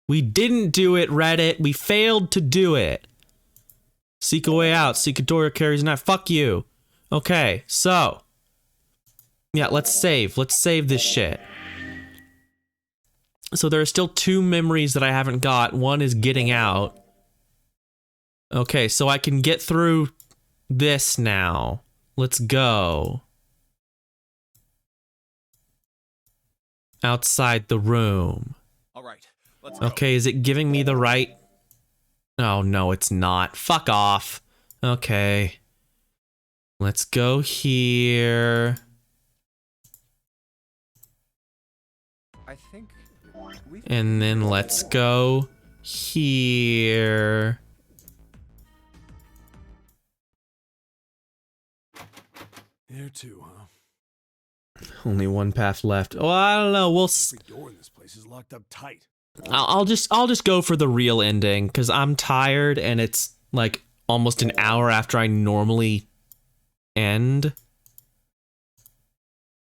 We didn't do it, Reddit. We failed to do it. Seek a way out. Seek a door carries a knife. Fuck you. Okay, so. Yeah, let's save. Let's save this shit. So there are still 2 memories that I haven't got. One is getting out. Okay, so I can get through this now. Let's go. Outside the room. All right, let's go. Okay, is it giving me the right? Oh, no, it's not. Fuck off. Okay. Let's go here. I think And then let's go here. Here too, huh? Only one path left. Oh, I don't know. Every door in this place is locked up tight. I'll just go for the real ending because I'm tired and it's like almost an hour after I normally end.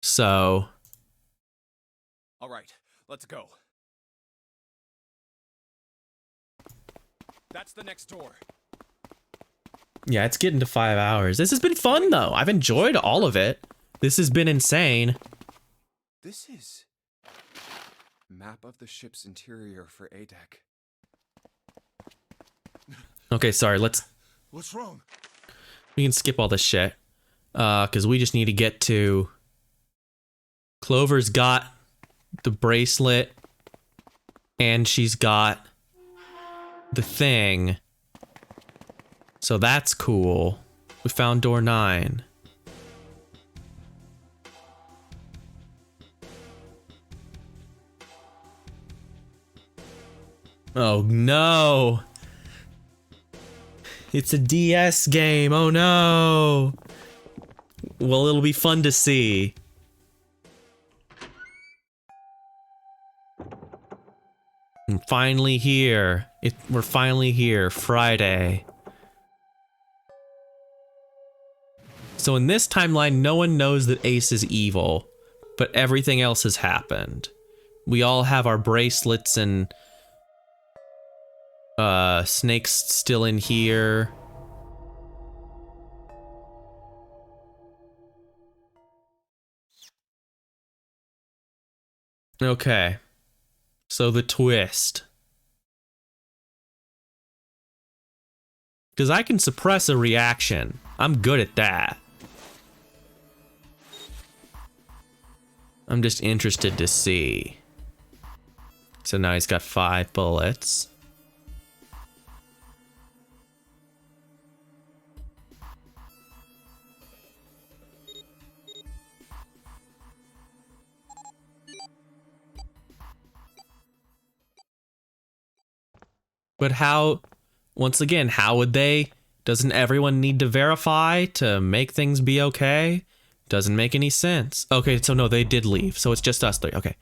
So. All right, let's go. That's the next door. Yeah, it's getting to 5 hours. This has been fun though. I've enjoyed all of it. This has been insane. This is map of the ship's interior for ADEC. Okay, sorry. What's wrong? We can skip all this shit. Because we just need to get to... Clover's got the bracelet. And she's got the thing. So that's cool. We found door 9. Oh no! It's a DS game, oh no! Well, it'll be fun to see. I'm finally here. We're finally here, Friday. So in this timeline, no one knows that Ace is evil, but everything else has happened. We all have our bracelets and Snake's still in here. Okay. So the twist. Because I can suppress a reaction. I'm good at that. I'm just interested to see. So now he's got 5 bullets. But how, once again, how would they? Doesn't everyone need to verify to make things be okay? Doesn't make any sense. Okay, so no, they did leave. So it's just us 3. Okay.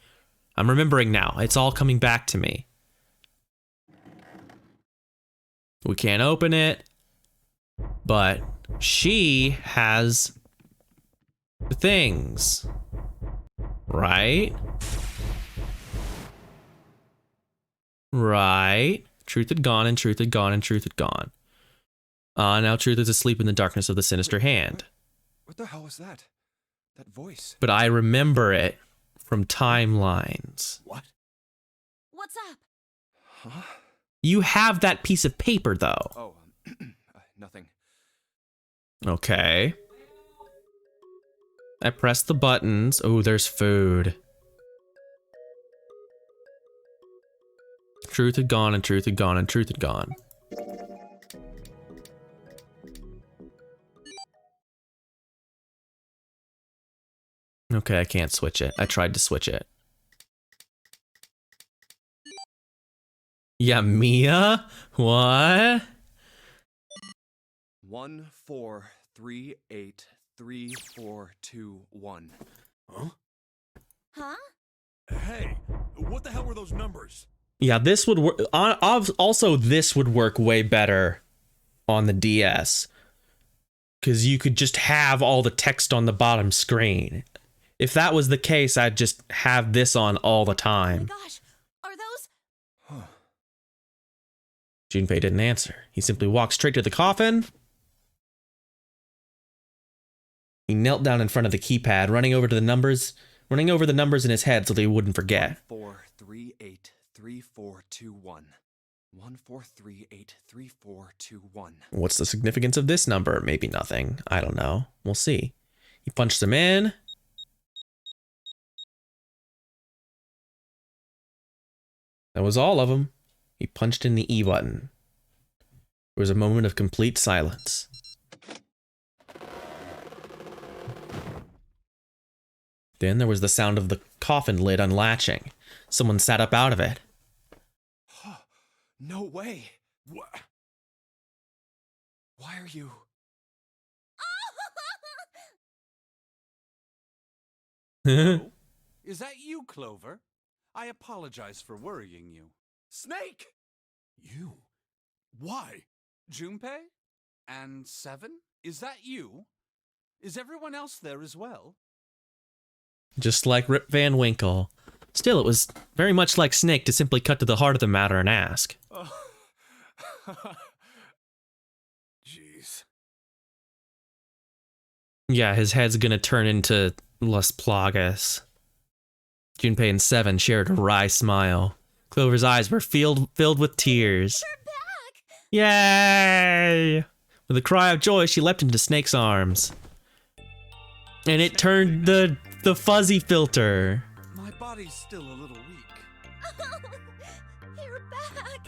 I'm remembering now. It's all coming back to me. We can't open it. But she has the things. Right? Right. Truth had gone and truth had gone and truth had gone. Now truth is asleep in the darkness of the sinister hand. What the hell was that? That voice. But I remember it from timelines. What? What's up? Huh? You have that piece of paper, though. Oh, nothing. Okay. I press the buttons. Oh, there's food. Truth had gone and truth had gone and truth had gone. Okay, I can't switch it. I tried to switch it. Yeah, Mia? What? 1438341. Huh? Huh? Hey, what the hell were those numbers? Yeah, this would work. Also, this would work way better on the DS. Because you could just have all the text on the bottom screen. If that was the case, I'd just have this on all the Oh my time. gosh. Are those? Junpei didn't answer. He simply walked straight to the coffin. He knelt down in front of the keypad, running over the numbers in his head so that he wouldn't forget. 14383421. 14383421. What's the significance of this number? Maybe nothing. I don't know. We'll see. He punched them in. That was all of them. He punched in the E button. There was a moment of complete silence. Then there was the sound of the coffin lid unlatching. Someone sat up out of it. No way. What? Why are you... Is that you, Clover? I apologize for worrying you. Snake! You? Why? Junpei? And Seven? Is that you? Is everyone else there as well? Just like Rip Van Winkle. Still, it was very much like Snake to simply cut to the heart of the matter and ask. Jeez. Yeah, his head's gonna turn into Las Plagas. Junpei and Seven shared a wry smile. Clover's eyes were filled with tears. You're back! Yay! With a cry of joy, she leapt into Snake's arms. And it turned the fuzzy filter. My body's still a little weak. You're back!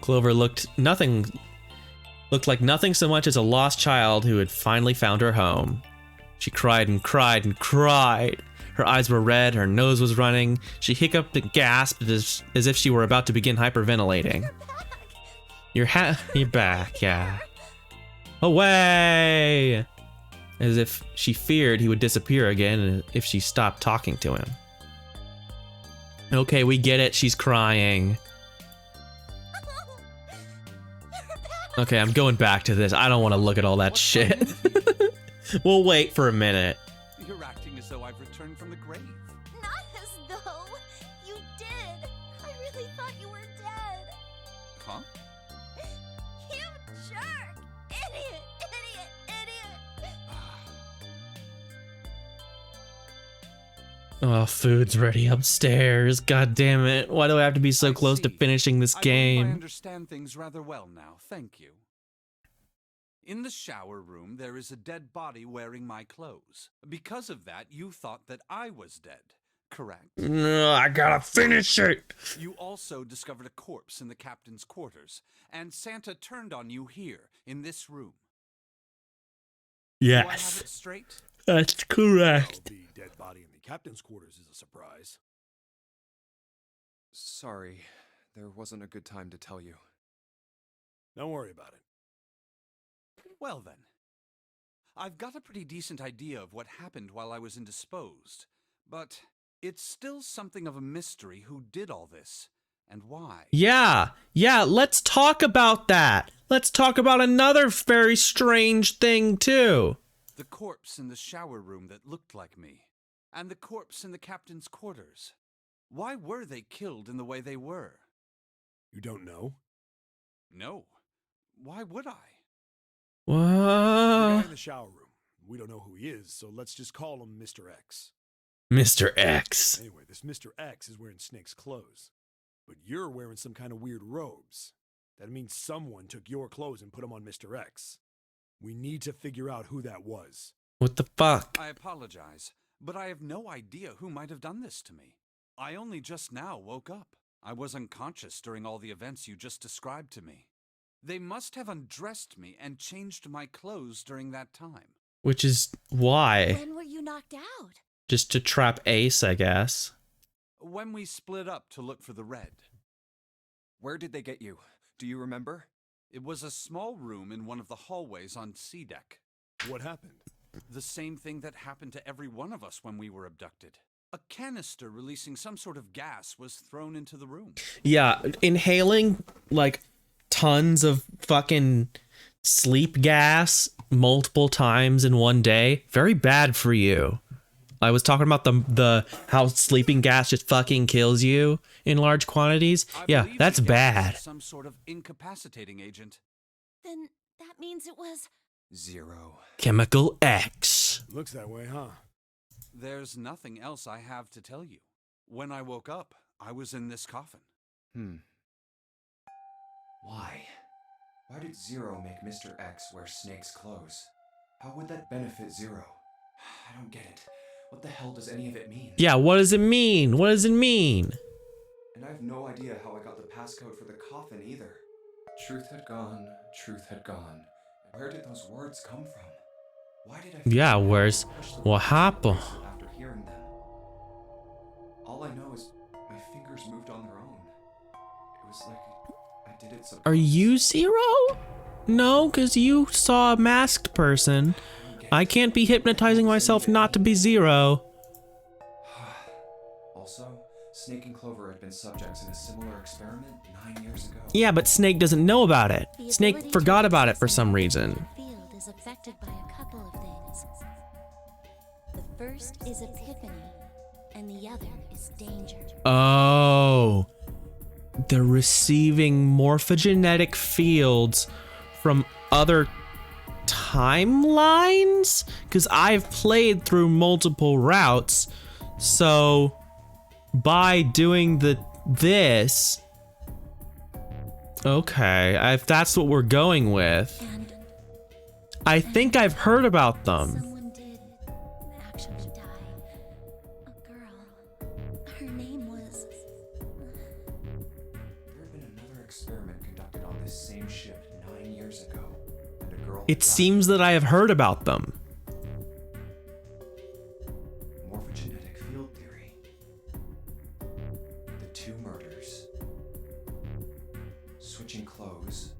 Clover looked like nothing so much as a lost child who had finally found her home. She cried and cried and cried. Her eyes were red, her nose was running. She hiccuped and gasped as if she were about to begin hyperventilating. You're back, yeah. Away! As if she feared he would disappear again if she stopped talking to him. Okay, we get it, she's crying. Okay, I'm going back to this. I don't want to look at all that What's shit. wrong with you? We'll wait for a minute. You're acting as though I've returned from the grave. Not as though you did. I really thought you were dead. Huh? You jerk! Idiot! Idiot! Idiot! Oh, food's ready upstairs. God damn it. Why do I have to be so I close to see. finishing this I believe I game? understand things rather well now, thank you. In the shower room, there is a dead body wearing my clothes. Because of that, you thought that I was dead, correct? No, I gotta finish it. You also discovered a corpse in the captain's quarters, and Santa turned on you here, in this room. Do I have it Yes, straight? that's Well, correct. the dead body in the captain's quarters is a surprise. Sorry, there wasn't a good time to tell you. Don't worry about it. Well then. I've got a pretty decent idea of what happened while I was indisposed, but it's still something of a mystery who did all this, and why. Yeah, let's talk about that. Let's talk about another very strange thing, too. The corpse in the shower room that looked like me, and the corpse in the captain's quarters. Why were they killed in the way they were? You don't know? No. Why would I? The guy What? in the shower room. We don't know who he is, so let's just call him Mr. X. Mr. X. Anyway, this Mr. X is wearing Snake's clothes. But you're wearing some kind of weird robes. That means someone took your clothes and put them on Mr. X. We need to figure out who that was. What the fuck? I apologize, but I have no idea who might have done this to me. I only just now woke up. I was unconscious during all the events you just described to me. They must have undressed me and changed my clothes during that time. Which is why? When were you knocked out? Just to trap Ace, I guess. When we split up to look for the red. Where did they get you? Do you remember? It was a small room in one of the hallways on C deck. What happened? The same thing that happened to every one of us when we were abducted. A canister releasing some sort of gas was thrown into the room. Yeah, inhaling like tons of fucking sleep gas multiple times in one day, very bad for you. I was talking about the how sleeping gas just fucking kills you in large quantities. I Yeah, believe that's the gas bad. is some sort of incapacitating agent. Then that means it was. Zero. Chemical X. Looks that way, huh? There's nothing else I have to tell you. When I woke up, I was in this coffin. Why? Why did Zero make Mr. X wear Snake's clothes? How would that benefit Zero? I don't get it. What the hell does any of it mean? Yeah, what does it mean? What does it mean? And I have no idea how I got the passcode for the coffin either. Truth had gone, truth had gone. And where did those words come from? Why did I Yeah, feel where's push the what buttons happened? after hearing them? All I know is my fingers moved on their own. It was like I did it Are you Zero? No, because you saw a masked person. I can't be hypnotizing myself not to be Zero. Also, Snake and Clover had been subjects in a similar experiment 9 years ago. Yeah, but Snake doesn't know about it. The Snake ability forgot to about it access for a some magnetic reason. Field is affected by a couple of things. The first is epiphany, and the other is danger. Oh. They're receiving morphogenetic fields from other timelines? Because I've played through multiple routes. So by doing this. Okay, if that's what we're going with. And I think I've heard about them. someone did actually die. A girl. Her name was. There had been another experiment conducted on this same ship 9 years ago, and a girl. It died. seems that I have heard about them. Morphogenetic field theory. The two murders. Switching clothes.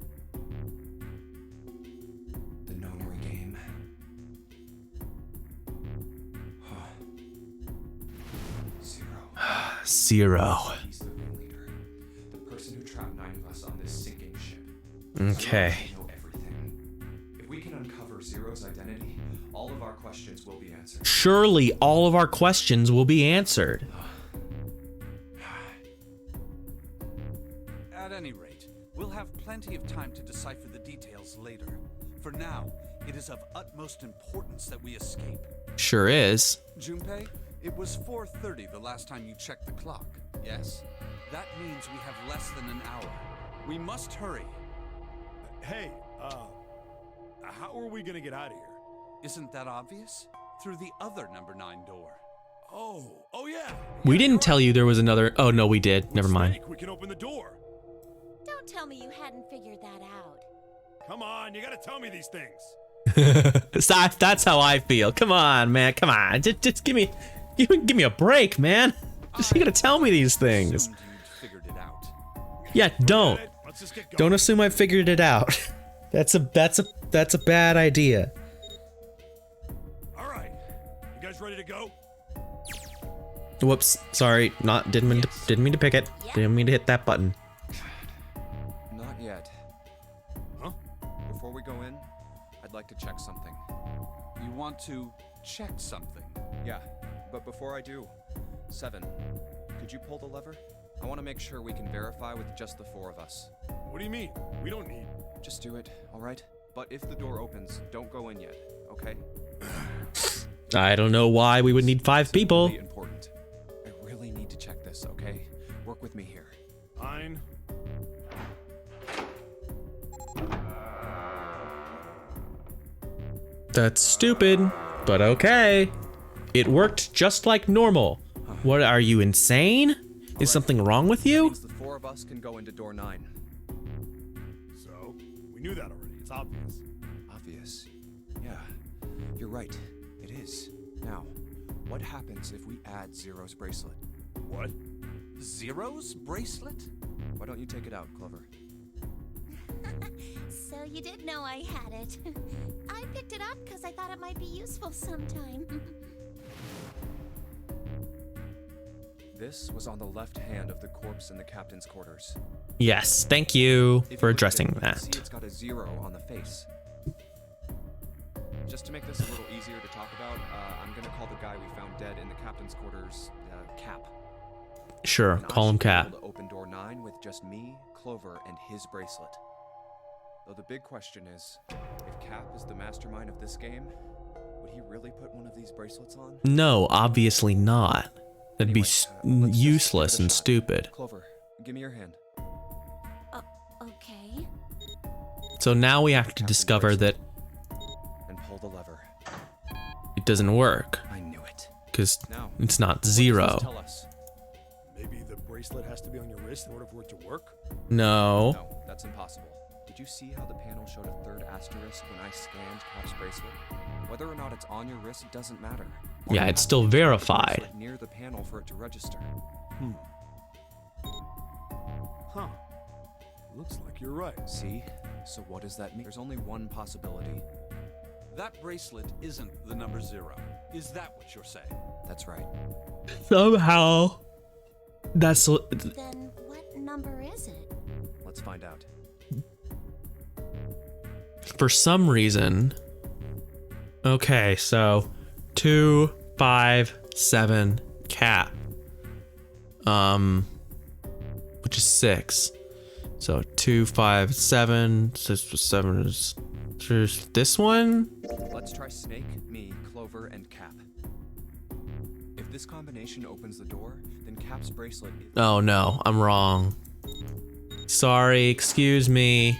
The nonary game. Zero. Zero. He's the ringleader. The person who trapped 9 of us on this sinking ship. Okay. Zero will know everything. If we can uncover Zero's identity, all of our questions will be answered. Surely all of our questions will be answered. At any rate, we'll have plenty of time to decipher the details later. For now, it is of utmost importance that we escape. Sure is. Junpei, it was 4:30 the last time you checked the clock, yes? That means we have less than an hour. We must hurry. Hey, how are we gonna get out of here? Isn't that obvious? Through the other number 9 door. Oh yeah. We didn't tell you there was another. Oh, no, we did. Never mind. Snake, we can open the door. Don't tell me you hadn't figured that out. Come on, you gotta tell me these things. That's how I feel. Come on, man. Come on. Just give me a break, man. Just you gotta tell me these things. Assumed you'd figured it out. Yeah, don't. Let's just get going. Don't assume I figured it out. That's a bad idea. All right, you guys ready to go? Whoops. Sorry. Didn't mean to pick it. Didn't mean to hit that button. Not yet. Huh? Before we go in, I'd like to check something. You want to check something? Yeah, but before I do, Seven, could you pull the lever? I want to make sure we can verify with just the 4 of us. What do you mean? We don't need. Just do it, alright? But if the door opens, don't go in yet, okay? I don't know why we would need 5 people. Really important. I really need to check this, okay? Work with me here. Fine. That's stupid, but okay. It worked just like normal. What, are you insane? Is something wrong with That you? means the 4 of us can go into door 9. So, we knew that already. It's obvious. Obvious. Yeah, you're right. It is. Now, what happens if we add Zero's bracelet? What? Zero's bracelet? Why don't you take it out, Clover? So you did know I had it. I picked it up because I thought it might be useful sometime. This was on the left hand of the corpse in the captain's quarters. Yes, thank you If for you look at addressing it, you can that. see it's got a 0 on the face. Just Just to make this a little easier to talk about, I'm gonna call the guy we found dead in the captain's quarters, Cap. Sure, And call him I should be Cap. able to open door 9 with just me, Clover, and his bracelet. Though the big question is, if Cap is the mastermind of this game, would he really put one of these bracelets on? No, obviously not. That'd be Anyway, let's just useless give it a and shot. stupid. Clover, give me your hand. Okay. So now we have to Captain discover that And pull the lever. it doesn't work I knew it. because Now, it's not what does zero. this tell us? Maybe the bracelet has to be on your wrist in order for it to work? No. No, that's impossible. Did you see how the panel showed a third asterisk when I scanned Cap's bracelet? Whether or not it's on your wrist doesn't matter. All Yeah, you it's have still to do is put the verified. bracelet near the panel for it to register. Huh. Looks like you're right. See? So what does that mean? There's only one possibility. That bracelet isn't the number 0. Is that what you're saying? That's right. Somehow, that's Then what number is it? Let's find out. for some reason. Okay, so 2, 5, 7, Cap. Which is 6. So 2, 5, 7. 6 plus 7 is this one. Let's try Snake, me, Clover, and Cap. If this combination opens the door, then Cap's bracelet is... Oh no, I'm wrong. Sorry, excuse me.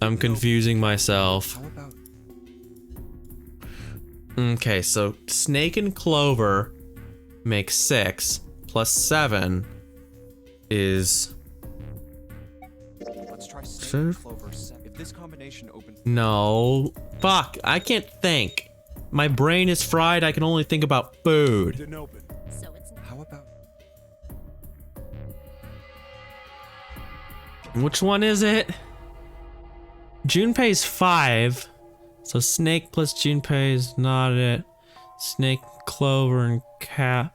I'm confusing myself. How about... Okay, so Snake and Clover make 6 plus 7 is Let's try Snake, Sure. Clover, If this combination opens... no. Fuck, I can't think. My brain is fried. I can only think about It food. didn't open. So it's not. How about... Which one is it? Junpei's 5. So Snake plus Junpei is not it. Snake, Clover, and Cap.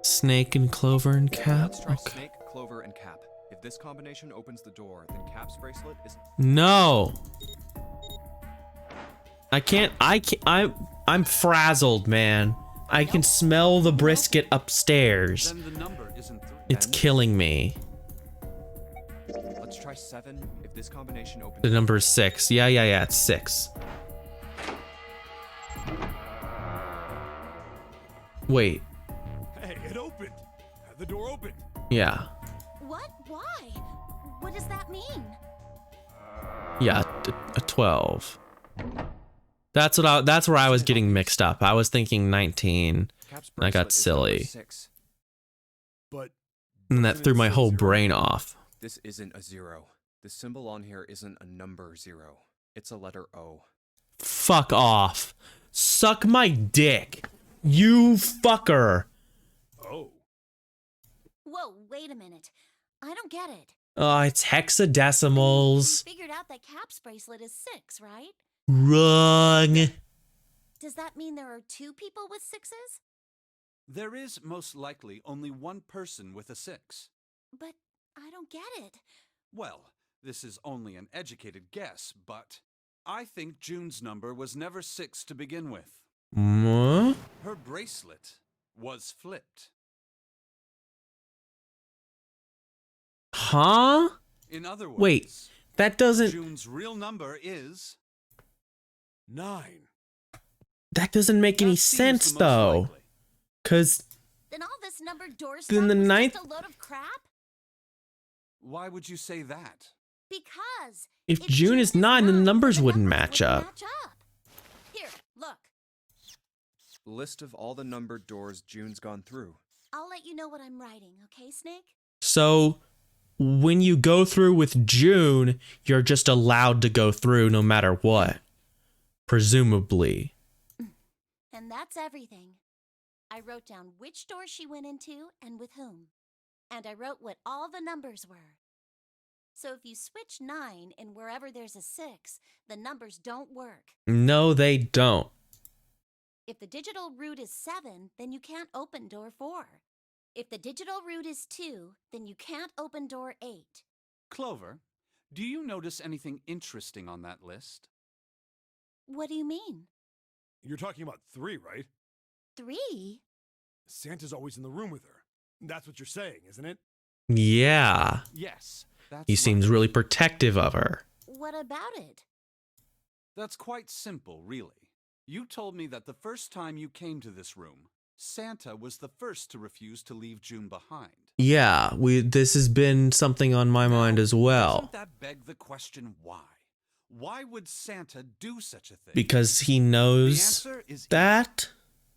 Snake and Clover and Cap. Let's try Okay. Snake, Clover, and Cap. If this combination opens the door, then Cap's bracelet is... No. I can't. I'm frazzled, man. I can smell the brisket upstairs. Then the number isn't 3. It's killing me. Let's try 7. If this combination opens... The number is 6. Yeah, it's 6. Wait. Hey, it opened. The door opened. Yeah. What? Why? What does that mean? Yeah, a 12. That's where I was getting mixed up. I was thinking 19. Cap's I got bracelet is silly. number 6. But And that doesn't threw it my say whole 0? brain off. This isn't a 0. The symbol on here isn't a number 0. It's a letter O. Fuck off. Suck my dick. You fucker. Oh. Whoa, wait a minute. I don't get it. It's hexadecimals. You figured out that Cap's bracelet is 6, right? Wrong. Does that mean there are 2 people with 6s? There is most likely only one person with a 6. But I don't get it. Well, this is only an educated guess, but I think June's number was never 6 to begin with. What? Her bracelet was flipped. Huh? In other words, Wait, that doesn't June's real number is... 9. that doesn't make any That seems sense the most though. likely. Cause Then all this numbered door Then stuff the was ninth- just a load of crap? Why would you say that? Because if June is 9, then the numbers wouldn't match up. Here, look. List of all the numbered doors June's gone through. I'll let you know what I'm writing, okay, Snake? So when you go through with June, you're just allowed to go through no matter what. Presumably. And that's everything. I wrote down which door she went into and with whom. And I wrote what all the numbers were. So if you switch 9 in wherever there's a 6, the numbers don't work. No, they don't. If the digital root is 7, then you can't open door 4. If the digital route is 2, then you can't open door 8. Clover, do you notice anything interesting on that list? What do you mean? You're talking about 3, right? 3? Santa's always in the room with her. That's what you're saying, isn't it? Yeah. Yes, that's He seems right. really protective of her. What about it? That's quite simple, really. You told me that the first time you came to this room, Santa was the first to refuse to leave June behind. Yeah, this has been something on my mind as well. Doesn't that beg the question why? Why would Santa do such a thing? Because he the knows answer is that?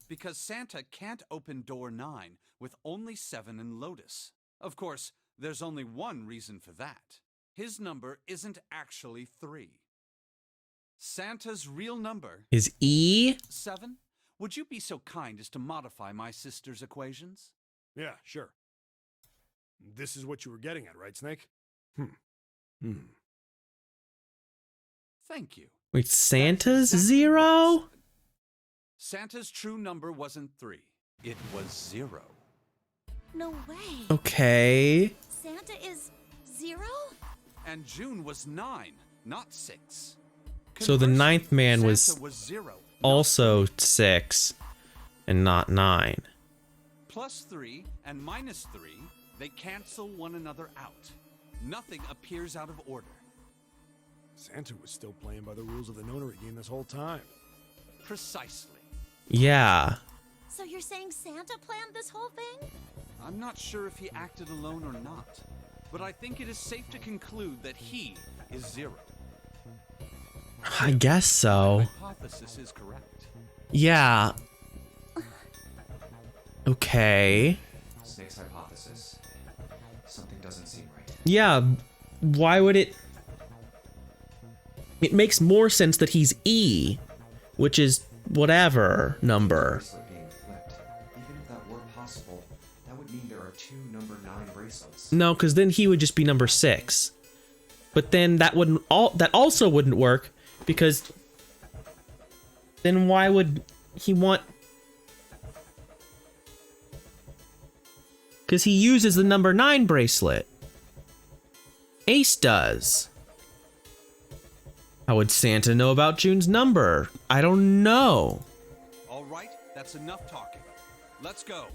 because Santa can't open door 9 with only 7 in Lotus. Of course, there's only one reason for that. His number isn't actually 3. Santa's real number, Is E? 7. Would you be so kind as to modify my sister's equations? Yeah, sure. This is what you were getting at, right, Snake? Thank you. Wait, Santa's Exactly 0? what- Santa's true number wasn't 3. It was 0. No way. Okay. Santa is 0? And June was 9, not 6. So the Conversely, ninth man was Santa was 0, not Also 3. 6 and not 9. Plus 3 and minus 3, they cancel one another out. Nothing appears out of order. Santa was still playing by the rules of the notary game this whole time. Precisely. Yeah. So you're saying Santa planned this whole thing? I'm not sure if he acted alone or not, but I think it is safe to conclude that he is 0. I guess so. Hypothesis is correct. Yeah. Okay. Snake's hypothesis. Something doesn't seem right. Yeah. Why would it? It makes more sense that he's E, which is whatever number. Bracelet being flipped. Even if that were possible, that would mean there are 2 number 9 bracelets. No, because then he would just be number 6. But then that also wouldn't work because then why would he want? Because he uses the number 9 bracelet. Ace does. How would Santa know about June's number? I don't know. All right, that's enough talking. Let's go.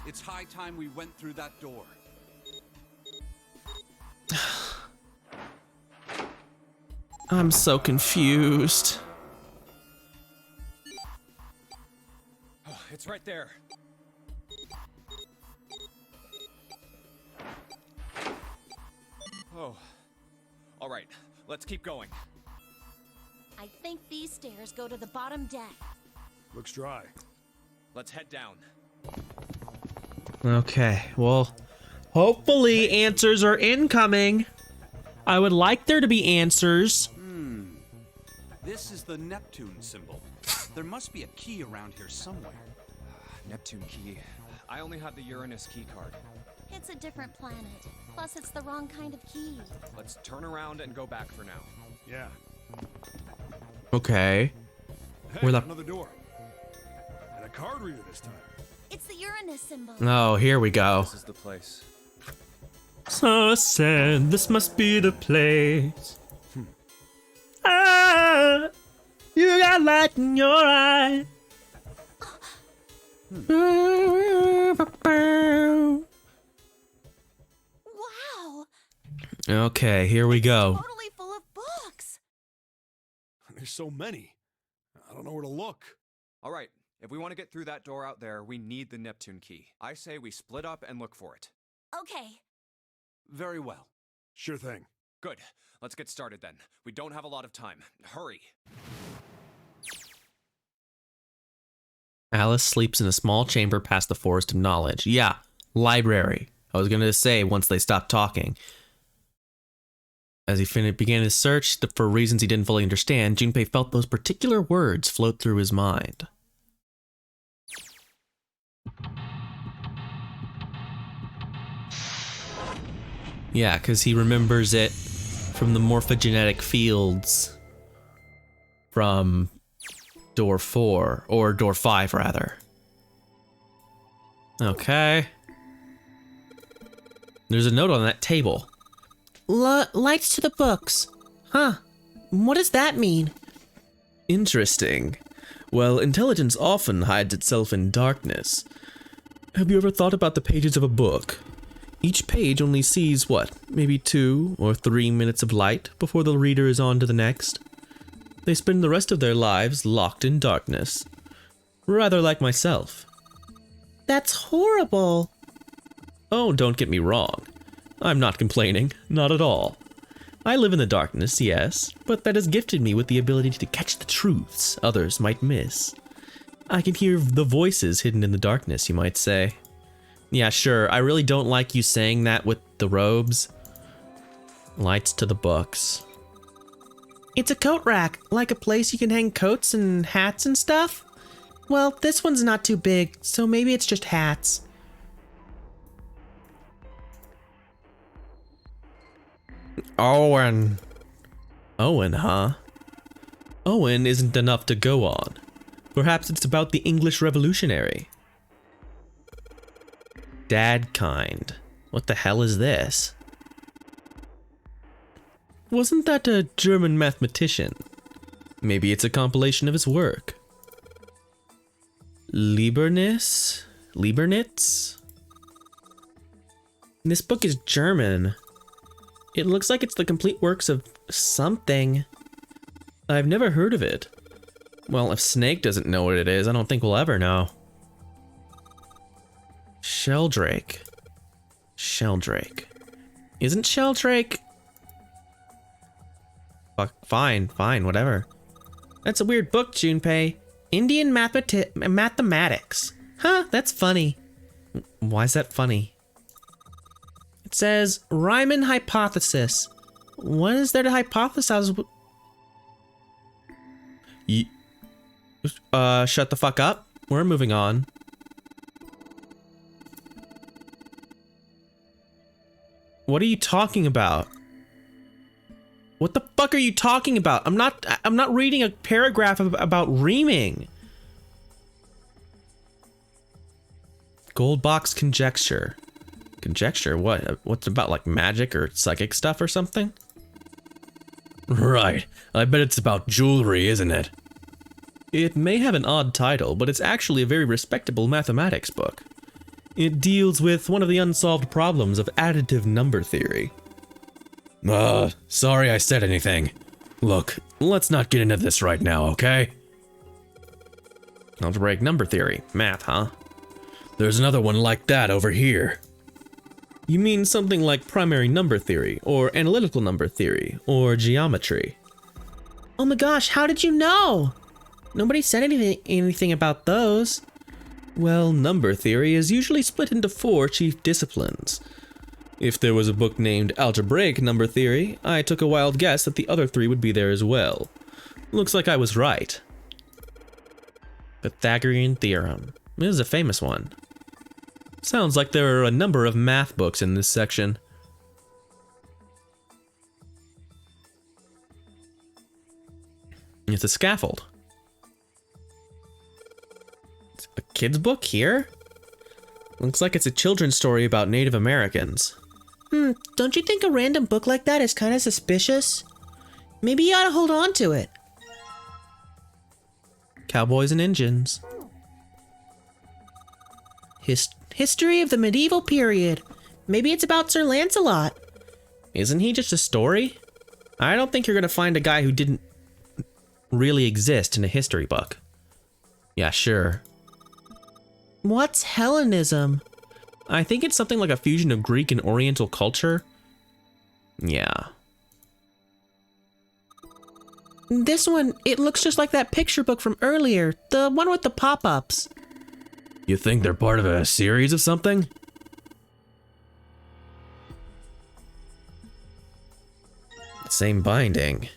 It's high time we went through that door. I'm so confused. Oh, it's right there. Oh. All right, let's keep going. I think these stairs go to the bottom deck. Looks dry. Let's head down. Okay, well, hopefully answers are incoming. I would like there to be answers. This is the Neptune symbol. There must be a key around here somewhere. Neptune key. I only have the Uranus key card. It's a different planet. Plus, it's the wrong kind of key. Let's turn around and go back for now. Yeah. Okay. Hey, Where the- another door. And a card reader this time. It's the Uranus symbol. Oh, here we go. This is the place. So sad, this must be the place. Ah, you got light in your eye. Wow! Okay, here we go. Totally full of books. There's so many. I don't know where to look. All right, if we want to get through that door out there, we need the Neptune key. I say we split up and look for it. Okay. Very well. Sure thing. Good. Let's get started then. We don't have a lot of time. Hurry. Alice sleeps in a small chamber past the Forest of Knowledge. Yeah, library. I was going to say once they stopped talking. As he began his search, for reasons he didn't fully understand, Junpei felt those particular words float through his mind. Yeah, because he remembers it from the morphogenetic fields from door 4, or door 5 rather. Okay. There's a note on that table. Lights to the books. Huh. What does that mean? Interesting. Well, intelligence often hides itself in darkness. Have you ever thought about the pages of a book? Each page only sees, what, maybe 2 or 3 minutes of light before the reader is on to the next. They spend the rest of their lives locked in darkness. Rather like myself. That's horrible. Oh, don't get me wrong. I'm not complaining, not at all. I live in the darkness, yes, but that has gifted me with the ability to catch the truths others might miss. I can hear the voices hidden in the darkness, you might say. Yeah, sure, I really don't like you saying that with the robes. Lights to the books. It's a coat rack, like a place you can hang coats and hats and stuff. Well, this one's not too big, so maybe it's just hats. Owen, huh? Owen isn't enough to go on. Perhaps it's about the English Revolutionary. Dadkind. What the hell is this? Wasn't that a German mathematician? Maybe it's a compilation of his work. Leibniz? This book is German. It looks like it's the complete works of something. I've never heard of it. Well, if Snake doesn't know what it is, I don't think we'll ever know. Sheldrake. Isn't Sheldrake... Fuck, fine, whatever. That's a weird book, Junpei. Indian mathematics. Huh, that's funny. Why is that funny? It says, Riemann hypothesis. What is there to hypothesize? Shut the fuck up. We're moving on. What are you talking about? What the fuck are you talking about? I'm not reading a paragraph about reaming. Gold box conjecture. Conjecture? What? What's about, like, magic or psychic stuff or something? Right. I bet it's about jewelry, isn't it? It may have an odd title, but it's actually a very respectable mathematics book. It deals with one of the unsolved problems of additive number theory. Sorry I said anything. Look, let's not get into this right now, okay? Algebraic number theory. Math, huh? There's another one like that over here. You mean something like primary number theory, or analytical number theory, or geometry? Oh my gosh, how did you know? Nobody said anything about those. Well, number theory is usually split into 4 chief disciplines. If there was a book named Algebraic Number Theory, I took a wild guess that the other 3 would be there as well. Looks like I was right. Pythagorean Theorem. This is a famous one. Sounds like there are a number of math books in this section. It's a scaffold. It's a kid's book here? Looks like it's a children's story about Native Americans. Don't you think a random book like that is kind of suspicious? Maybe you ought to hold on to it. Cowboys and Indians. History of the medieval period. Maybe it's about Sir Lancelot. Isn't he just a story? I don't think you're gonna find a guy who didn't really exist in a history book. Yeah, sure. What's Hellenism? I think it's something like a fusion of Greek and Oriental culture. Yeah. This one, it looks just like that picture book from earlier. The one with the pop-ups. You think they're part of a series of something? Same binding.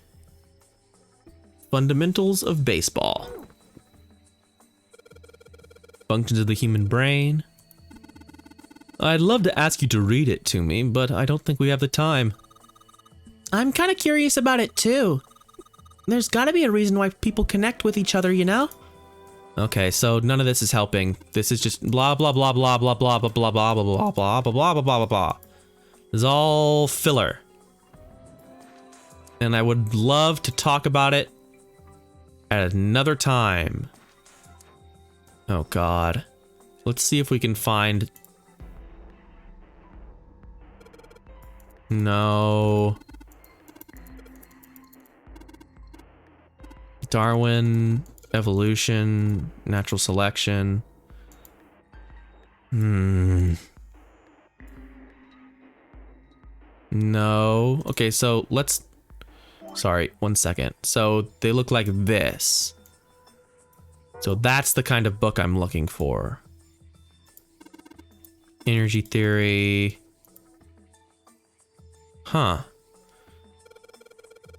Fundamentals of Baseball. Functions of the Human Brain. I'd love to ask you to read it to me, but I don't think we have the time. I'm kind of curious about it too. There's gotta be a reason why people connect with each other, you know? Okay, so none of this is helping. This is just blah blah blah blah blah blah blah blah blah blah blah blah blah blah blah blah blah blah. is all filler. And I would love to talk about it at another time. Oh God. Let's see if we can find... No. Darwin, evolution, natural selection. No. Okay, so let's... Sorry, 1 second. So they look like this. So that's the kind of book I'm looking for. Energy theory. Huh.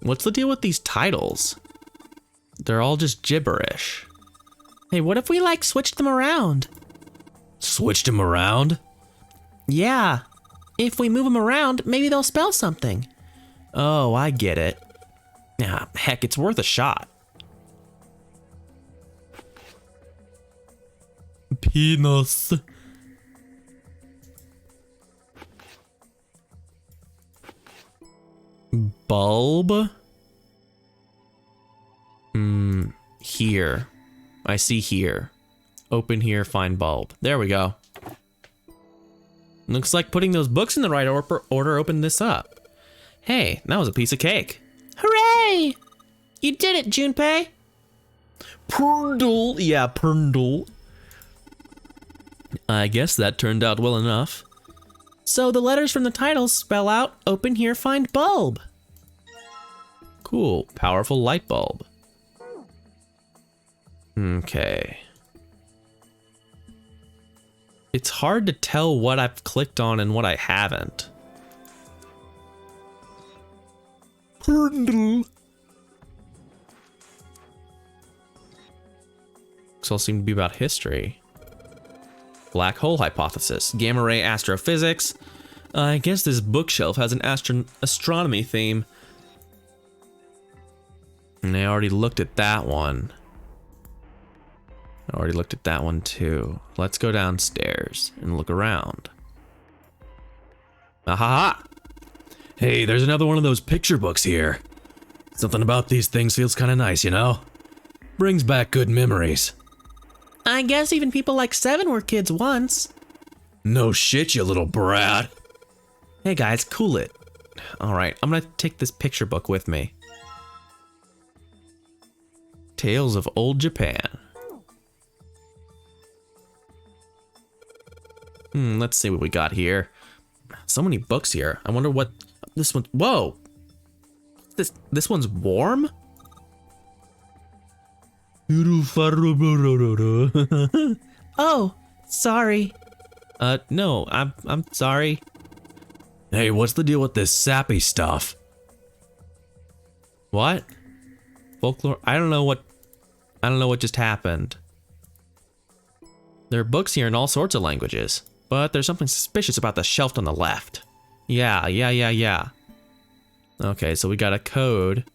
What's the deal with these titles? They're all just gibberish. Hey, what if we like switched them around? Switched them around? Yeah. If we move them around, maybe they'll spell something. Oh, I get it. Yeah, heck, it's worth a shot. Penis. Bulb? Here. I see here. Open here, find bulb. There we go. Looks like putting those books in the right order opened this up. Hey, that was a piece of cake. Hooray! You did it, Junpei! Purndle. Yeah, Purndle. I guess that turned out well enough. So the letters from the titles spell out open here, find bulb. Cool. Powerful light bulb. Okay. It's hard to tell what I've clicked on and what I haven't. Purndle. This all seem to be about history. Black hole hypothesis. Gamma ray astrophysics. I guess this bookshelf has an astronomy theme. And I already looked at that one. I already looked at that one too. Let's go downstairs and look around. Ahaha! Hey, there's another one of those picture books here. Something about these things feels kind of nice, you know? Brings back good memories. I guess even people like Seven were kids once. No shit, you little brat. Hey guys, cool it. Alright, I'm gonna take this picture book with me. Tales of Old Japan. Let's see what we got here. So many books here. I wonder what this one. Whoa! This one's warm? Oh, sorry. No, I'm sorry. Hey, what's the deal with this sappy stuff? What? Folklore? I don't know what just happened. There are books here in all sorts of languages, but there's something suspicious about the shelf on the left. Yeah. Okay, so we got a code.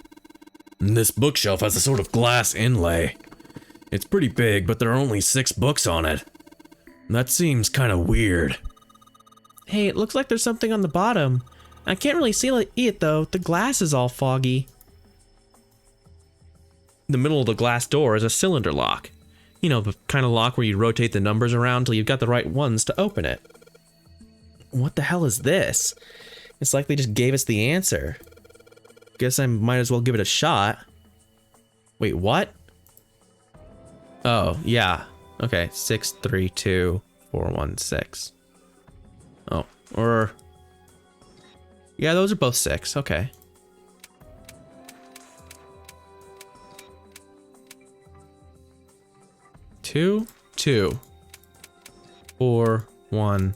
And this bookshelf has a sort of glass inlay. It's pretty big, but there are only 6 books on it. That seems kind of weird. Hey, it looks like there's something on the bottom. I can't really see it though. The glass is all foggy. The middle of the glass door is a cylinder lock. You know, the kind of lock where you rotate the numbers around till you've got the right ones to open it. What the hell is this? It's like they just gave us the answer. Guess I might as well give it a shot. Wait, what? Oh, yeah. Okay, 632416. Oh, or... Yeah, those are both 6, okay. Two, 4, 1,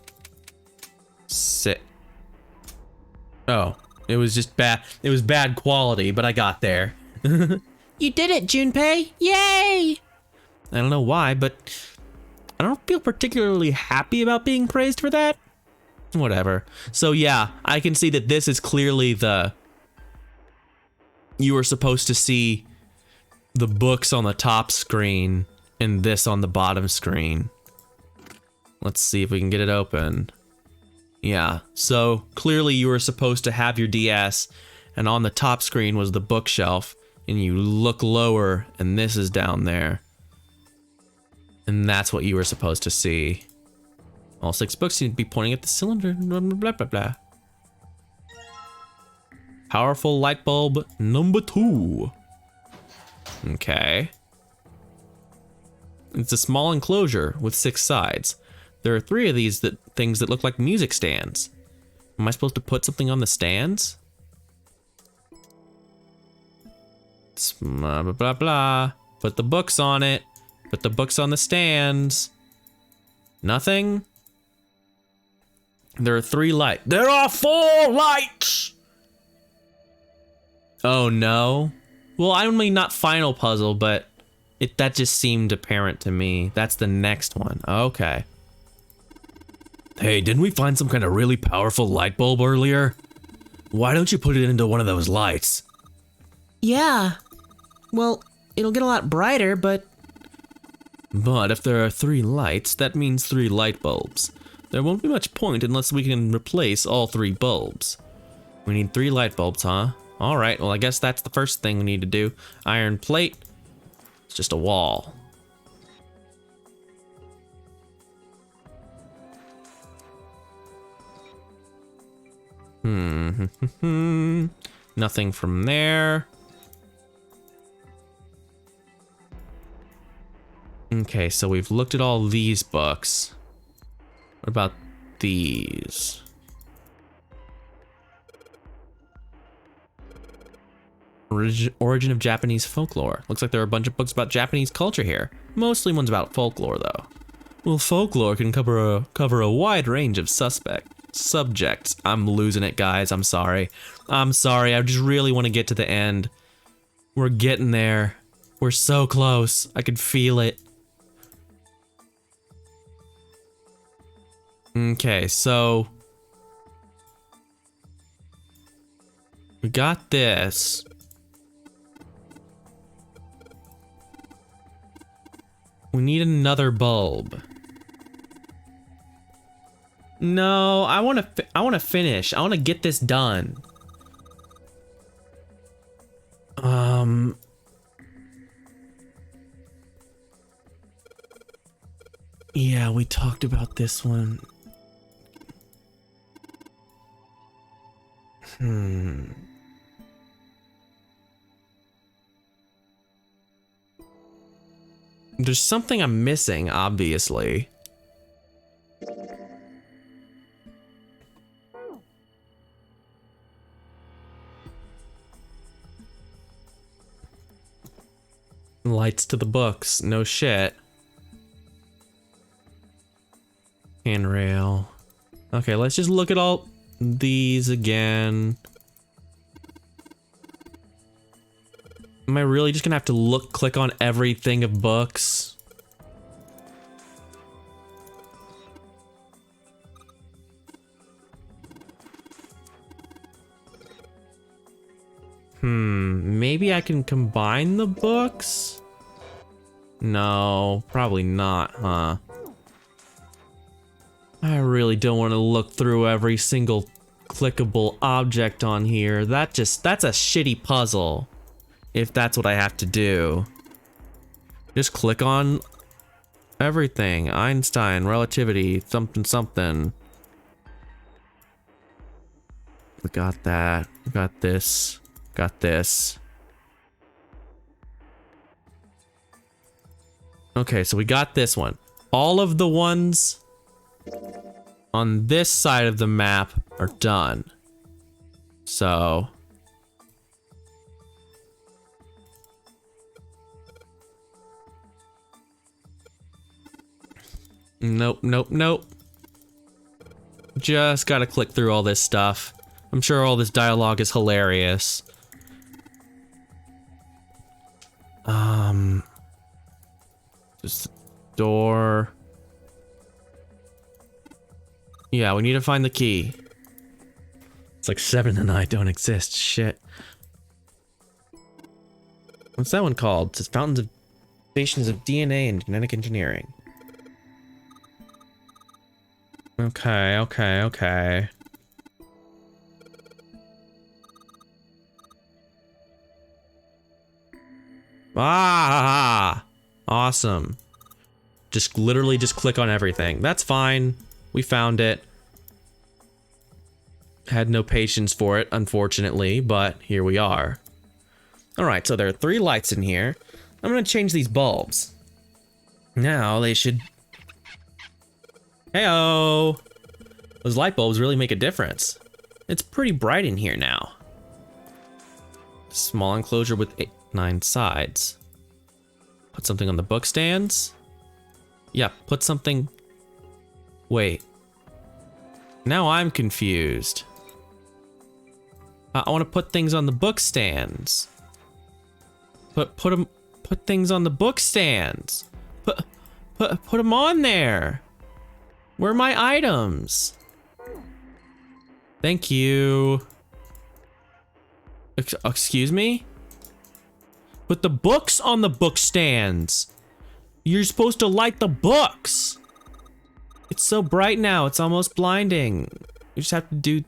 6. Oh, it was just bad. It was bad quality, but I got there. You did it, Junpei! Yay! I don't know why, but I don't feel particularly happy about being praised for that. Whatever. So yeah, I can see that this is clearly the... You were supposed to see the books on the top screen and this on the bottom screen. Let's see if we can get it open. Yeah, so clearly you were supposed to have your DS, and on the top screen was the bookshelf, and you look lower, and this is down there. And that's what you were supposed to see. All 6 books seem to be pointing at the cylinder, blah, blah, blah, blah. Powerful light bulb number 2. Okay. It's a small enclosure with 6 sides. There are 3 of these things that look like music stands. Am I supposed to put something on the stands? Blah, blah, blah, blah. Put the books on it. Put the books on the stands. Nothing? There are 3 lights. There are 4 lights! Oh no. Well, I mean not final puzzle, but that just seemed apparent to me. That's the next one. Okay. Hey, didn't we find some kind of really powerful light bulb earlier? Why don't you put it into one of those lights? Yeah. Well, it'll get a lot brighter, but... But if there are 3 lights, that means 3 light bulbs. There won't be much point unless we can replace all 3 bulbs. We need 3 light bulbs, huh? Alright, well I guess that's the first thing we need to do. Iron plate. It's just a wall. Nothing from there. Okay, so we've looked at all these books. What about these? Origin of Japanese folklore. Looks like there are a bunch of books about Japanese culture here. Mostly ones about folklore, though. Well, folklore can cover a wide range of subjects. I'm losing it, guys. I'm sorry. I'm sorry. I just really want to get to the end. We're getting there. We're so close. I could feel it. Okay, so we got this. We need another bulb. No, I want to finish. I want to get this done. Yeah, we talked about this one. There's something I'm missing, obviously. Lights to the books, no shit. Handrail. Okay, let's just look at all these again. Am I really just gonna have to click on everything of books? Maybe I can combine the books? No, probably not, huh? I really don't want to look through every single clickable object on here. That's a shitty puzzle. If that's what I have to do. Just click on everything. Einstein, relativity, something, something. We got that. We got this. Got this. Okay, so we got this one. All of the ones on this side of the map are done. So nope, nope, nope. Just gotta click through all this stuff. I'm sure all this dialogue is hilarious. Just the door. Yeah, we need to find the key. It's like 7 and I don't exist. Shit. What's that one called? It says Fountains of Stations of DNA and Genetic Engineering. Okay, okay, okay. Ah! Awesome. Just literally just click on everything. That's fine. We found it. Had no patience for it, unfortunately, but here we are. Alright, so there are 3 lights in here. I'm gonna change these bulbs. Now they should... Heyo! Those light bulbs really make a difference. It's pretty bright in here now. Small enclosure with 9 sides. Put something on the book stands. Yeah, put something... Wait. Now I'm confused. I want to put things on the book stands. Put things on the book stands. Put them on there. Where are my items? Thank you. Excuse me? Put the books on the book stands. You're supposed to light the books. It's so bright now, it's almost blinding. You just have to do...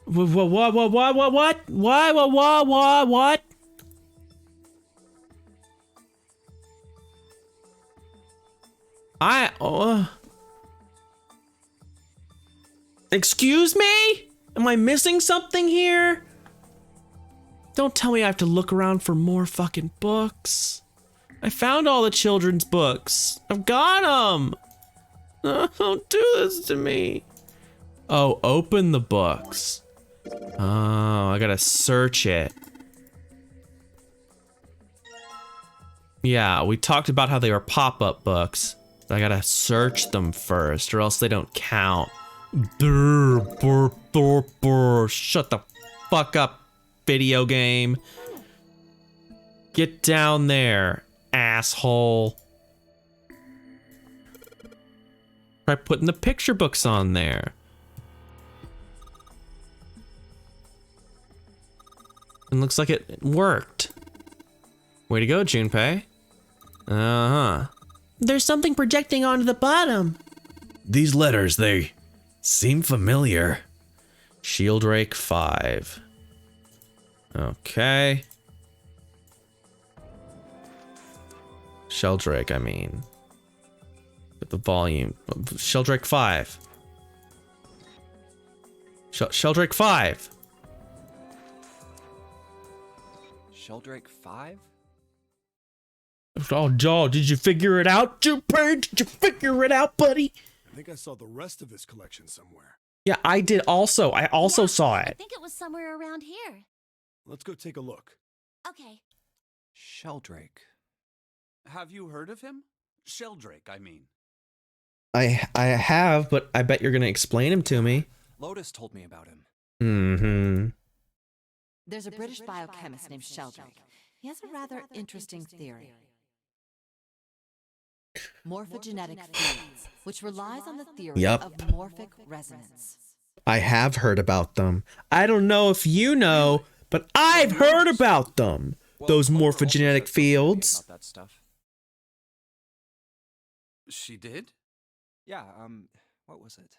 What? What? Excuse me? Am I missing something here? Don't tell me I have to look around for more fucking books. I found all the children's books. I've got them. Don't do this to me. Oh, open the books. Oh, I gotta search it. Yeah, we talked about how they were pop-up books. But I gotta search them first, or else they don't count. Shut the fuck up, video game. Get down there, asshole. Try putting the picture books on there. And looks like it worked. Way to go, Junpei. Uh-huh. There's something projecting onto the bottom. These letters, they seem familiar. Sheldrake 5. Okay. Sheldrake, I mean. With the volume. Sheldrake 5. Sheldrake 5. Sheldrake 5? Oh, Joe, did you figure it out, Junpei? Did you figure it out, buddy? I think I saw the rest of his collection somewhere. Yeah, I did also. I also saw I it. think it was somewhere around here. Let's go take a look. Okay. Sheldrake. Have you heard of him? Sheldrake, I mean. I have, but I bet you're gonna explain him to me. Lotus told me about him. Mm-hmm. There's a British biochemist named Sheldrake. He has a rather interesting theory. Morphogenetic fields, which relies on the theory Yup. of morphic resonance. I have heard about them. I don't know if you know, but I've heard about them. Those Clover also morphogenetic said something to me fields. about that stuff. She did? Yeah, what was it?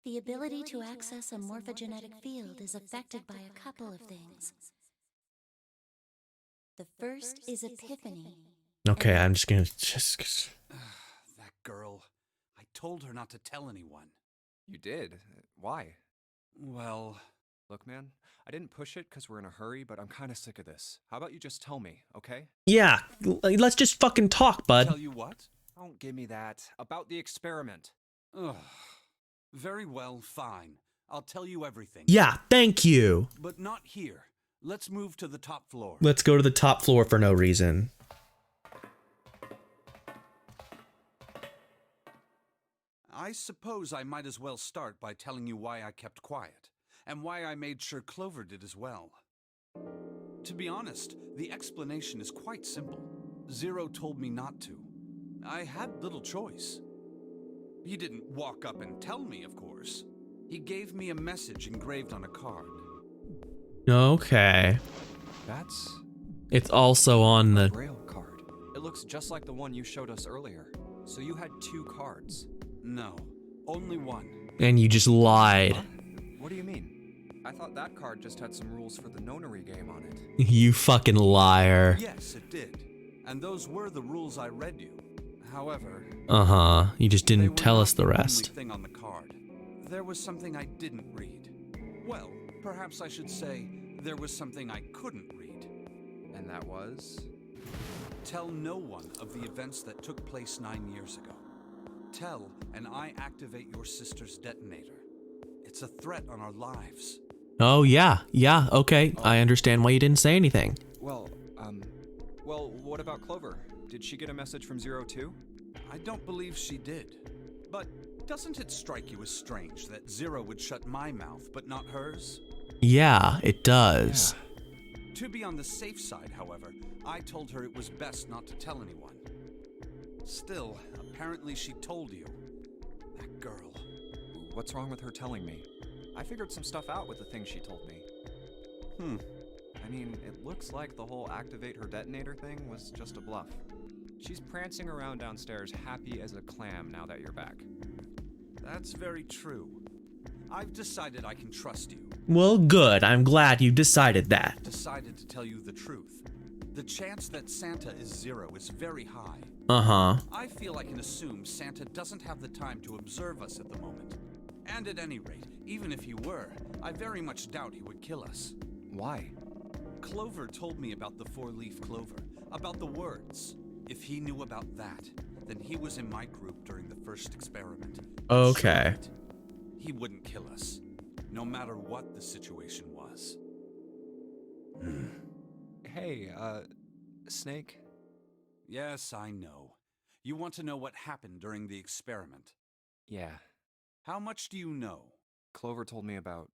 The ability to access a morphogenetic field is affected by a couple of things. The first is epiphany. Okay, I'm just gonna That girl. I told her not to tell anyone. You did? Why? Well, Look, man, I didn't push it because we're in a hurry, but I'm kind of sick of this. How about you just tell me, okay? Yeah, let's just fucking talk, tell bud. you what? Don't give me that. About the experiment. Ugh. Very well, fine. I'll tell you everything. Yeah, thank you. But not here. Let's move to the top floor. Let's go to the top floor for no reason. I suppose I might as well start by telling you why I kept quiet, and why I made sure Clover did as well. To be honest, the explanation is quite simple. Zero told me not to. I had little choice. He didn't walk up and tell me, of course. He gave me a message engraved on a card. Okay. That's It's also on a the... Grail card. It looks just like the one you showed us earlier. So you had 2 cards. No, only one. And you just lied. What do you mean? I thought that card just had some rules for the nonary game on it. You fucking liar. Yes, it did. And those were the rules I read you. However, Uh-huh. You just they didn't were tell not us the rest. only thing on the card. There was something I didn't read. Well, perhaps I should say there was something I couldn't read. And that was? Tell no one of the events that took place 9 years ago. Tell, and I activate your sister's detonator. It's a threat on our lives. Oh, yeah. Yeah, okay. I understand why you didn't say anything. Well, what about Clover? Did she get a message from Zero too? I don't believe she did. But doesn't it strike you as strange that Zero would shut my mouth, but not hers? Yeah, it does. To be on the safe side, however, I told her it was best not to tell anyone. Still, apparently she told you. That girl. What's wrong with her telling me? I figured some stuff out with the things she told me. I mean, it looks like the whole activate her detonator thing was just a bluff. She's prancing around downstairs happy as a clam now that you're back. That's very true. I've decided I can trust you. Well, good. I'm glad you decided that. Decided to tell you the truth. The chance that Santa is Zero is very high. Uh-huh. I feel I can assume Santa doesn't have the time to observe us at the moment. And at any rate, even if he were, I very much doubt he would kill us. Why? Clover told me about the 4-leaf clover, about the words. If he knew about that, then he was in my group during the first experiment. Okay. Sure, he wouldn't kill us, no matter what the situation was. Hey, Snake? Yes, I know. You want to know what happened during the experiment. Yeah. How much do you know? Clover told me about...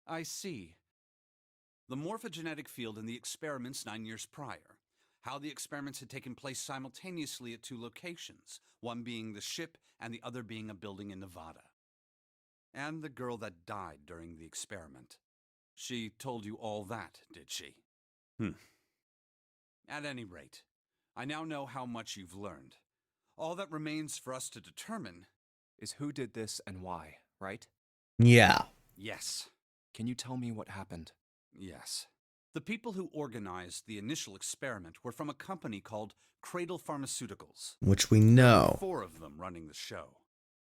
I see. The morphogenetic field in the experiments 9 years prior. How the experiments had taken place simultaneously at 2 locations, one being the ship and the other being a building in Nevada. And the girl that died during the experiment. She told you all that, did she? At any rate, I now know how much you've learned. All that remains for us to determine is who did this and why, right? Yeah. Yes. Can you tell me what happened? Yes. The people who organized the initial experiment were from a company called Cradle Pharmaceuticals. Which we know. 4 of them running the show.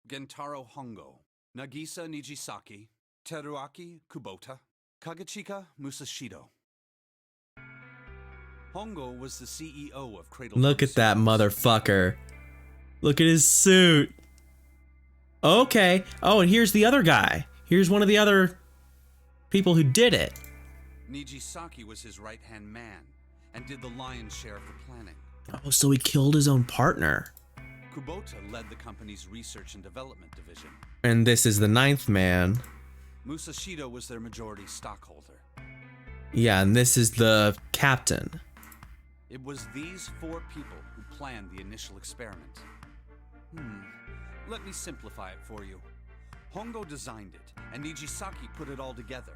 Gentaro Hongo, Nagisa Nijisaki, Teruaki Kubota, Kagechika Musashido. Hongo was the CEO of Cradle Look at that Pharmaceuticals. motherfucker. Look at his suit. Okay. Oh, and here's the other guy. Here's one of the other people who did it. Nijisaki was his right-hand man and did the lion's share of the planning. Oh, so he killed his own partner. Kubota led the company's research and development division. And this is the 9th man. Musashido was their majority stockholder. Yeah, and this is the captain. It was these 4 people who planned the initial experiment. Let me simplify it for you. Hongo designed it, and Nijisaki put it all together.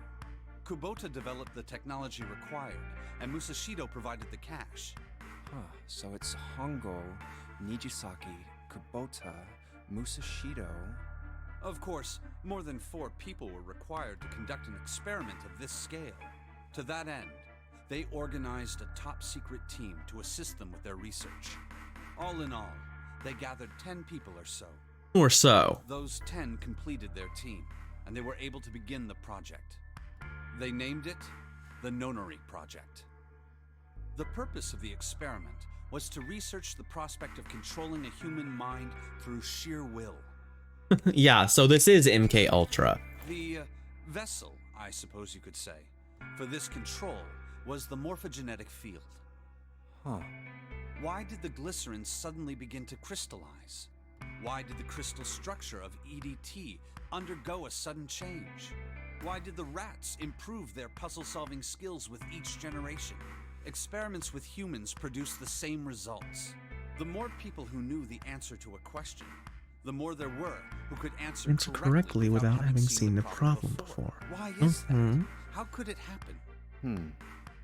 Kubota developed the technology required, and Musashido provided the cash. So it's Hongo, Nijisaki, Kubota, Musashido... Of course, more than 4 people were required to conduct an experiment of this scale. To that end, they organized a top-secret team to assist them with their research. All in all, they gathered 10 people or so. Or so. Those 10 completed their team, and they were able to begin the project. They named it the Nonary Project. The purpose of the experiment was to research the prospect of controlling a human mind through sheer will. Yeah, so this is MK Ultra. The vessel, I suppose you could say, for this control was the morphogenetic field. Why did the glycerin suddenly begin to crystallize? Why did the crystal structure of EDT undergo a sudden change? Why did the rats improve their puzzle-solving skills with each generation? Experiments with humans produce the same results. The more people who knew the answer to a question, the more there were who could answer correctly without having seen the problem before. Why is that? How could it happen?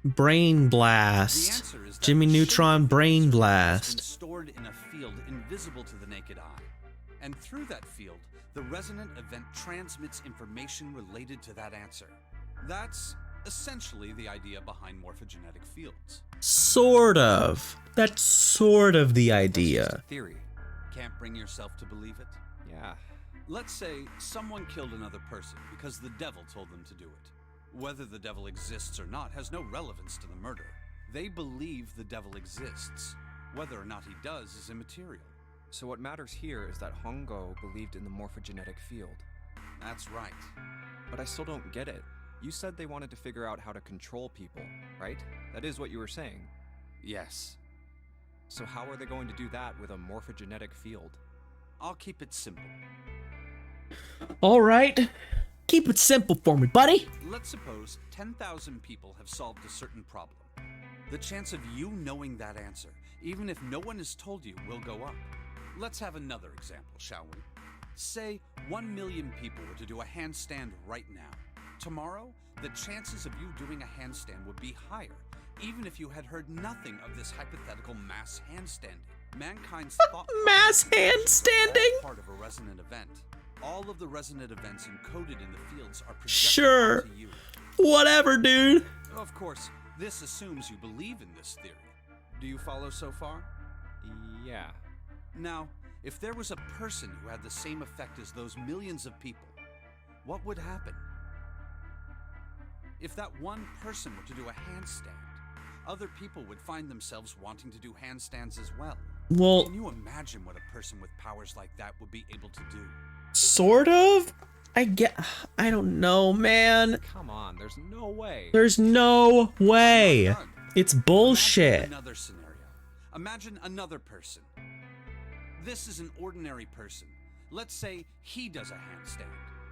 Brain The blast. answer is that Jimmy the Neutron shape brain has been blast. stored in a field invisible to the naked eye. And through that field, the resonant event transmits information related to that answer. That's essentially the idea behind morphogenetic fields. Sort of. That's sort of the That's just idea. a theory. Can't bring yourself to believe it? Yeah. Let's say someone killed another person because the devil told them to do it. Whether the devil exists or not has no relevance to the murder. They believe the devil exists. Whether or not he does is immaterial. So what matters here is that Hongo believed in the morphogenetic field. That's right. But I still don't get it. You said they wanted to figure out how to control people, right? That is what you were saying. Yes. So how are they going to do that with a morphogenetic field? I'll keep it simple. All right. Keep it simple for me, buddy. Let's suppose 10,000 people have solved a certain problem. The chance of you knowing that answer, even if no one has told you, will go up. Let's have another example, shall we? Say 1 million people were to do a handstand right now. Tomorrow, the chances of you doing a handstand would be higher, even if you had heard nothing of this hypothetical mass handstanding. Mankind's thought Mass process is handstanding? all part of a resonant event. All of the resonant events encoded in the fields are projected Sure. onto you. Whatever, dude. Of course, this assumes you believe in this theory. Do you follow so far? Yeah. Now, if there was a person who had the same effect as those millions of people, what would happen? If that one person were to do a handstand, other people would find themselves wanting to do handstands as well. Well, Can you imagine what a person with powers like that would be able to do? sort of. I don't know, man. Come on, there's no way. There's no way. Done. It's Imagine bullshit. another scenario. Imagine another person. This is an ordinary person. Let's say he does a handstand.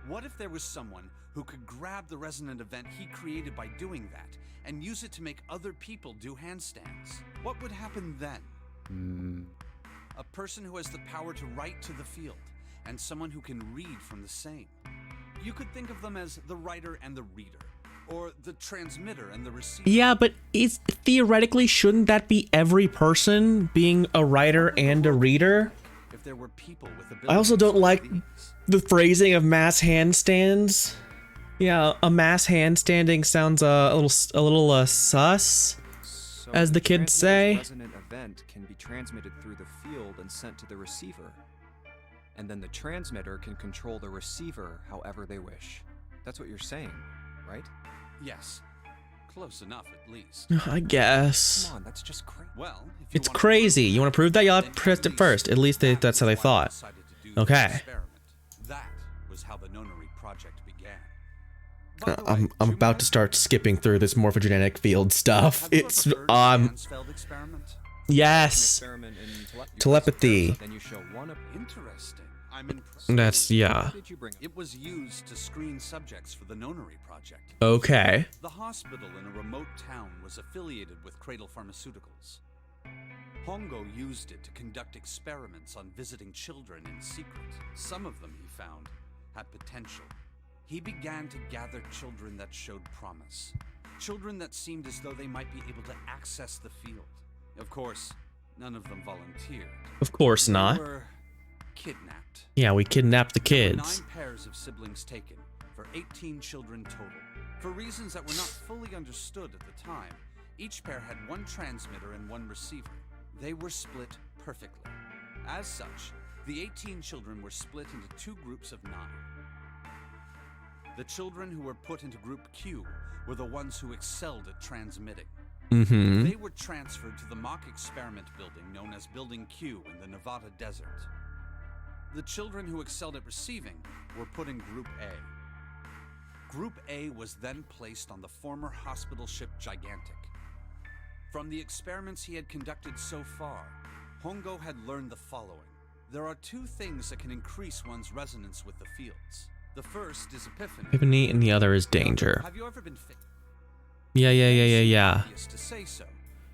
What if there was someone who could grab the resonant event he created by doing that and use it to make other people do handstands? What would happen then? A person who has the power to write to the field, and someone who can read from the same. You could think of them as the writer and the reader, or the transmitter and the receiver. Yeah, but theoretically, shouldn't that be every person being a writer and a reader? If there were people with I also abilities don't like these. the phrasing of mass handstands. Yeah, a mass handstanding sounds a little sus. So As the kids say. resonant event can be transmitted through the field and sent to the receiver. And then the transmitter can control the receiver however they wish. That's what you're saying, right? Yes, close enough at least. I guess. Come on, that's just crazy. Well, if you It's wanna crazy. prove You want to prove that? Y'all then pressed at it first. At least that that's how was they why I thought. decided to do this Okay. experiment. That was how the Nonary project began. By the way, I'm do you about mind? to start skipping through this morphogenetic field stuff. Have you ever It's heard of the Mansfeld experiment? yes. Experiment in Telepathy. Then you show one of Interesting. I'm impressed. That's yeah. Did you bring up? It was used to screen subjects for the Nonary project. Okay. The hospital in a remote town was affiliated with Cradle Pharmaceuticals. Hongo used it to conduct experiments on visiting children in secret. Some of them, he found, had potential. He began to gather children that showed promise. Children that seemed as though they might be able to access the field. Of course, none of them volunteered. Of course They not. were kidnapped. Yeah, we kidnapped the There were kids. 9 pairs of siblings taken, for 18 children total. For reasons that were not fully understood at the time, each pair had one transmitter and one receiver. They were split perfectly. As such, the 18 children were split into 2 groups of 9. The children who were put into Group Q were the ones who excelled at transmitting. Mm-hmm. They were transferred to the mock experiment building known as Building Q in the Nevada desert. The children who excelled at receiving were put in Group A. Group A was then placed on the former hospital ship Gigantic. From the experiments he had conducted so far, Hongo had learned the following. There are 2 things that can increase one's resonance with the fields. The first is epiphany. Epiphany and the other is danger. Have you ever been fit? Yeah. Obvious to say so,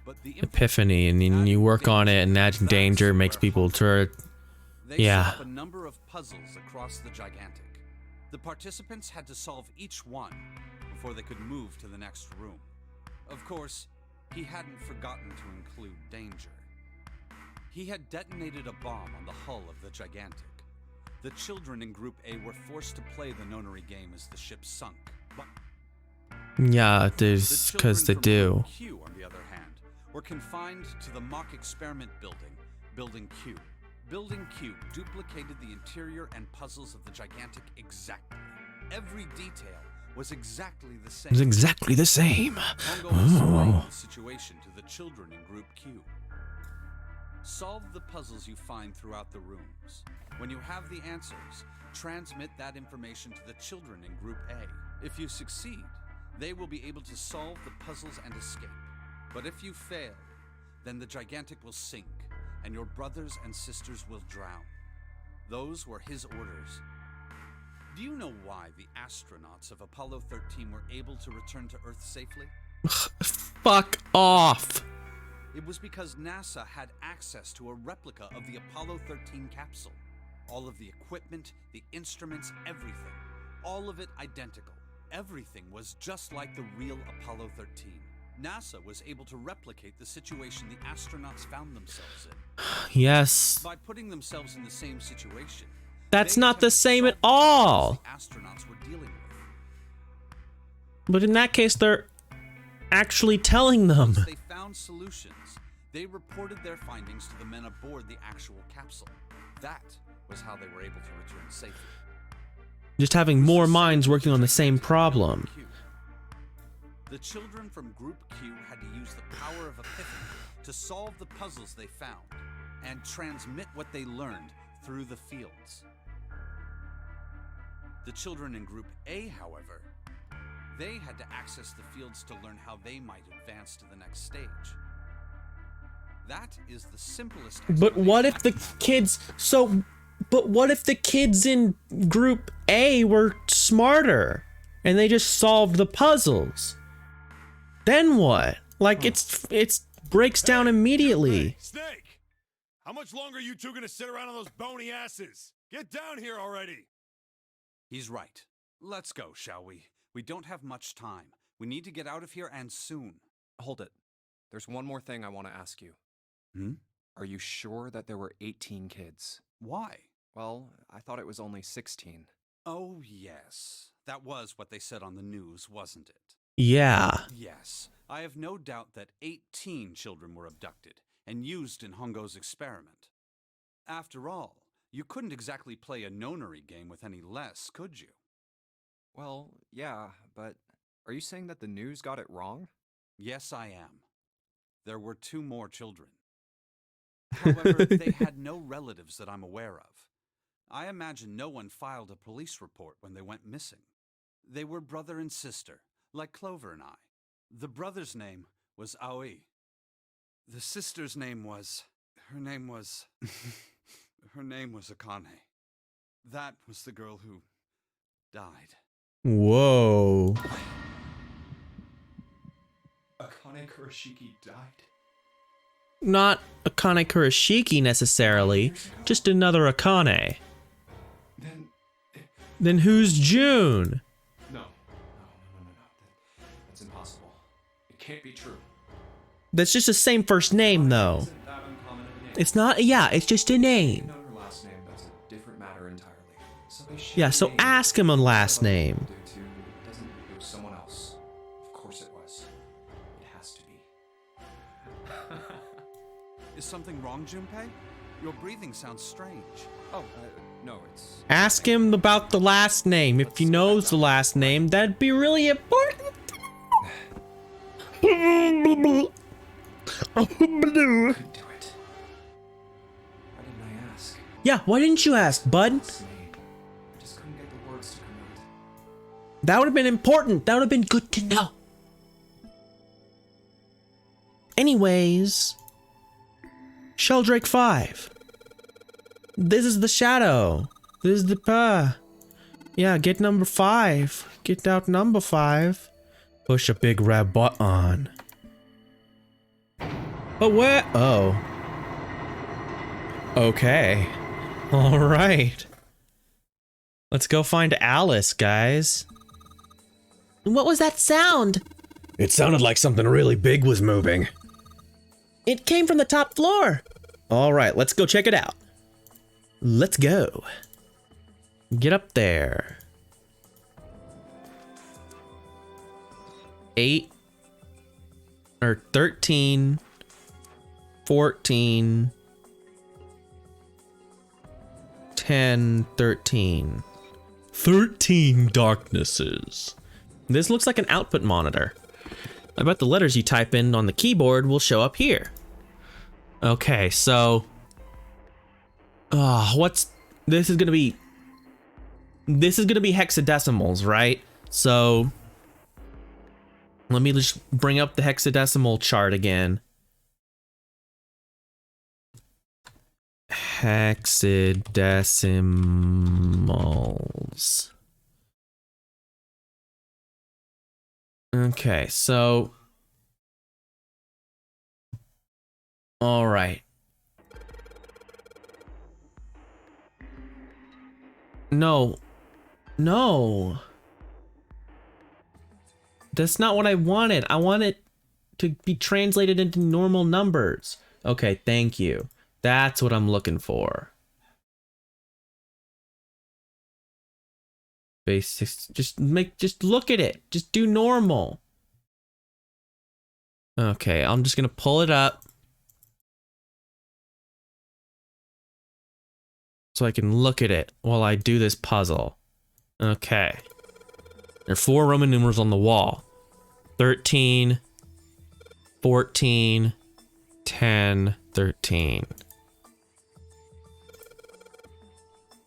but the Epiphany, and then you work on it, and adding danger makes people turn. They Yeah. set up a number of puzzles across the Gigantic. The participants had to solve each one before they could move to the next room. Of course, he hadn't forgotten to include danger. He had detonated a bomb on the hull of the Gigantic. The children in Group A were forced to play the nonary game as the ship sunk. But Yeah, the there's because they children from do. Group Q, on the other hand, were confined to the mock experiment building, Building Q. Building Q duplicated the interior and puzzles of the Gigantic exactly. Every detail was exactly the same. It's exactly the same. Hongo explained the situation to the children in Group Q. Solve the puzzles you find throughout the rooms. When you have the answers, transmit that information to the children in Group A. If you succeed, they will be able to solve the puzzles and escape. But if you fail, then the Gigantic will sink, and your brothers and sisters will drown. Those were his orders. Do you know why the astronauts of Apollo 13 were able to return to Earth safely? Fuck off. It was because NASA had access to a replica of the Apollo 13 capsule. All of the equipment, the instruments, everything. All of it identical. Everything was just like the real Apollo 13. NASA was able to replicate the situation the astronauts found themselves in. Yes. By putting themselves in the same situation, That's they not the attempted to same at solve the problems all. the astronauts were dealing with. But in that case, they're actually telling them. Once they found solutions, they reported their findings to the men aboard the actual capsule. That was how they were able to return safely. Just having more minds working on the same problem. The children from Group Q had to use the power of epiphany to solve the puzzles they found and transmit what they learned through the fields. The children in Group A, however, they had to access the fields to learn how they might advance to the next stage. That is the simplest. But what if the explanation I can kids but what if the kids in Group A were smarter and they just solved the puzzles? Then what? Like it's breaks down immediately. Hey, Snake! How much longer are you two gonna sit around on those bony asses? Get down here already! He's right. Let's go, shall we? We don't have much time. We need to get out of here and soon. Hold it. There's one more thing I want to ask you. Hmm? Are you sure that there were 18 kids? Why? Well, I thought it was only 16. Oh, yes. That was what they said on the news, wasn't it? Yeah. Yes. I have no doubt that 18 children were abducted and used in Hongo's experiment. After all, you couldn't exactly play a nonary game with any less, could you? Well, yeah, but are you saying that the news got it wrong? Yes, I am. There were 2 more children. However, they had no relatives that I'm aware of. I imagine no one filed a police report when they went missing. They were brother and sister, like Clover and I. The brother's name was Aoi. The sister's name was... Her name was Akane. That was the girl who died. Whoa. Akane Kurashiki died? Not Akane Kurashiki necessarily, just another Akane. Then who's June? No. That's impossible. It can't be true. That's just the same first name though. Isn't that uncommon of a name? It's not, yeah, it's just a You name. know her last name, that's a different matter entirely. So they Yeah, shared so a name. ask him on last name. Due to, it was someone else. Of course it was. It has to be. Is something wrong, Junpei? Your breathing sounds strange. Oh, no, it's... Ask him about the last name. If he knows the last name, that'd be really important. Couldn't do it. Why didn't I ask? Yeah, why didn't you ask, bud? His name. I just couldn't get the words to come out. That would have been important. That would have been good to know. Anyways, Sheldrake 5. This is the shadow. This is the yeah, get number 5. Get out number 5. Push a big red button. But where? Oh. Okay. All right. Let's go find Alice, guys. What was that sound? It sounded like something really big was moving. It came from the top floor. All right, let's go check it out. Let's go. Get up there. 8 or 13, 14, 10, 13. 13 darknesses. This looks like an output monitor. I bet the letters you type in on the keyboard will show up here. Okay, so this is gonna be hexadecimals, right? So let me just bring up the hexadecimal chart again. Hexadecimals. Okay, so all right. No. That's not what I wanted. I want it to be translated into normal numbers. Okay, thank you. That's what I'm looking for. Basics. Just look at it. Just do normal. Okay, I'm just gonna pull it up so I can look at it while I do this puzzle. Okay. There are 4 Roman numerals on the wall. 13, 14, 10, 13.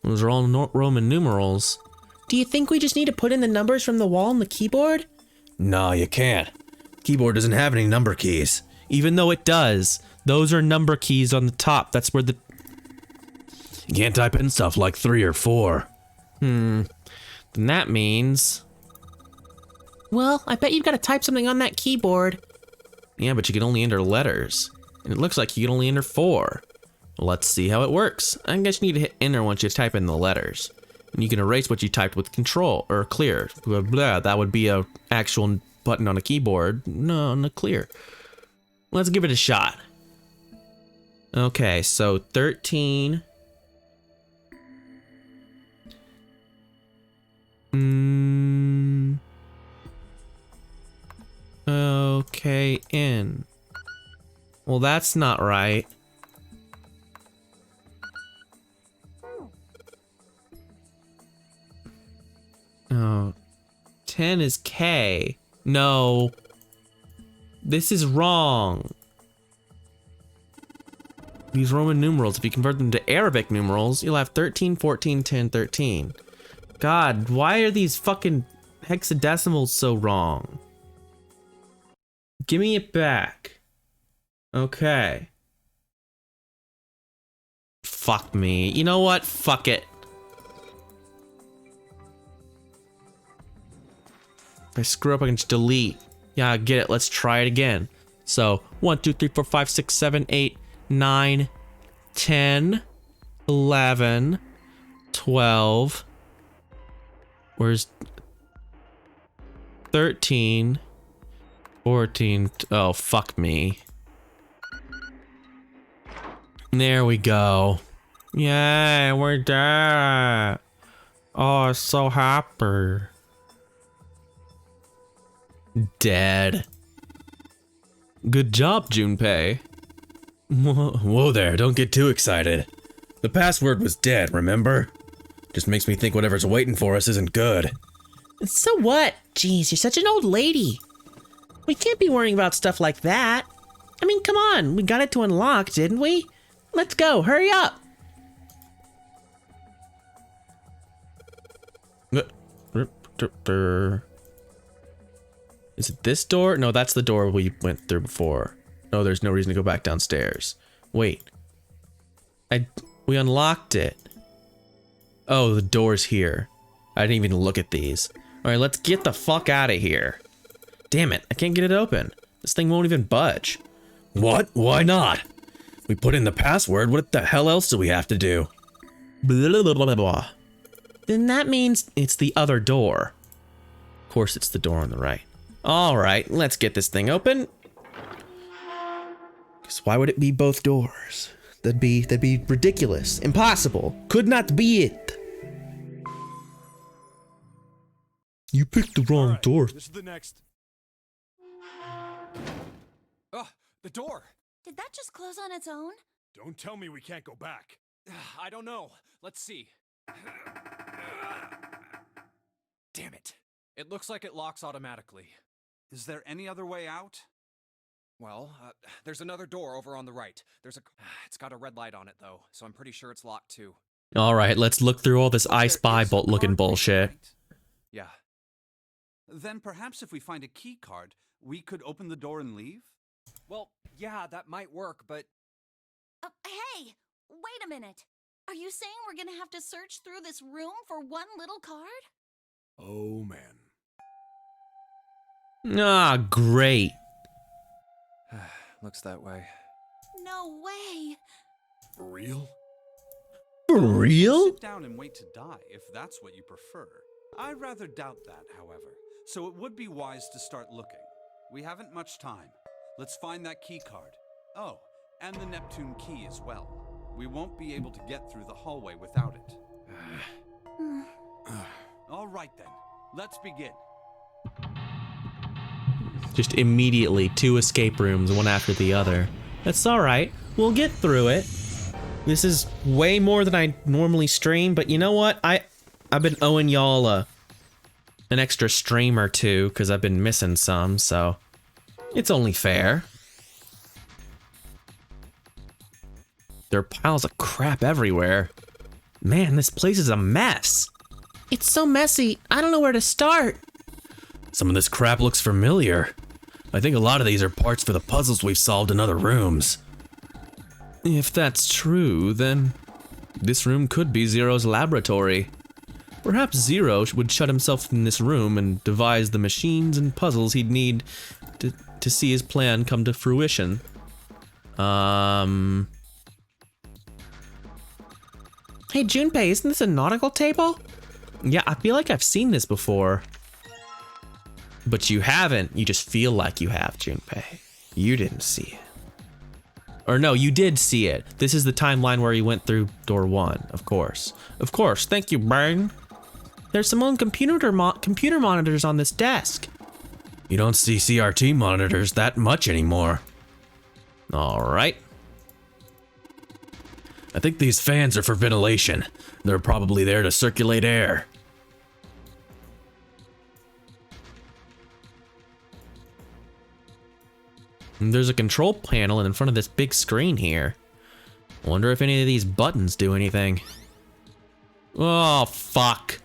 Those are all Roman numerals. Do you think we just need to put in the numbers from the wall on the keyboard? No, you can't. Keyboard doesn't have any number keys. Even though it does. Those are number keys on the top. That's where the... You can't type in stuff like 3 or 4. Then that means... Well, I bet you've got to type something on that keyboard. Yeah, but you can only enter letters. And it looks like you can only enter 4. Let's see how it works. I guess you need to hit enter once you type in the letters. And you can erase what you typed with control or clear. Blah, blah. That would be a actual button on a keyboard. No, clear. Let's give it a shot. Okay, so 13. Okay, in. Well, that's not right. Oh, 10 is K. No. This is wrong. These Roman numerals, if you convert them to Arabic numerals, you'll have 13, 14, 10, 13. God, why are these fucking hexadecimals so wrong? Give me it back. Okay. Fuck me. You know what? Fuck it. If I screw up, I can just delete. Yeah, I get it. Let's try it again. So, 1, 2, 3, 4, 5, 6, 7, 8, 9, 10, 11, 12. Where's 13, 14? Oh, fuck me. There we go. Yay, we're dead. Oh, so happy. Dead. Good job, Junpei. Whoa there, don't get too excited. The password was dead, remember? Just makes me think whatever's waiting for us isn't good. So what? Jeez, you're such an old lady. We can't be worrying about stuff like that. I mean, come on, we got it to unlock, didn't we? Let's go, hurry up. Is it this door? No, that's the door we went through before. No, there's no reason to go back downstairs. Wait. We unlocked it. Oh, the door's here. I didn't even look at these. Alright, let's get the fuck out of here. Damn it, I can't get it open. This thing won't even budge. What? Why not? We put in the password, what the hell else do we have to do? Blah, blah, blah, blah. Then that means It's the other door. Of course, it's the door on the right. All right, let's get this thing open. Because why would it be both doors? That'd be ridiculous. Impossible. Could not be it. You picked the wrong Alright, door. This is the next. Ugh, the door! Did that just close on its own? Don't tell me we can't go back. I don't know. Let's see. Damn it. It looks like it locks automatically. Is there any other way out? Well, there's another door over on the right. It's got a red light on it, though, so I'm pretty sure it's locked, too. All right, let's look through all this I There Spy is a looking card bullshit. reader, right? Yeah. Then perhaps if we find a key card, we could open the door and leave? Well, yeah, that might work, but Hey, wait a minute. Are you saying we're gonna have to search through this room for one little card? Oh man. Ah, great. looks that way. No way. For real? For real? Sit down and wait to die, if that's what you prefer. I rather doubt that, however, so it would be wise to start looking. We haven't much time. Let's find that key card. Oh, and the Neptune key as well. We won't be able to get through the hallway without it. All right then, let's begin. Just immediately 2 escape rooms, one after the other. That's all right. We'll get through it. This is way more than I normally stream, but you know what? I've been owing y'all an extra stream or two because I've been missing some, so it's only fair. There are piles of crap everywhere. Man, this place is a mess. It's so messy, I don't know where to start. Some of this crap looks familiar. I think a lot of these are parts for the puzzles we've solved in other rooms. If that's true, then this room could be Zero's laboratory. Perhaps Zero would shut himself in this room and devise the machines and puzzles he'd need to see his plan come to fruition. Hey, Junpei, isn't this a nautical table? Yeah, I feel like I've seen this before. But you haven't. You just feel like you have, Junpei. You didn't see it. Or no, you did see it. This is the timeline where he went through door 1, of course. Of course, thank you, Brain. There's some old computer monitors on this desk. You don't see CRT monitors that much anymore. All right. I think these fans are for ventilation. They're probably there to circulate air. And there's a control panel in front of this big screen here. Wonder if any of these buttons do anything. Oh, fuck.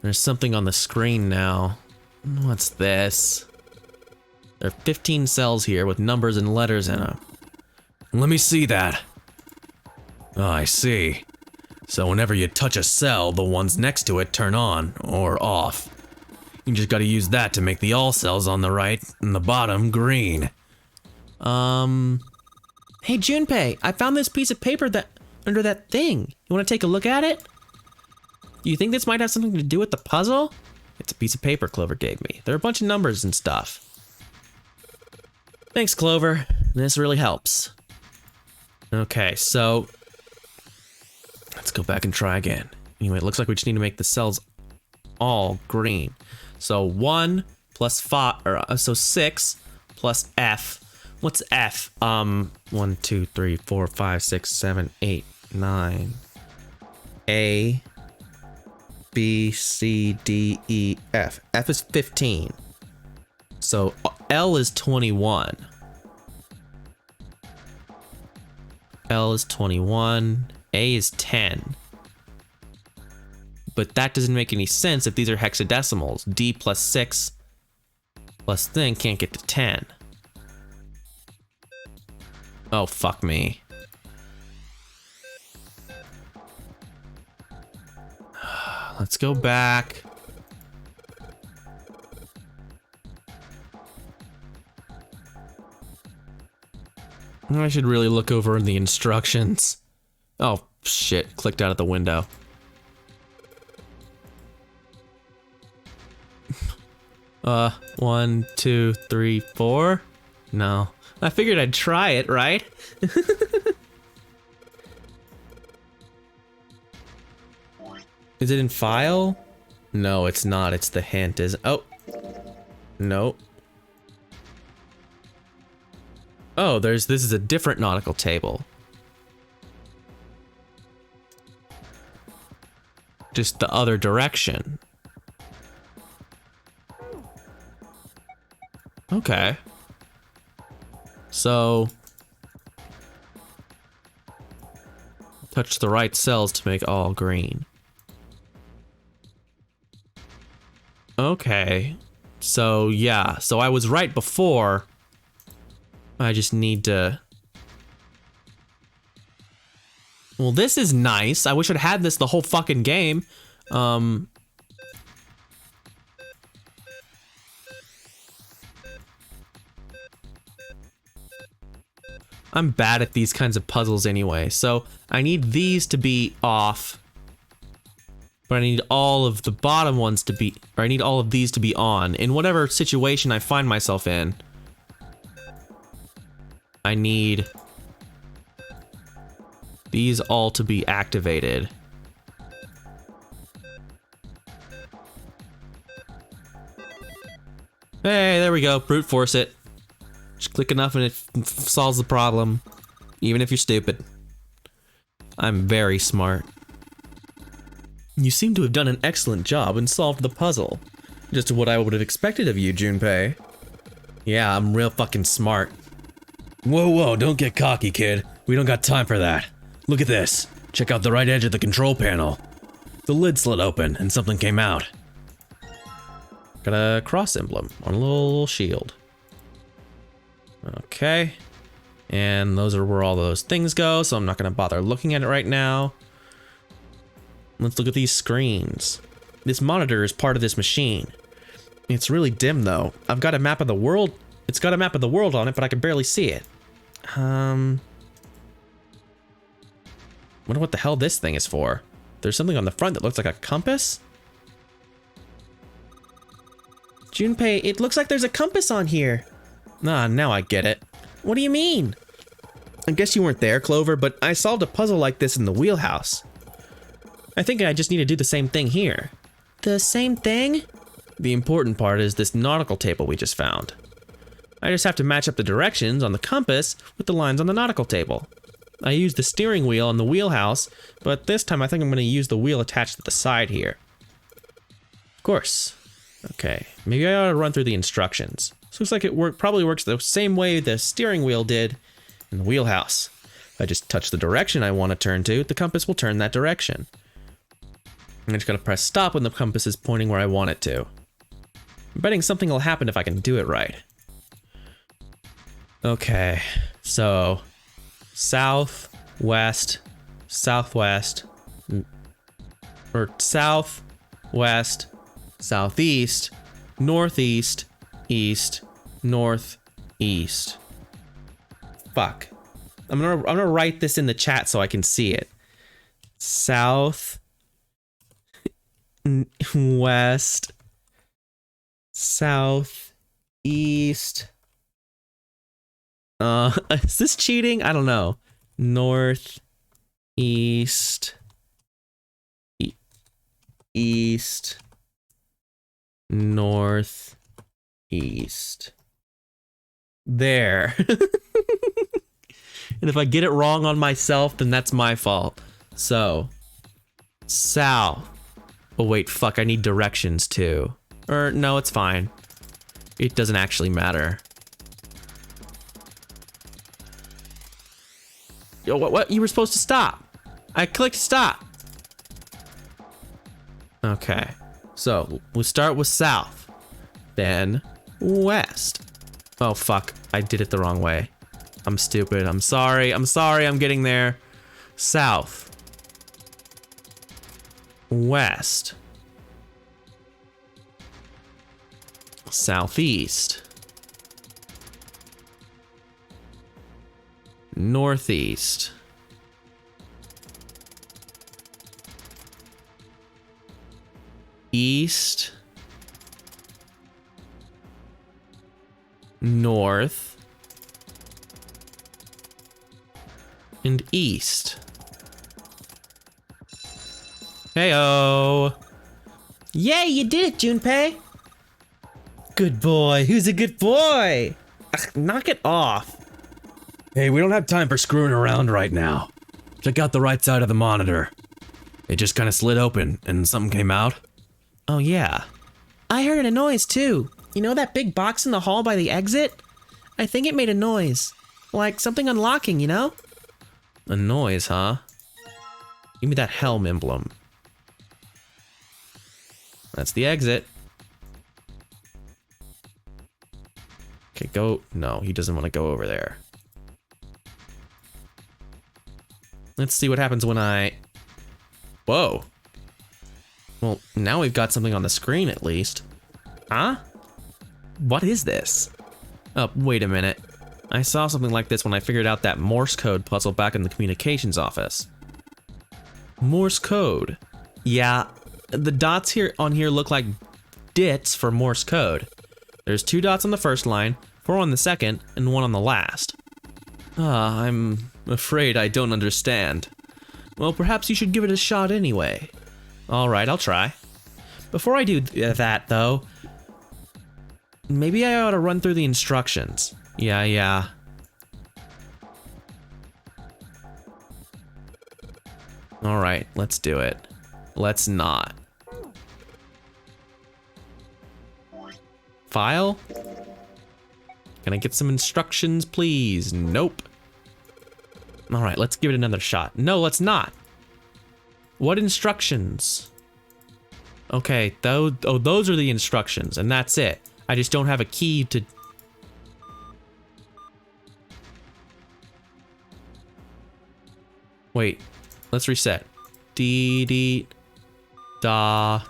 There's something on the screen now. What's this? There are 15 cells here with numbers and letters in them. Let me see that. Oh, I see. So whenever you touch a cell, the ones next to it turn on or off. You just gotta use that to make the all cells on the right and the bottom green. Hey, Junpei, I found this piece of paper under that thing. You want to take a look at it? Do you think this might have something to do with the puzzle? It's a piece of paper Clover gave me. There are a bunch of numbers and stuff. Thanks, Clover. This really helps. Okay, so let's go back and try again. Anyway, it looks like we just need to make the cells all green. So 1 plus 5, so 6 plus F. What's F? 1, 2, 3, 4, 5, 6, 7, 8, 9. A, B, C, D, E, F. F is 15. So L is 21. L is 21. A is 10. But that doesn't make any sense if these are hexadecimals. D plus 6 plus thing can't get to 10. Oh, fuck me. Let's go back. I should really look over the instructions. Oh, shit. Clicked out of the window. 1, 2, 3, 4. No. I figured I'd try it, right? Is it in file? No, it's not. It's the hint. Oh. Nope. Oh, this is a different nautical table. Just the other direction. Okay. So touch the right cells to make all green. Okay. So yeah, so I was right before. I just need to... Well, this is nice. I wish I'd had this the whole fucking game. I'm bad at these kinds of puzzles anyway, so I need these to be off. But I need all of the bottom ones to be... Or I need all of these to be on. In whatever situation I find myself in, I need these all to be activated. Hey, there we go. Brute force it. Just click enough and it solves the problem. Even if you're stupid. I'm very smart. You seem to have done an excellent job and solved the puzzle. Just what I would have expected of you, Junpei. Yeah, I'm real fucking smart. Whoa, don't get cocky, kid. We don't got time for that. Look at this. Check out the right edge of the control panel. The lid slid open and something came out. Got a cross emblem on a little shield. Okay. And those are where all those things go, so I'm not gonna bother looking at it right now. Let's look at these screens. This monitor is part of this machine. It's really dim though. I've got a map of the world. It's got a map of the world on it, but I can barely see it. Wonder what the hell this thing is for. There's something on the front that looks like a compass. Junpei, it looks like there's a compass on here. Ah, now I get it. What do you mean? I guess you weren't there, Clover, but I solved a puzzle like this in the wheelhouse. I think I just need to do the same thing here. The same thing? The important part is this nautical table we just found. I just have to match up the directions on the compass with the lines on the nautical table. I used the steering wheel on the wheelhouse, but this time I think I'm going to use the wheel attached to the side here. Of course. Okay, maybe I ought to run through the instructions. This looks like it probably works the same way the steering wheel did in the wheelhouse. If I just touch the direction I want to turn to, the compass will turn that direction. I'm just going to press stop when the compass is pointing where I want it to. I'm betting something will happen if I can do it right. Okay, so south, west, southwest, or south, west, southeast, northeast, east, north, east. Fuck. I'm gonna write this in the chat so I can see it. South, west, south, east. Is this cheating? I don't know. North, east, east, north, east. There. And if I get it wrong on myself, then that's my fault. So, south. Oh wait, fuck, I need directions too. Or, no, it's fine. It doesn't actually matter. Yo, what? You were supposed to stop. I clicked stop. Okay. So, we'll start with south. Then, west. Oh, fuck. I did it the wrong way. I'm stupid. I'm sorry. I'm getting there. South. West. Southeast. Northeast. East. north, and east. Heyo! Yay, you did it, Junpei! Good boy. Who's a good boy? Ugh, knock it off. Hey, we don't have time for screwing around right now. Check out the right side of the monitor. It just kind of slid open and something came out. Oh yeah. I heard a noise too. You know that big box in the hall by the exit? I think it made a noise. Like something unlocking, you know? A noise, huh? Give me that helm emblem. That's the exit. Okay, go. No, he doesn't want to go over there. Let's see what happens when I... Whoa. Well, now we've got something on the screen at least. Huh? What is this? Oh, wait a minute. I saw something like this when I figured out that Morse code puzzle back in the communications office. Morse code. Yeah, the dots here on here look like dits for Morse code. There's 2 dots on the first line, 4 on the second, and 1 on the last. I'm afraid I don't understand. Well, perhaps you should give it a shot anyway. Alright, I'll try. Before I do that, though, maybe I ought to run through the instructions. Yeah. Alright, let's do it. Let's not. File? Can I get some instructions, please? Nope. Alright, let's give it another shot. No, let's not. What instructions? Okay, those are the instructions, and that's it. I just don't have a key to... Wait, let's reset. D, da.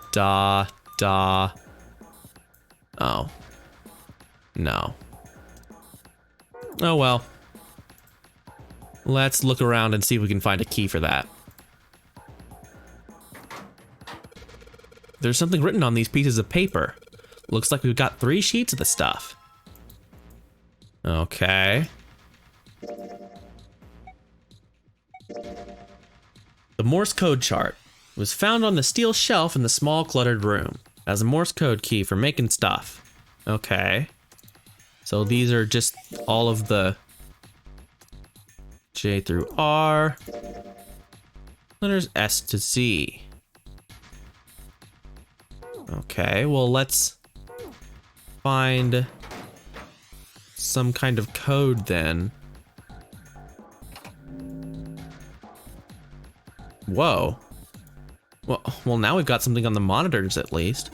Oh. No. Oh well. Let's look around and see if we can find a key for that. There's something written on these pieces of paper. Looks like we've got 3 sheets of the stuff. Okay. The Morse code chart was found on the steel shelf in the small cluttered room as a Morse code key for making stuff. Okay. So these are just all of the J through R. Letters S to Z. Okay, well let's find some kind of code then. Whoa. Well, now we've got something on the monitors at least.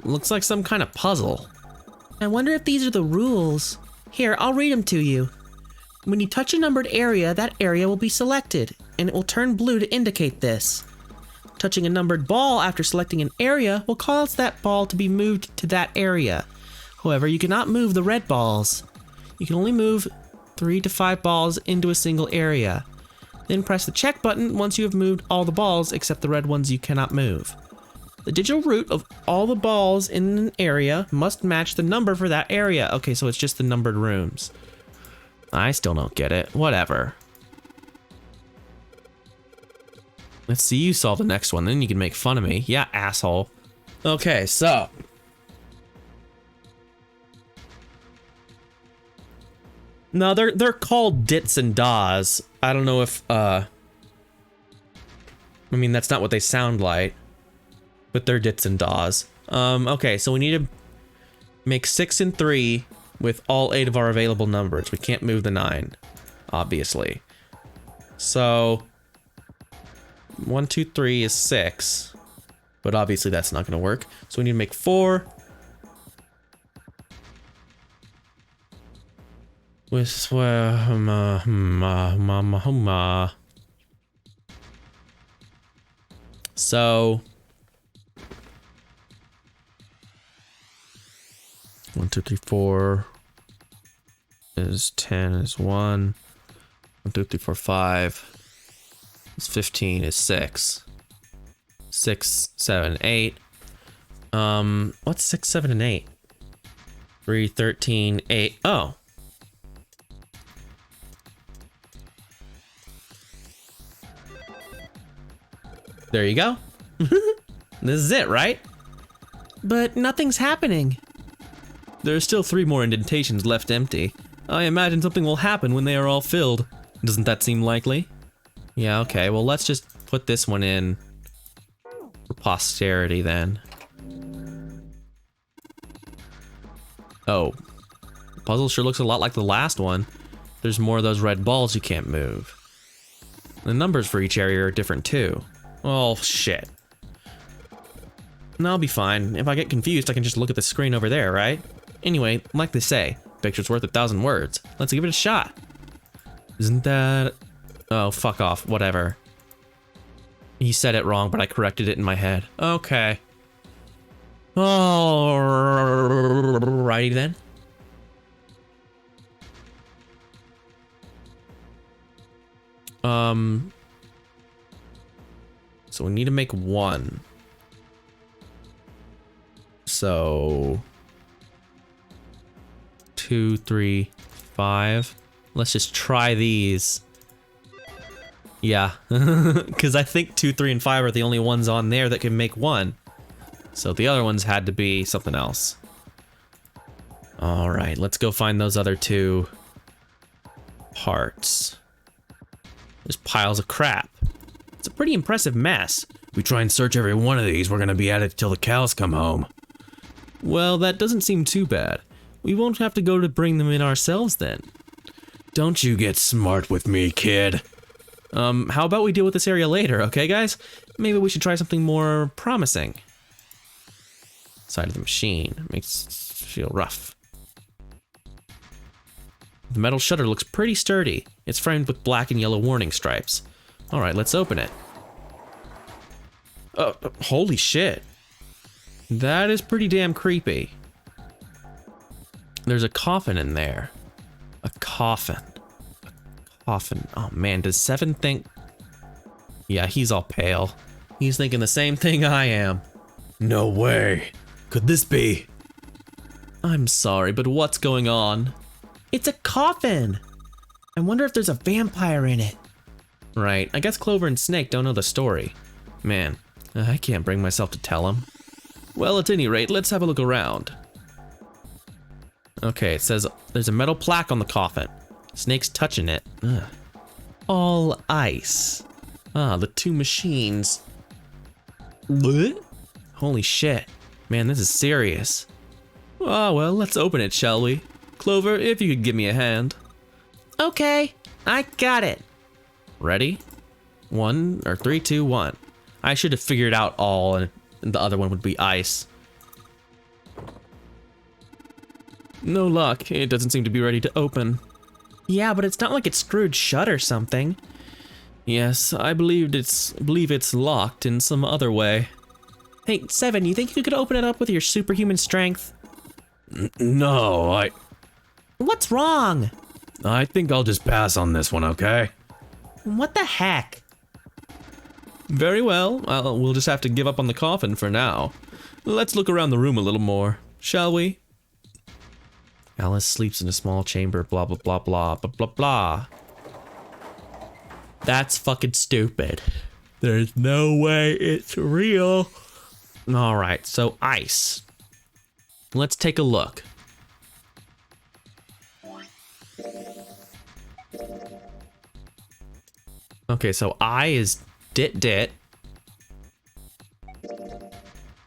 Looks like some kind of puzzle. I wonder if these are the rules. Here, I'll read them to you. When you touch a numbered area, that area will be selected, and it will turn blue to indicate this. Touching a numbered ball after selecting an area will cause that ball to be moved to that area. However, you cannot move the red balls. You can only move 3 to 5 balls into a single area. Then press the check button once you have moved all the balls except the red ones you cannot move. The digital root of all the balls in an area must match the number for that area. Okay, so it's just the numbered rooms. I still don't get it. Whatever. Let's see you solve the next one, then you can make fun of me. Yeah, asshole. Okay, so. No, they're called dits and das. I don't know if, I mean, that's not what they sound like. But they're dits and das. Okay, so we need to make 6 and 3 with all 8 of our available numbers. We can't move the 9, obviously. So 1, 2, 3 is 6, but obviously that's not going to work. So we need to make 4 with so 1, 2, 3, 4 is 10 is 1. 1, 2, 3, 4, 5 is 15 is 6. 6, 7, 8. What's 6, 7, and 8? 3, 13, 8. Oh. There you go. This is it, right? But nothing's happening. There are still 3 more indentations left empty. I imagine something will happen when they are all filled. Doesn't that seem likely? Yeah, okay, well let's just put this one in for posterity then. Oh. The puzzle sure looks a lot like the last one. There's more of those red balls you can't move. The numbers for each area are different too. Oh, shit. No, I'll be fine. If I get confused, I can just look at the screen over there, right? Anyway, like they say, picture's worth 1,000 words. Let's give it a shot. Isn't that... Oh, fuck off. Whatever. He said it wrong, but I corrected it in my head. Okay. Alrighty then. So we need to make 1. So 2, 3, 5. Let's just try these. Yeah, because I think 2, 3, and 5 are the only ones on there that can make 1. So the other ones had to be something else. All right, let's go find those other 2 parts. There's piles of crap. It's a pretty impressive mess. We try and search every one of these, we're gonna be at it till the cows come home. Well, that doesn't seem too bad. We won't have to go to bring them in ourselves then. Don't you get smart with me, kid. How about we deal with this area later, okay guys? Maybe we should try something more promising. Side of the machine makes it feel rough. The metal shutter looks pretty sturdy. It's framed with black and yellow warning stripes. All right, let's open it. Oh, holy shit. That is pretty damn creepy. There's a coffin in there. A coffin. Coffin. Oh man, does 7 think... Yeah, he's all pale. He's thinking the same thing I am. No way. Could this be? I'm sorry, but what's going on? It's a coffin. I wonder if there's a vampire in it. Right, I guess Clover and Snake don't know the story. Man, I can't bring myself to tell them. Well, at any rate, let's have a look around. Okay, it says there's a metal plaque on the coffin. Snake's touching it. Ugh. All ice. Ah, the 2 machines. What? Holy shit. Man, this is serious. Ah, well, let's open it, shall we? Clover, if you could give me a hand. Okay, I got it. Ready? 1, or 3, 2, 1. I should have figured out all, and the other one would be ice. No luck. It doesn't seem to be ready to open. Yeah, but it's not like it's screwed shut or something. Yes, I believe it's locked in some other way. Hey, 7, you think you could open it up with your superhuman strength? No, What's wrong? I think I'll just pass on this one, okay? What the heck? Very well. We'll just have to give up on the coffin for now. Let's look around the room a little more, shall we? Alice sleeps in a small chamber, blah, blah, blah, blah, blah, blah, blah. That's fucking stupid. There's no way it's real. All right, so ice. Let's take a look. Okay, so I is dit dit.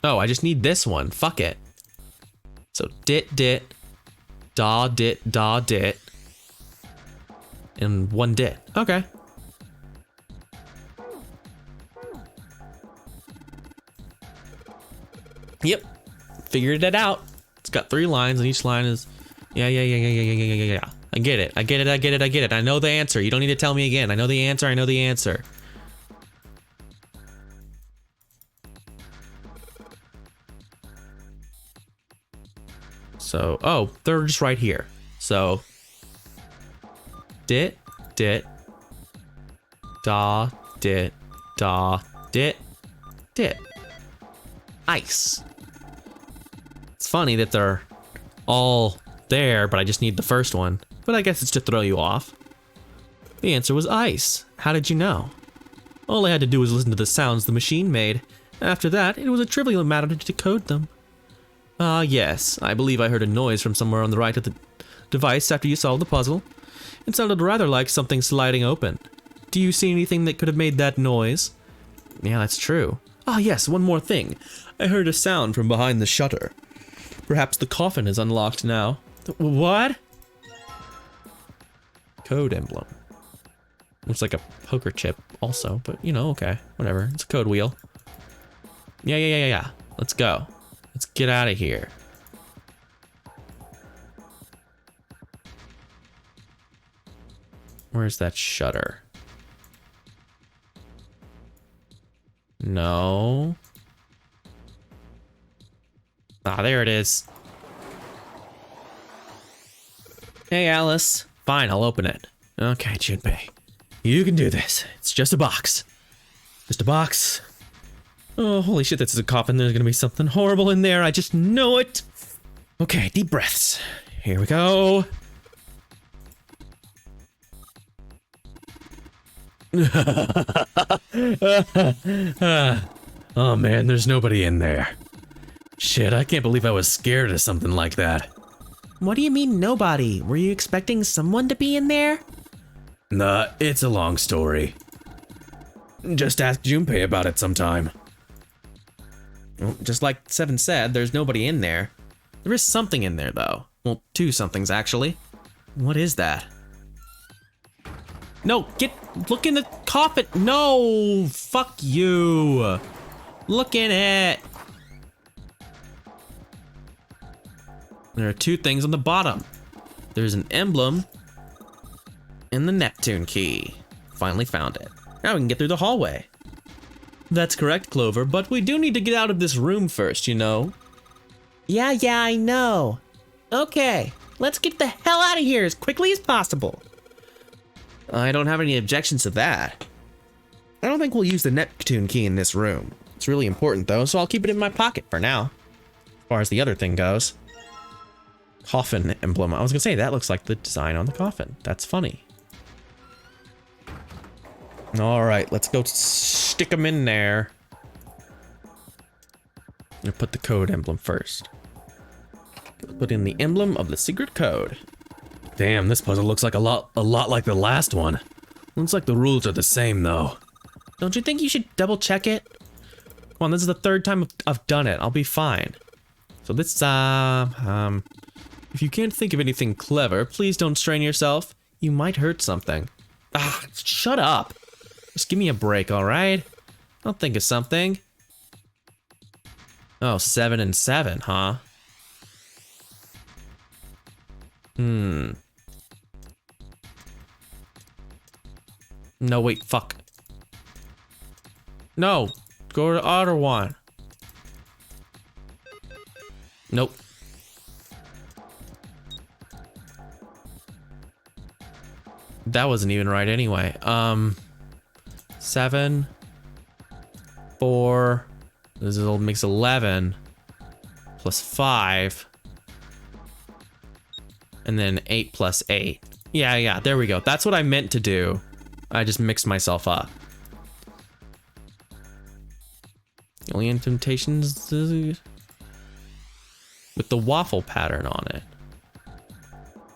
Oh, I just need this one. Fuck it. So dit dit, da dit, and 1 dit. Okay. Yep. Figured it out. It's got 3 lines, and each line is yeah. I get it. I know the answer. You don't need to tell me again. I know the answer. So, oh, they're just right here. So, dit, da, dit, dit. Ice. It's funny that they're all there, but I just need the first one. But I guess it's to throw you off. The answer was ice. How did you know? All I had to do was listen to the sounds the machine made. After that, it was a trivial matter to decode them. Ah, yes, I believe I heard a noise from somewhere on the right of the device after you solved the puzzle. It sounded rather like something sliding open. Do you see anything that could have made that noise? Yeah, that's true. Ah, yes, one more thing. I heard a sound from behind the shutter. Perhaps the coffin is unlocked now. What? Code emblem. Looks like a poker chip also, but you know, okay, whatever. It's a code wheel. Yeah. Let's go. Let's get out of here. Where's that shutter? No. Ah, there it is. Hey, Alice. Fine, I'll open it. Okay, Junpei. You can do this. It's just a box. Just a box. Oh, holy shit, this is a coffin. There's gonna be something horrible in there. I just know it. Okay, deep breaths. Here we go. Oh man, there's nobody in there. Shit, I can't believe I was scared of something like that. What do you mean nobody? Were you expecting someone to be in there? Nah, it's a long story. Just ask Junpei about it sometime. Well, just like Seven said, there's nobody in there. There is something in there, though. Well, two somethings, actually. What is that? No, look in the coffin. No, fuck you. Look in it. There are two things on the bottom. There's an emblem and the Neptune key. Finally found it. Now we can get through the hallway. That's correct, Clover, but we do need to get out of this room first, you know. Yeah, I know. Okay, let's get the hell out of here as quickly as possible. I don't have any objections to that. I don't think we'll use the Neptune key in this room. It's really important though, so I'll keep it in my pocket for now. As far as the other thing goes. Coffin emblem. I was gonna say, that looks like the design on the coffin. That's funny. Alright, let's go stick them in there. I'm gonna put the code emblem first. Put in the emblem of the secret code. Damn, this puzzle looks like a lot like the last one. Looks like the rules are the same though. Don't you think you should double check it? Come on, this is the third time I've done it. I'll be fine. So this, if you can't think of anything clever, please don't strain yourself. You might hurt something. Ah, shut up. Just give me a break, alright? I'll think of something. Oh, 7 and 7, huh? No, wait, fuck. No, go to the other one. Nope. That wasn't even right anyway. 7, 4, this makes 11, plus 5, and then 8 plus 8. Yeah, there we go. That's what I meant to do. I just mixed myself up. Alien Temptations with the waffle pattern on it.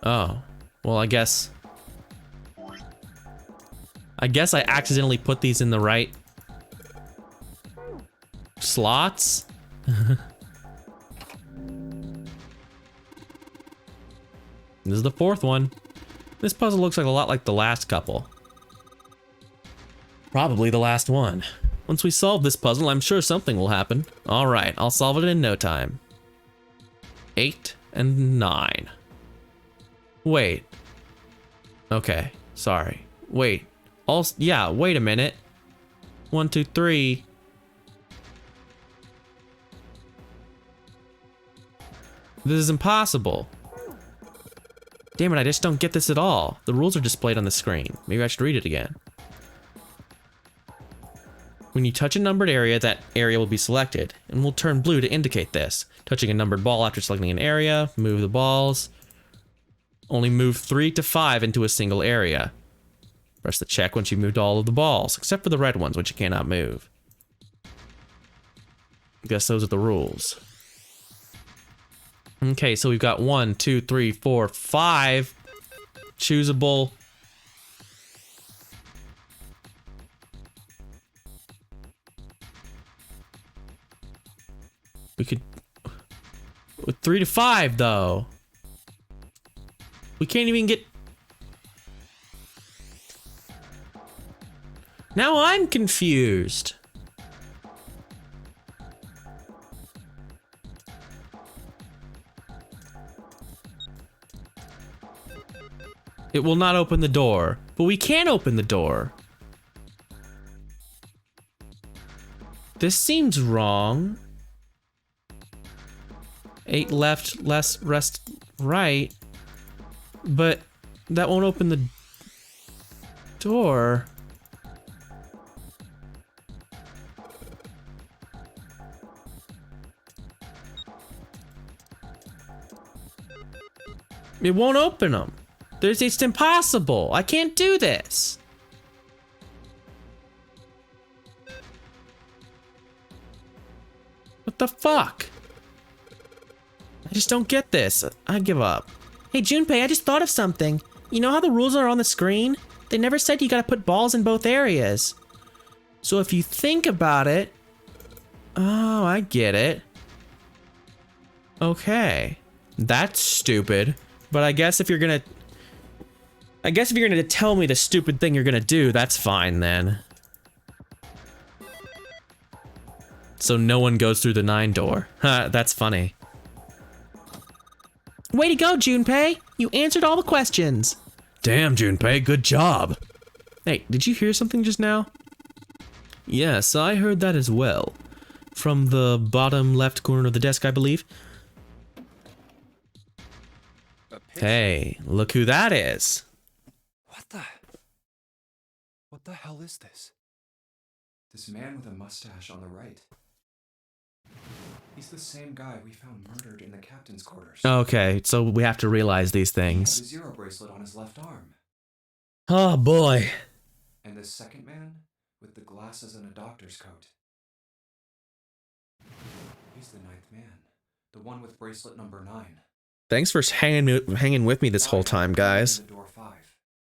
Oh, well, I guess I accidentally put these in the right slots. This is the fourth one. This puzzle looks like a lot like the last couple. Probably the last one. Once we solve this puzzle, I'm sure something will happen. All right, I'll solve it in no time. 8 and 9. Wait. Okay, sorry. Wait. Yeah, wait a minute. 1, 2, 3. This is impossible. Damn it, I just don't get this at all. The rules are displayed on the screen. Maybe I should read it again. When you touch a numbered area, that area will be selected and will turn blue to indicate this. Touching a numbered ball after selecting an area, move the balls. Only move 3 to 5 into a single area. Press the check once you've moved all of the balls, except for the red ones, which you cannot move. I guess those are the rules. Okay, so we've got 1, 2, 3, 4, 5 choosable. We could with 3 to 5 though. We can't even get. Now I'm confused. It will not open the door, but we can open the door. This seems wrong. 8 left, less rest right. But that won't open the door. It won't open them. It's impossible. I can't do this. What the fuck? I just don't get this. I give up. Hey, Junpei, I just thought of something. You know how the rules are on the screen? They never said you gotta put balls in both areas. So if you think about it... Oh, I get it. Okay. That's stupid. But I guess if you're gonna tell me the stupid thing you're gonna do, that's fine then. So no one goes through the 9 door. Ha, that's funny. Way to go, Junpei! You answered all the questions. Damn, Junpei, good job. Hey, did you hear something just now? Yes, I heard that as well. From the bottom left corner of the desk, I believe. Hey, look who that is. What the hell is this? This man with a mustache on the right. He's the same guy we found murdered in the captain's quarters. Okay, so we have to realize these He has things. a zero bracelet on his left arm. Oh boy. And this second man with the glasses and a doctor's coat. He's the 9th man. The one with bracelet number 9. Thanks for hanging with me this whole time, guys. The door 5.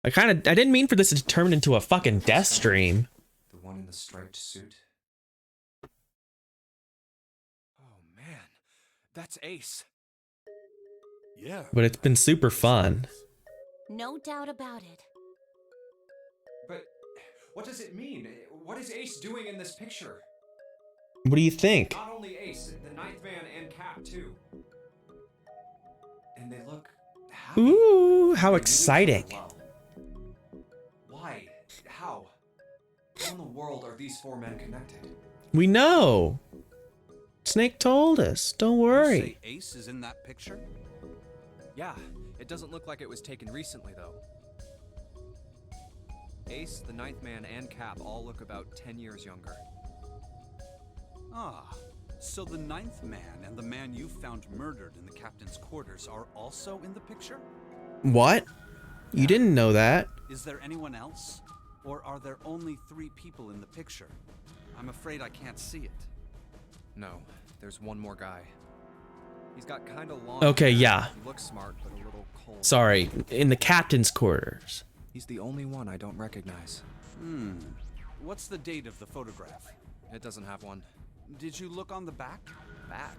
I didn't mean for this to turn into a fucking death stream. The one in the striped suit. Oh man, that's Ace. Yeah. But it's been super fun. No doubt about it. But what does it mean? What is Ace doing in this picture? What do you think? Not only Ace, the 9th man and Cap too. And they look happy. Ooh, how They exciting. really look well. Why? How? How in the world are these 4 men connected? We know. Snake told us. Don't You worry. say Ace is in that picture? Yeah, it doesn't look like it was taken recently though. Ace, the 9th man, and Cap all look about 10 years younger. Ah, so the 9th man and the man you found murdered in the captain's quarters are also in the picture? What? You didn't know that? Is there anyone else? Or are there only 3 people in the picture? I'm afraid I can't see it. No, there's one more guy. He's got kinda long Okay, hair. yeah. He looks smart, but a little cold. Sorry, in the captain's quarters. He's the only one I don't recognize. What's the date of the photograph? It doesn't have one. Did you look on the back? Back?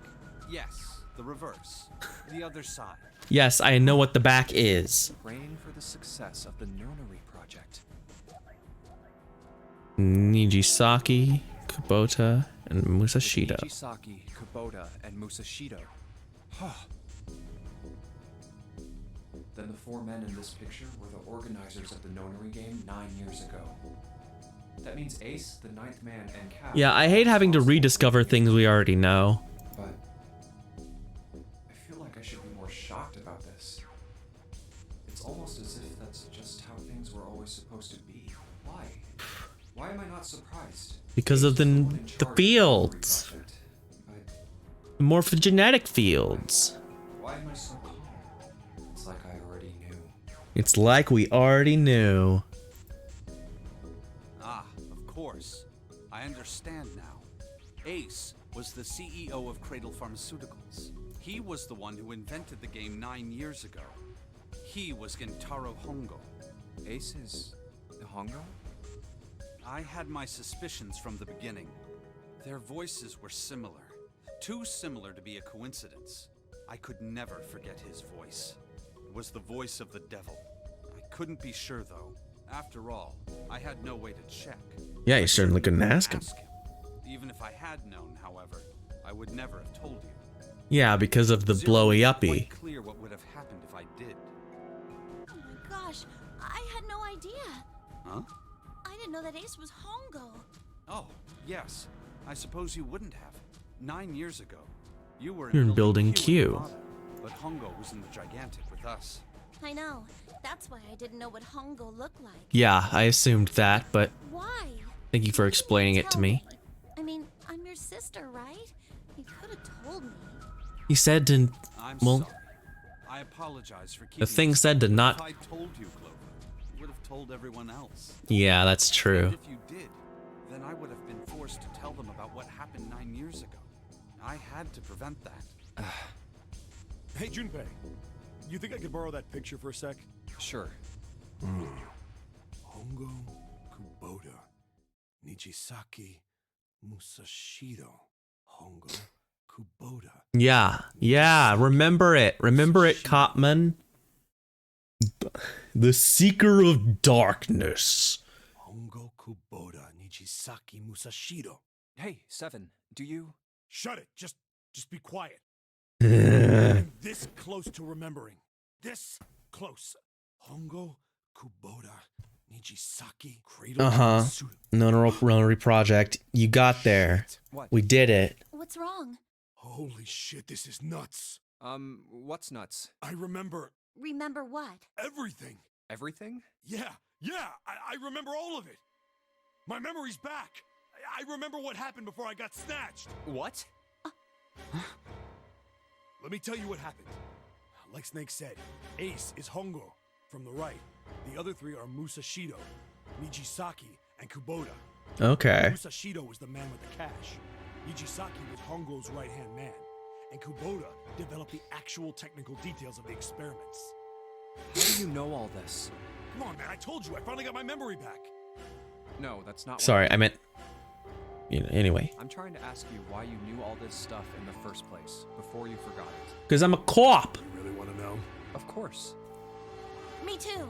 Yes, the reverse. The other side. Yes, I know what the back is. Praying for the success of the Nonary project. Nijisaki, Kubota, and Musashito. Nijisaki, Kubota, and Musashito. Then the 4 men in this picture were the organizers of the Nonary game 9 years ago. That means Ace, the 9th man, and Cap. Yeah, I hate having to rediscover things we already know. But I feel like I should be more shocked about this. It's almost as if that's just how things were always supposed to be. Why? Why am I not surprised? Because of the fields. Morphogenetic fields. Why am I so calm? It's like I already knew. It's like we already knew. Ah, of course. I understand now. Ace was the CEO of Cradle Pharmaceuticals. He was the one who invented the game 9 years ago. He was Gentaro Hongo. Ace is Hongo? I had my suspicions from the beginning. Their voices were similar. Too similar to be a coincidence. I could never forget his voice. It was the voice of the devil. I couldn't be sure though. After all, I had no way to check. Yeah, you certainly couldn't ask him. Even if I had known, however, I would never have told you. Yeah, because of the Zero blowy was uppy. quite clear what would have happened if I did. Oh my gosh, I had no idea. Huh? I didn't know that Ace was Hongo. Oh, yes. I suppose you wouldn't have. 9 years ago, you were You're in Building Q. with Father, but Hongo was in the Gigantic with us. I know. That's why I didn't know what Hongo looked like. Yeah, I assumed that, but Why? thank you for You explaining didn't it to tell me. I mean, I'm your sister, right? You could have told me. He said to, I'm well, sorry. I apologize for keeping the thing you said to secret. not. If I told you, Clover, you would have told everyone else. Yeah, that's true. And if you did, then I would have been forced to tell them about what happened 9 years ago. I had to prevent that. Hey, Junpei. You think I could borrow that picture for a sec? Sure. Hongo Kubota. Nijisaki Musashiro. Hongo Kubota. Yeah, remember it. Remember it, Copman. The Seeker of Darkness. Hongo Kubota Nijisaki Musashiro. Hey, Seven, do you? Shut it. Just be quiet. I'm this close to remembering. This close. Hongo Kubota Nijisaki Cradle. Nonary Project. You got there. What? We did it. What's wrong? Holy shit, this is nuts. What's nuts? I remember Remember what? everything. Everything? Yeah, I remember all of it. My memory's back. I remember what happened before I got snatched. What? Let me tell you what happened. Like Snake said, Ace is Hongo from the right. The other three are Musashido, Nijisaki, and Kubota. Okay. Musashido was the man with the cash. Nijisaki was Hongo's right-hand man. And Kubota developed the actual technical details of the experiments. How do you know all this? Come on, man, I told you, I finally got my memory back. No, that's not. Sorry, I meant. Anyway. I'm trying to ask you why you knew all this stuff in the first place before you forgot it. Because I'm a co-op. You really want to know? Of course. Me too.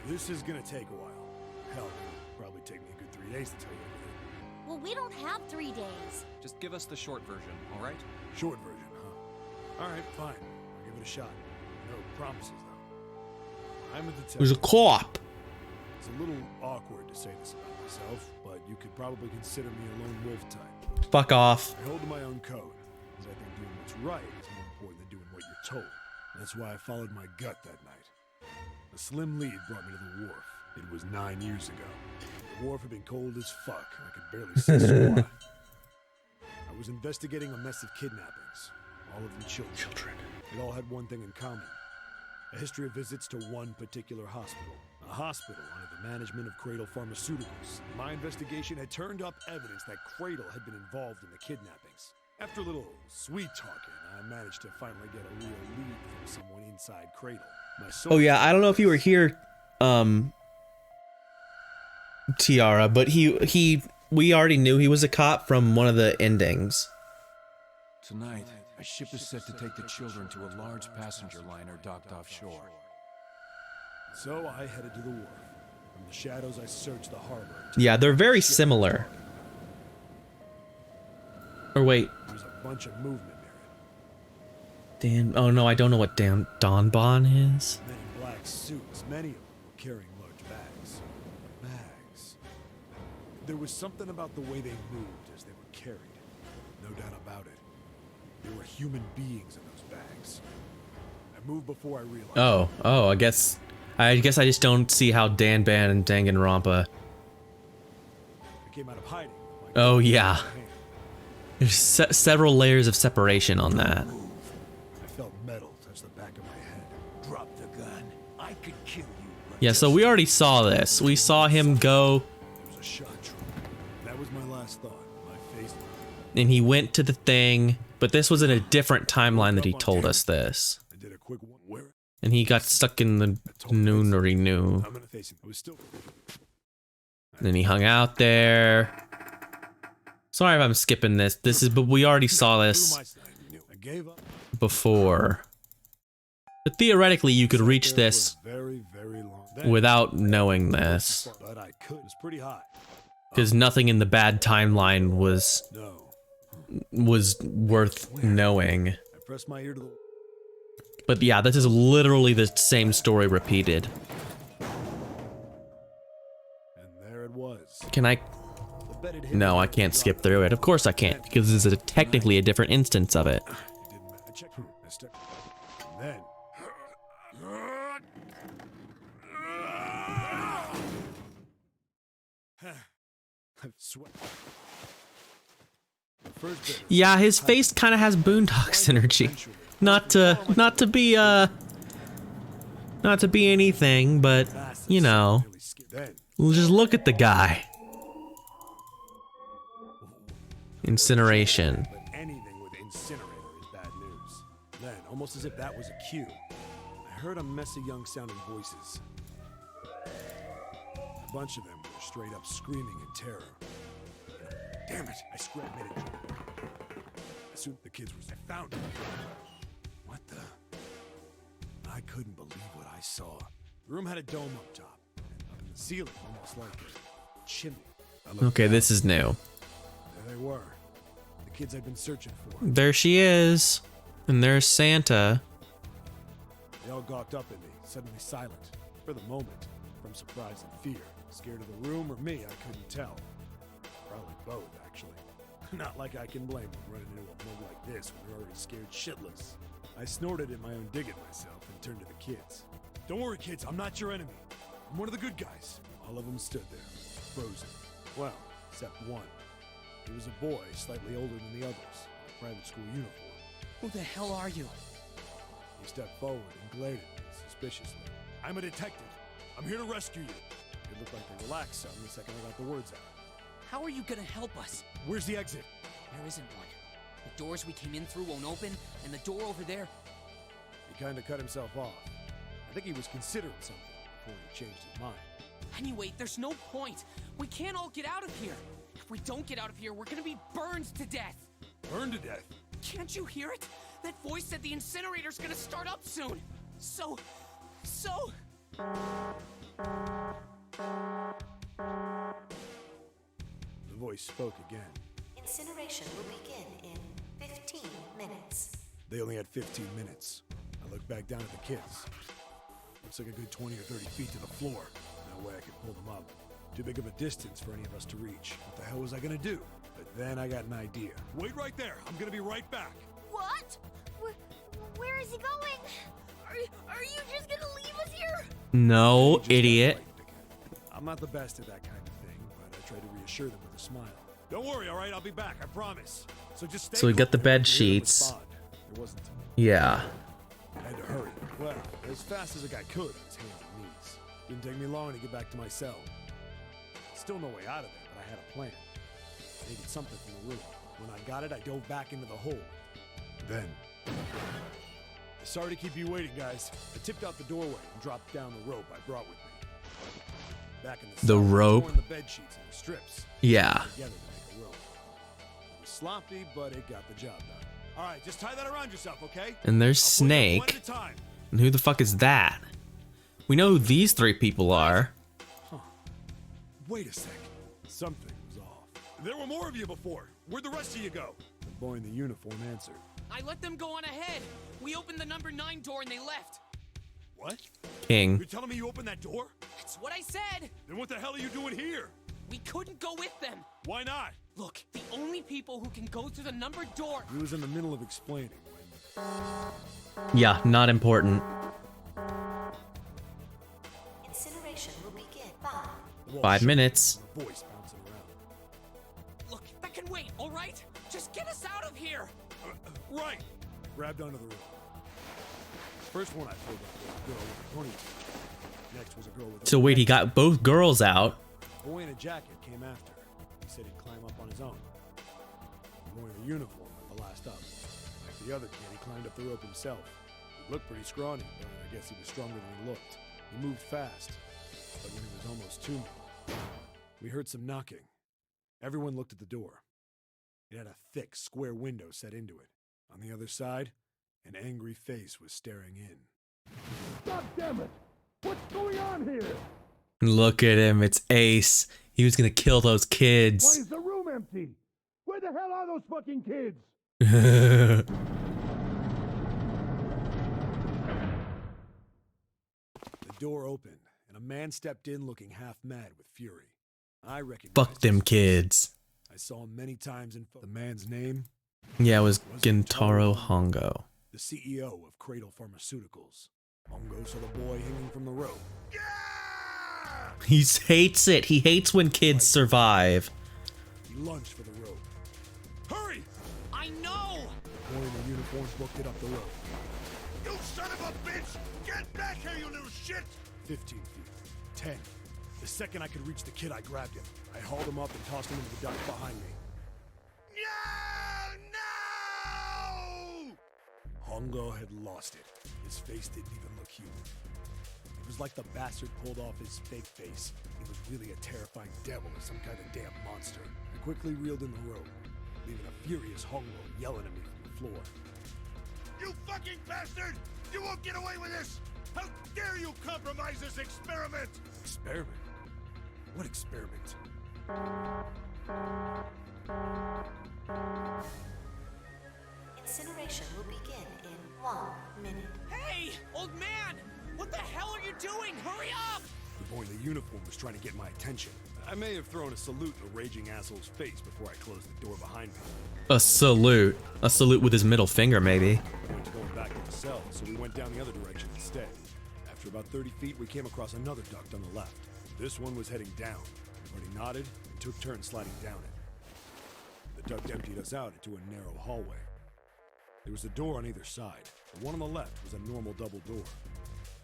This is gonna take a while. Hell, it'll probably take me a good 3 days to tell you everything. Well, we don't have 3 days. Just give us the short version, all right? Short version, huh? All right, fine. I'll give it a shot. No promises, though. I'm a detective. It was a co-op. It's a little awkward to say this about myself, but you could probably consider me a lone wolf type. Fuck off. I hold to my own code, because I think doing what's right is more important than doing what you're told. That's why I followed my gut that night. A slim lead brought me to the wharf. It was 9 years ago. The wharf had been cold as fuck. I could barely see squat. I was investigating a mess of kidnappings, all of them children. It all had one thing in common. A history of visits to one particular hospital. A hospital under the management of Cradle Pharmaceuticals. My investigation had turned up evidence that Cradle had been involved in the kidnappings. After a little sweet talking, I managed to finally get a real lead from someone inside Cradle. My Oh yeah, I don't know if you were here, Tiara, but we already knew he was a cop from one of the endings. Tonight, a ship is set to take the children to a large passenger liner docked offshore. So I headed to the wharf. From the shadows, I searched the harbor. Yeah, they're very similar. Or wait, There's a bunch of movement near it. Dan. Oh no, I don't know what Donbon is. Men in black suits, many of them were carrying large bags. Bags. There was something about the way they moved as they were carried. No doubt about it. There were human beings in those bags. I moved before I realized. Oh, I guess I just don't see how Danban and Danganronpa. I came out of hiding. Like, Oh yeah. hand. There's several layers of separation on that. I felt metal touch the back of my head. Drop the gun. I could kill you. but Yeah, so we already saw this. We saw him go There was a shot track. That was my last thought. My face. and he went to the thing, but this was in a different timeline that he told us this. I did a quick one. Where? And he got stuck in the noonery new. I'm gonna face him. I was still. Then he hung out there. Sorry if I'm skipping this. This is, but we already saw this I gave up. before. But theoretically, you could reach this Very, very long. without knowing this, But I could. It was pretty high. because nothing in the bad timeline was No. worth knowing. I pressed my ear to the. But yeah, this is literally the same story repeated. And there it was. Can I? The bed had hit No, me. I can't skip through it. Of course I can't, because this is technically a different instance of it. It didn't matter. I checked. I stepped. And then. I sweat. The first bit of Yeah, his face kind of has Boondocks energy. Not to be anything, but you know, really scared. Then just look at the guy. Incineration. but anything with incinerator is bad news. Then, almost as if that was a cue, I heard a mess of young sounding voices. A bunch of them were straight up screaming in terror. Damn it! I screamed at it. As soon as the kids were, I found it. What the? I couldn't believe what I saw. The room had a dome up top, and up in the ceiling, almost like a chimney. I looked Okay, down. this is new. There they were. The kids I'd been searching for. There she is. And there's Santa. They all gawked up at me, suddenly silent. For the moment, from surprise and fear. Scared of the room or me, I couldn't tell. Probably both, actually. Not like I can blame them running into a mug like this when they're already scared shitless. I snorted in my own dig at myself and turned to the kids. Don't worry, kids, I'm not your enemy. I'm one of the good guys. All of them stood there, frozen. Well, except one. He was a boy, slightly older than the others, in a private school uniform. Who the hell are you? He stepped forward and glared at me suspiciously. I'm a detective. I'm here to rescue you. It looked like they relaxed some the second I got the words out. How are you gonna help us? Where's the exit? There isn't one. The doors we came in through won't open, and the door over there. He kind of cut himself off. I think he was considering something before he changed his mind. Anyway, there's no point. We can't all get out of here. If we don't get out of here, we're gonna be burned to death. Burned to death. Can't you hear it? That voice said the incinerator's gonna start up soon. So. The voice spoke again. Incineration will begin in 15 minutes. They only had 15 minutes. I looked back down at the kids. Looks like a good 20 or 30 feet to the floor. No way I could pull them up. Too big of a distance for any of us to reach. What the hell was I gonna do? But then I got an idea. Wait right there. I'm gonna be right back. What? Where is he going? Are you just gonna leave us here? No, He just got idiot. frightened again. I'm not the best at that kind of thing, but I try to reassure them with a smile. Don't worry, all right? I'll be back. I promise. So just stay. So we got the close. bed If you hear them sheets. respond. There wasn't. Yeah. I had to hurry. Well, as fast as a guy could on his hands and knees. Didn't take me long to get back to my cell. Still no way out of there, but I had a plan. Needed something from the room. When I got it, I dove back into the hole. Then. Sorry to keep you waiting, guys. I tipped out the doorway and dropped down the rope I brought with me. Back in the cell, I rope? torn the bed sheets into strips. Yeah. Together to make a rope. It was sloppy, but it got the job done. All right, just tie that around yourself, okay? And there's I'll pull you up one Snake. at a time. And who the fuck is that? We know who these three people are. Wait a sec. Something was off. There were more of you before. Where'd the rest of you go? The boy in the uniform answered. I let them go on ahead. We opened the number 9 door and they left. What? King. You're telling me you opened that door? That's what I said. Then what the hell are you doing here? We couldn't go with them. Why not? Look, the only people who can go through the numbered door. He was in the middle of explaining when Yeah, not important. Incineration will begin 5, the wall 5 shook, minutes. and a voice bouncing around. here. Right! Grabbed onto the rope. First one I pulled up was a girl with a ponytail. Next was a girl with a So wait, he got both girls out. A boy in a jacket came after. He said he'd climb up on his own. The boy in the uniform went the last up. Like the other kid, he climbed up the rope himself. He looked pretty scrawny, but I guess he was stronger than he looked. He moved fast, but when it was almost to me, we heard some knocking. Everyone looked at the door. It had a thick, square window set into it. On the other side, an angry face was staring in. God damn it! What's going on here? Look at him, it's Ace. He was gonna kill those Why kids. is the room empty? Where the hell are those fucking kids? The door opened, and a man stepped in looking half mad with fury. I recognized Fuck them his face. kids. I saw him many times in the man's name, Yeah, it was Gentaro Hongo. the CEO of Cradle Pharmaceuticals. Hongo saw the boy hanging from the rope. He hates it. He hates when kids survive. He lunged for the rope. Hurry! I know! The boy in the uniform booked it up the rope. You son of a bitch! Get back here, you little shit! 15 feet. 10. The second I could reach the kid, I grabbed him. I hauled him up and tossed him into the duct behind me. No! Hongo had lost it. His face didn't even look human. It was like the bastard pulled off his fake face. He was really a terrifying devil or some kind of damn monster. I quickly reeled in the rope, leaving a furious Hongo yelling at me from the floor. You fucking bastard! You won't get away with this! How dare you compromise this experiment! Experiment? What experiment? Incineration will begin in 1 minute. Hey, old man! What the hell are you doing? Hurry up! The boy in the uniform was trying to get my attention. I may have thrown a salute in the raging asshole's face before I closed the door behind me. A salute. A salute with his middle finger, maybe. I went to going back to the cell, so we went down the other direction instead. After about 30 feet, we came across another duct on the left. This one was heading down. Everybody nodded and took turns sliding down it. The duct emptied us out into a narrow hallway. There was a door on either side. The one on the left was a normal double door,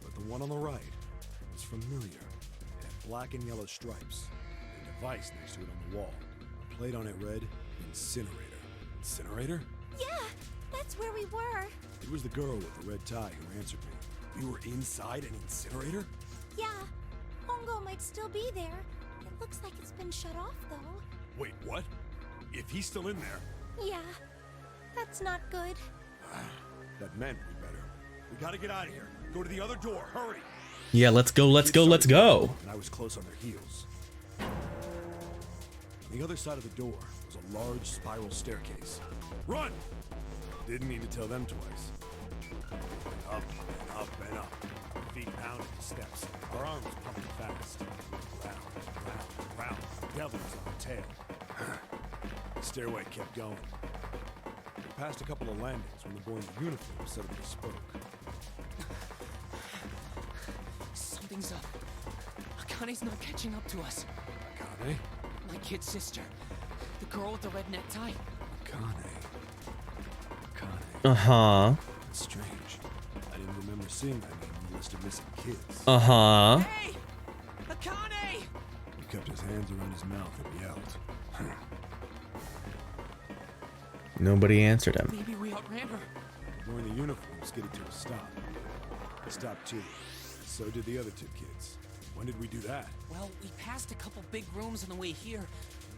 but the one on the right was familiar. It had black and yellow stripes, and a device next to it on the wall. A plate on it read, Incinerator. Incinerator? Yeah, that's where we were. It was the girl with the red tie who answered me. We were inside an incinerator? Yeah, Hongo might still be there. It looks like it's been shut off, though. Wait, what? If he's still in there, Yeah, that's not good. that meant we better. We gotta get out of here. Go to the other door, hurry! Yeah, let's go, let's go, let's go. And I was close on their heels. On the other side of the door was a large spiral staircase. Run! Didn't need to tell them twice. Up and up and up. Feet pounding the steps. Our arms pumping fast. Round, round, round. Devils on the tail. The stairway kept going. We passed a couple of landings when the boy in the uniform suddenly spoke. Something's up. Akane's not catching up to us. Akane? My kid's sister. The girl with the red necktie. Akane. Uh-huh. That's strange. I didn't remember seeing that name on the list of missing kids. Uh-huh. Hey! Akane! He kept his hands around his mouth and yelled. Nobody answered him. Maybe we outran her. The boy in the uniform skidded to a stop. I stopped too. So did the other two kids. When did we do that? Well, we passed a couple big rooms on the way here.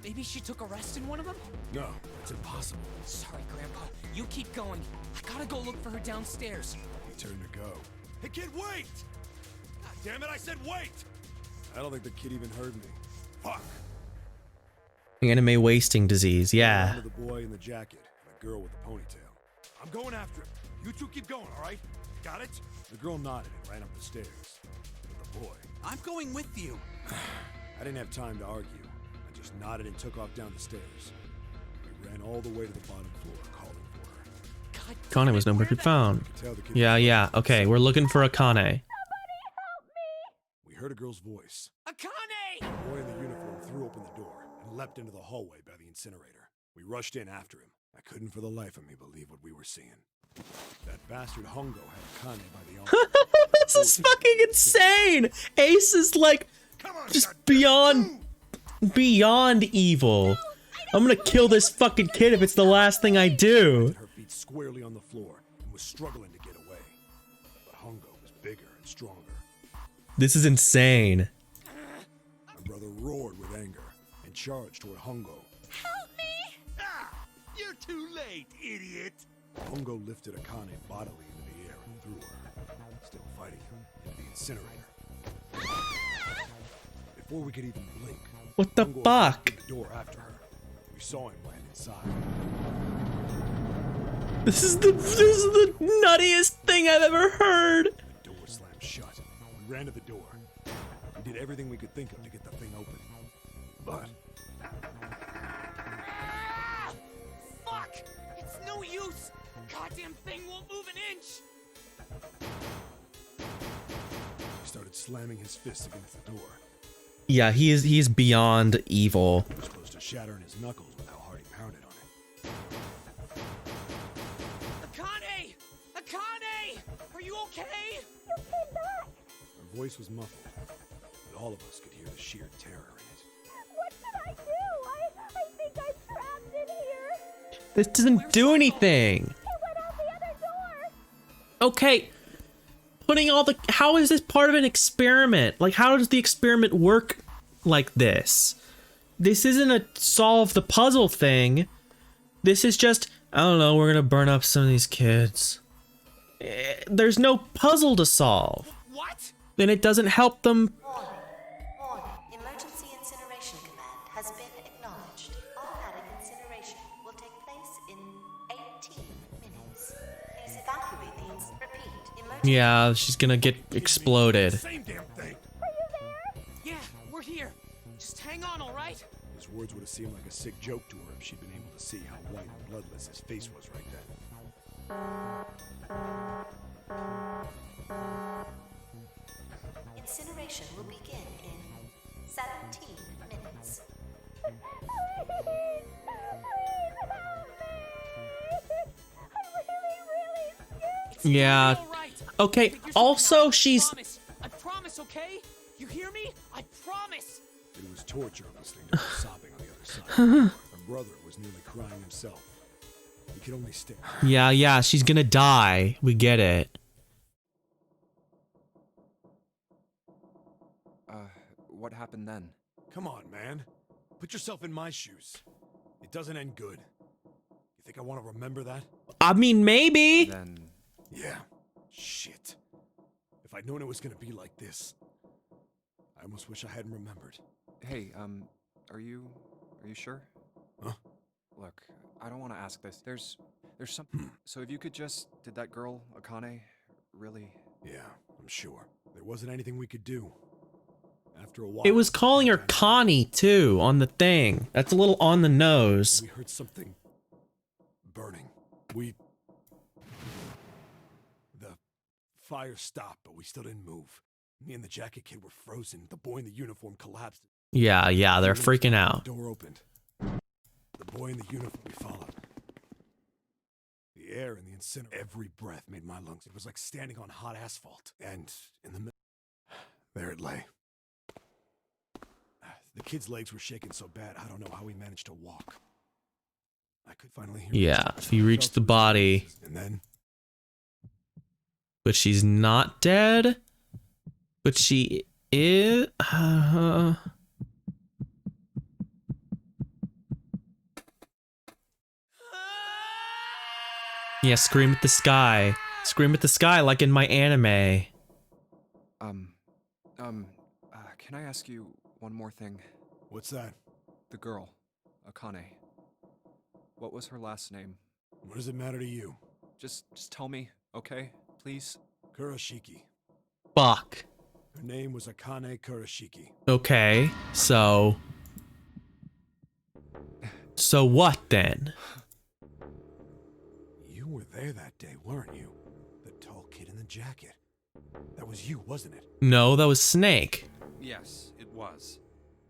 Maybe she took a rest in one of them? No, it's impossible. Sorry, Grandpa. You keep going. I gotta go look for her downstairs. He turned to go. Hey, kid, wait! God damn it, I said wait! I don't think the kid even heard me. Fuck! Anime wasting disease, yeah. The boy in the jacket and the girl with the ponytail. I'm going after him. You two keep going, all right? Got it? The girl nodded and ran up the stairs. But the boy... I'm going with you. I didn't have time to argue. I just nodded and took off down the stairs. We ran all the way to the bottom floor, calling for her. God, Akane was nowhere to be found. I could tell the kid Yeah, was yeah. Okay, we're looking for Akane. We heard a girl's voice. Akane! The boy in the uniform threw open the door and leapt into the hallway by the incinerator. We rushed in after him. I couldn't for the life of me believe what we were seeing. That bastard Hongo had Akane by the arm. This is fucking insane. Ace is like just beyond evil. I'm gonna kill this fucking kid if it's the last thing I do. Her feet squarely on the floor and was struggling to get away. But Hongo was bigger and stronger. This is insane. My brother roared with anger and charged toward Hongo. Help me! Ah! You're too late, idiot! Hongo lifted Akane bodily into the air and threw her, still fighting him, into the incinerator. Before we could even blink, What the Hongo fuck? opened the door after her. We saw him land inside. This is the nuttiest thing I've ever heard. The door slammed shut. We ran to the door. We did everything we could think of to get the thing open. But Fuck! It's no use! Goddamn thing won't move an inch! he started slamming his fists against the door. Yeah, he's beyond evil. He was close to shattering his knuckles with how hard he pounded on it. Akane! Akane! Are you okay? Her voice was muffled, but all of us could hear the sheer terror in it. What should I do? I think I'm trapped in here. This doesn't do anything. It went out the other door. Okay. Putting all the... How is this part of an experiment? Like, how does the experiment work like this? This isn't a solve the puzzle thing. This is just, I don't know, we're gonna burn up some of these kids. There's no puzzle to solve. What? Then it doesn't help them. Warning. Warning. Emergency incineration command has been acknowledged. Automatic incineration will take place in 18 minutes. Please evacuate the repeat. Emergency. Yeah, she's gonna get exploded. Same damn thing. Yeah, we're here. Just hang on, alright? His words would have seemed like a sick joke to her if she'd been able to see how white and bloodless his face was right then. Incineration will begin in 17 minutes. Yeah. All right. Okay, Figure something also out. she's... I promise, okay? You hear me? I promise. It was torture listening to her sobbing on the other side. Her brother was nearly crying himself. He could only stare. Yeah, she's gonna die. We get it. What happened then? Come on, man. Put yourself in my shoes. It doesn't end good. You think I want to remember that? I mean, maybe. Then... Yeah. Shit. If I'd known it was gonna be like this, I almost wish I hadn't remembered. Hey, are you sure? Huh? Look, I don't want to ask this. There's some... So if you could just... Did that girl, Akane, really... Yeah, I'm sure. There wasn't anything we could do. After a while... It was calling her Connie, too, on the thing. That's a little on the nose. We heard something... burning. The fire stopped, but we still didn't move. Me and the jacket kid were frozen. The boy in the uniform collapsed. Yeah, they're freaking out. The door opened. The boy in the uniform we followed. The air in the incinerator, every breath made my lungs. It was like standing on hot asphalt. And in the middle, there it lay. The kid's legs were shaking so bad, I don't know how he managed to walk. I could finally hear. Yeah, if you reach the body. And then But she's not dead. But she is. Yeah, scream at the sky. Scream at the sky like in my anime. Can I ask you one more thing? What's that? The girl, Akane. What was her last name? What does it matter to you? Just tell me, okay? Please? Kurashiki. Fuck. Her name was Akane Kurashiki. Okay, so what then? You were there that day, weren't you? The tall kid in the jacket. That was you, wasn't it? No, that was Snake. Yes, it was.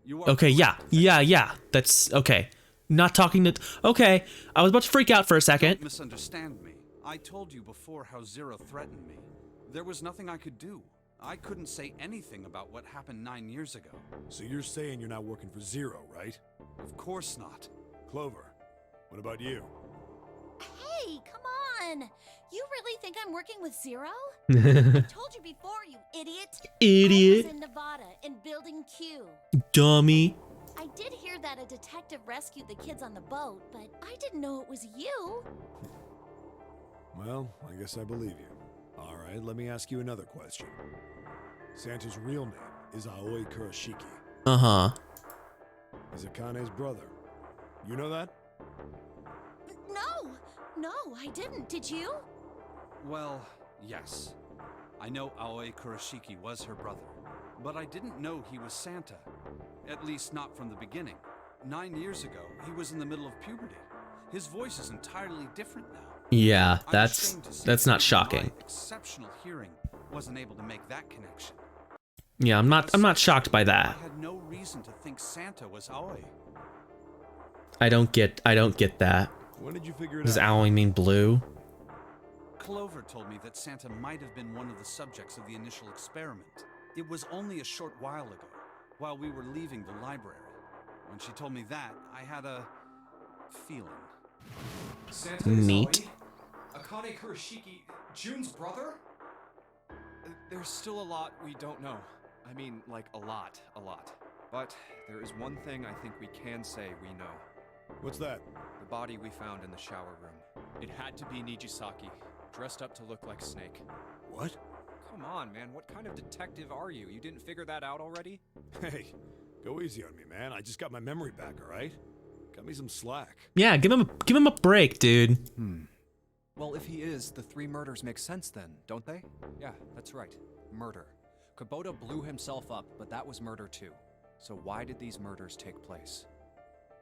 You are Okay, correct. yeah. That's okay. Not talking to... Okay, I was about to freak out for a Don't second. misunderstand me. I told you before how Zero threatened me. There was nothing I could do. I couldn't say anything about what happened 9 years ago. So you're saying you're not working for Zero, right? Of course not. Clover, what about you? Hey, come on! You really think I'm working with Zero? I told you before, you idiot. Idiot. I was in Nevada, in Building Q. Dummy. I did hear that a detective rescued the kids on the boat, but I didn't know it was you. Well, I guess I believe you. All right, let me ask you another question. Santa's real name is Aoi Kurashiki. Uh-huh. He's Akane's brother. You know that? No, I didn't. Did you? Well, yes. I know Aoi Kurashiki was her brother, but I didn't know he was Santa. At least not from the beginning. 9 years ago, he was in the middle of puberty. His voice is entirely different now. Yeah, I'm that's ashamed to say not that shocking. My exceptional hearing wasn't able to make that connection. Yeah, I'm not shocked by that. I had no reason to think Santa was Aoi. I don't get that. When did you figure it Does out? Aoi mean blue? Clover told me that Santa might have been one of the subjects of the initial experiment. It was only a short while ago, while we were leaving the library. When she told me that, I had a feeling. Santa Neat. is Aoi? Akane Kurashiki, June's brother? There's still a lot we don't know. I mean, like a lot. But there is one thing I think we can say we know. What's that? The body we found in the shower room. It had to be Nijisaki, dressed up to look like Snake. What? Come on, man. What kind of detective are you? You didn't figure that out already? Hey, go easy on me, man. I just got my memory back, all right? Cut me some slack. Yeah, give him a break, dude. Well, if he is, the 3 murders make sense then, don't they? Yeah, that's right. Murder. Kubota blew himself up, but that was murder too. So why did these murders take place?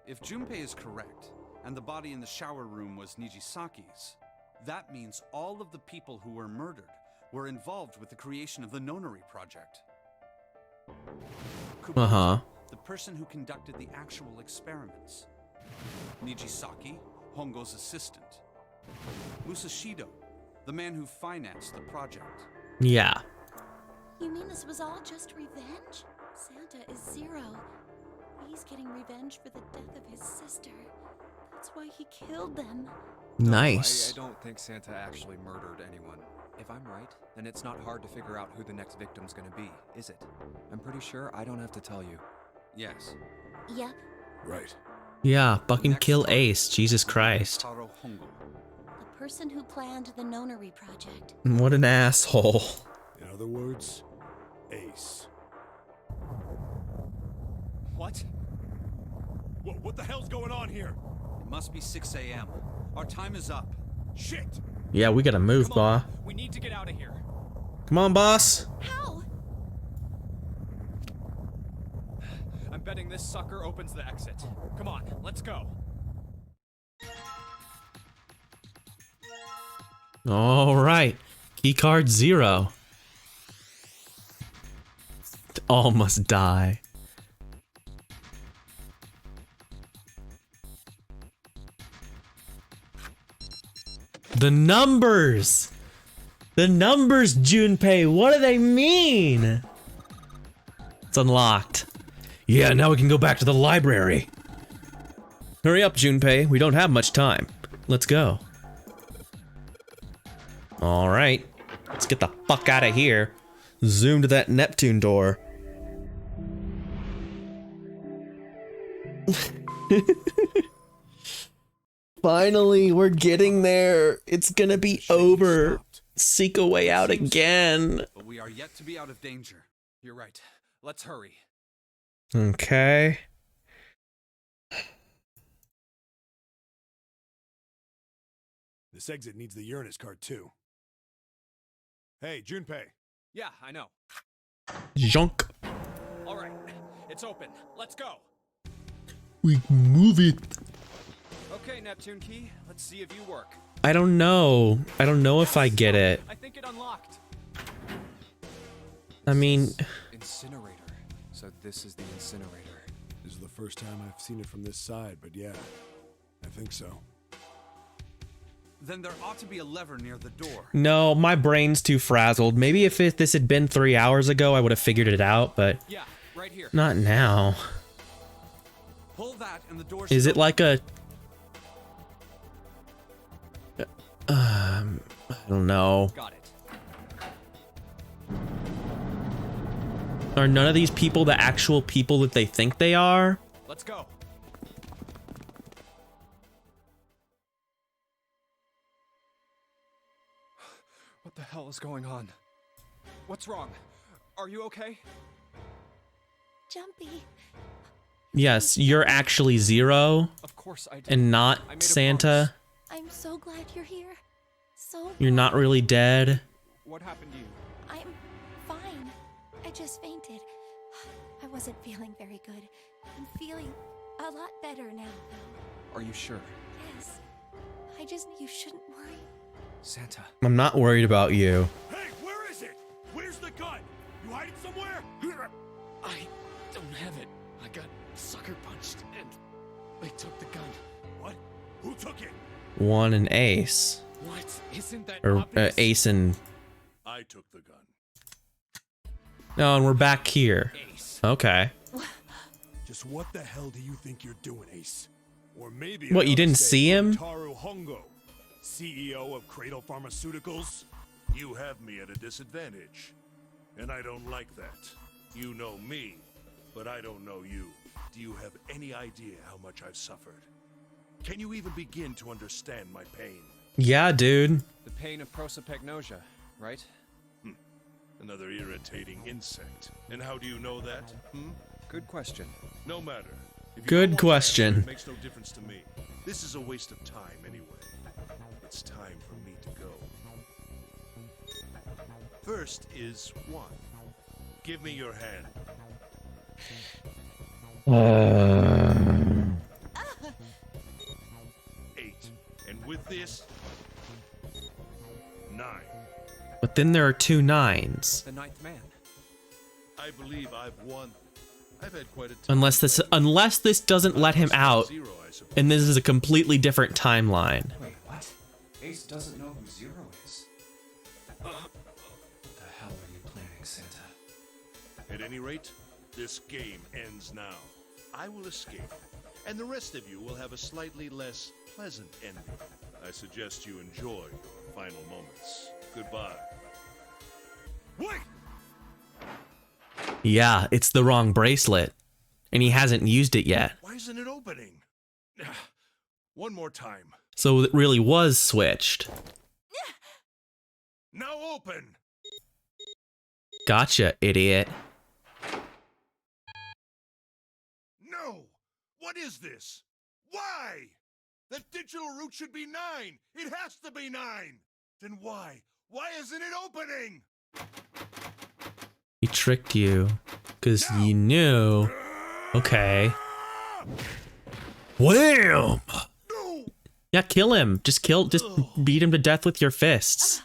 If Junpei is correct, and the body in the shower room was Nijisaki's, that means all of the people who were murdered were involved with the creation of the Nonary Project. Kubota, Uh-huh. the person who conducted the actual experiments. Nijisaki, Hongo's assistant. Musashido, the man who financed the project. Yeah. You mean this was all just revenge? Santa is Zero. He's getting revenge for the death of his sister. That's why he killed them. Nice. I don't think Santa actually murdered anyone. If I'm right, then it's not hard to figure out who the next victim's gonna be, is it? I'm pretty sure I don't have to tell you. Yes. Yep. Right. Yeah, fucking Next kill up, Ace. Jesus Christ. Taro Hongo. The person who planned the Nonary Project. What an asshole. In other words, Ace. What? What the hell's going on here? It must be 6 a.m. Our time is up. Shit! Yeah, we gotta move, Come on, boss. we need to get out of here. Come on, boss. How? I'm betting this sucker opens the exit. Come on, let's go. All right. Keycard 0. All must die. The numbers! The numbers, Junpei, what do they mean? It's unlocked. Yeah, now we can go back to the library. Hurry up, Junpei, we don't have much time. Let's go. Alright, let's get the fuck out of here. Zoom to that Neptune door. Finally, we're getting there. It's gonna be over. Seek a way out again. But we are yet to be out of danger. You're right. Let's hurry. Okay. This exit needs the Uranus card too. Hey, Junpei. Yeah, I know. Junk. All right, it's open. Let's go. We move it. Okay, Neptune Key. Let's see if you work. I don't know. I don't know if I get it. I think it unlocked. I mean, Incinerator. So this is the incinerator. This is the first time I've seen it from this side, but yeah, I think so. Then there ought to be a lever near the door. No, my brain's too frazzled. Maybe if this had been 3 hours ago, I would have figured it out, but Yeah, right here. not now. Pull that and the door. Is it like a... I don't know. Got it. Are none of these people the actual people that they think they are? Let's go. What the hell is going on? What's wrong? Are you okay? Jumpy. Yes, you're actually Zero Of course I did. and not I made a Santa. I'm so glad you're here. So You're not really dead. What happened to you? I'm fine. I just fainted. I wasn't feeling very good. I'm feeling a lot better now, though. Are you sure? Yes. You shouldn't worry. Santa. I'm not worried about you. Hey, where is it? Where's the gun? You hide it somewhere? I don't have it. I got sucker punched and they took the gun. What? Who took it? One and Ace. What? Isn't that Or obvious? Ace and... I took the gun. No, and we're back here. Ace. Okay. Just what the hell do you think you're doing, Ace? Or maybe What, you another didn't say see him? Taru Hongo, CEO of Cradle Pharmaceuticals. You have me at a disadvantage. And I don't like that. You know me, but I don't know you. Do you have any idea how much I've suffered? Can you even begin to understand my pain? Yeah, dude. The pain of prosopagnosia, right? Another irritating insect. And how do you know that? Good question. No matter. If you Good don't want to answer, question. it makes no difference to me. This is a waste of time anyway. It's time for me to go. First is 1. Give me your hand. 8. And with this, 9. But then there are 2 9s. The ninth man. I believe I've won. I've had quite a time. Unless this doesn't let him out, Zero, I suppose. and this is a completely different timeline. Wait, what? Ace doesn't know who Zero is. What the hell are you planning, Santa? At any rate, this game ends now. I will escape, and the rest of you will have a slightly less pleasant ending. I suggest you enjoy your final moments. Goodbye. Wait! Yeah, it's the wrong bracelet. And he hasn't used it yet. Why isn't it opening? One more time. So it really was switched. Now open! Gotcha, idiot. No! What is this? Why? The digital route should be 9! It has to be 9! Then why? Why isn't it opening? He tricked you. Because you knew. Okay. Wham! No! Yeah, kill him. Just beat him to death with your fists.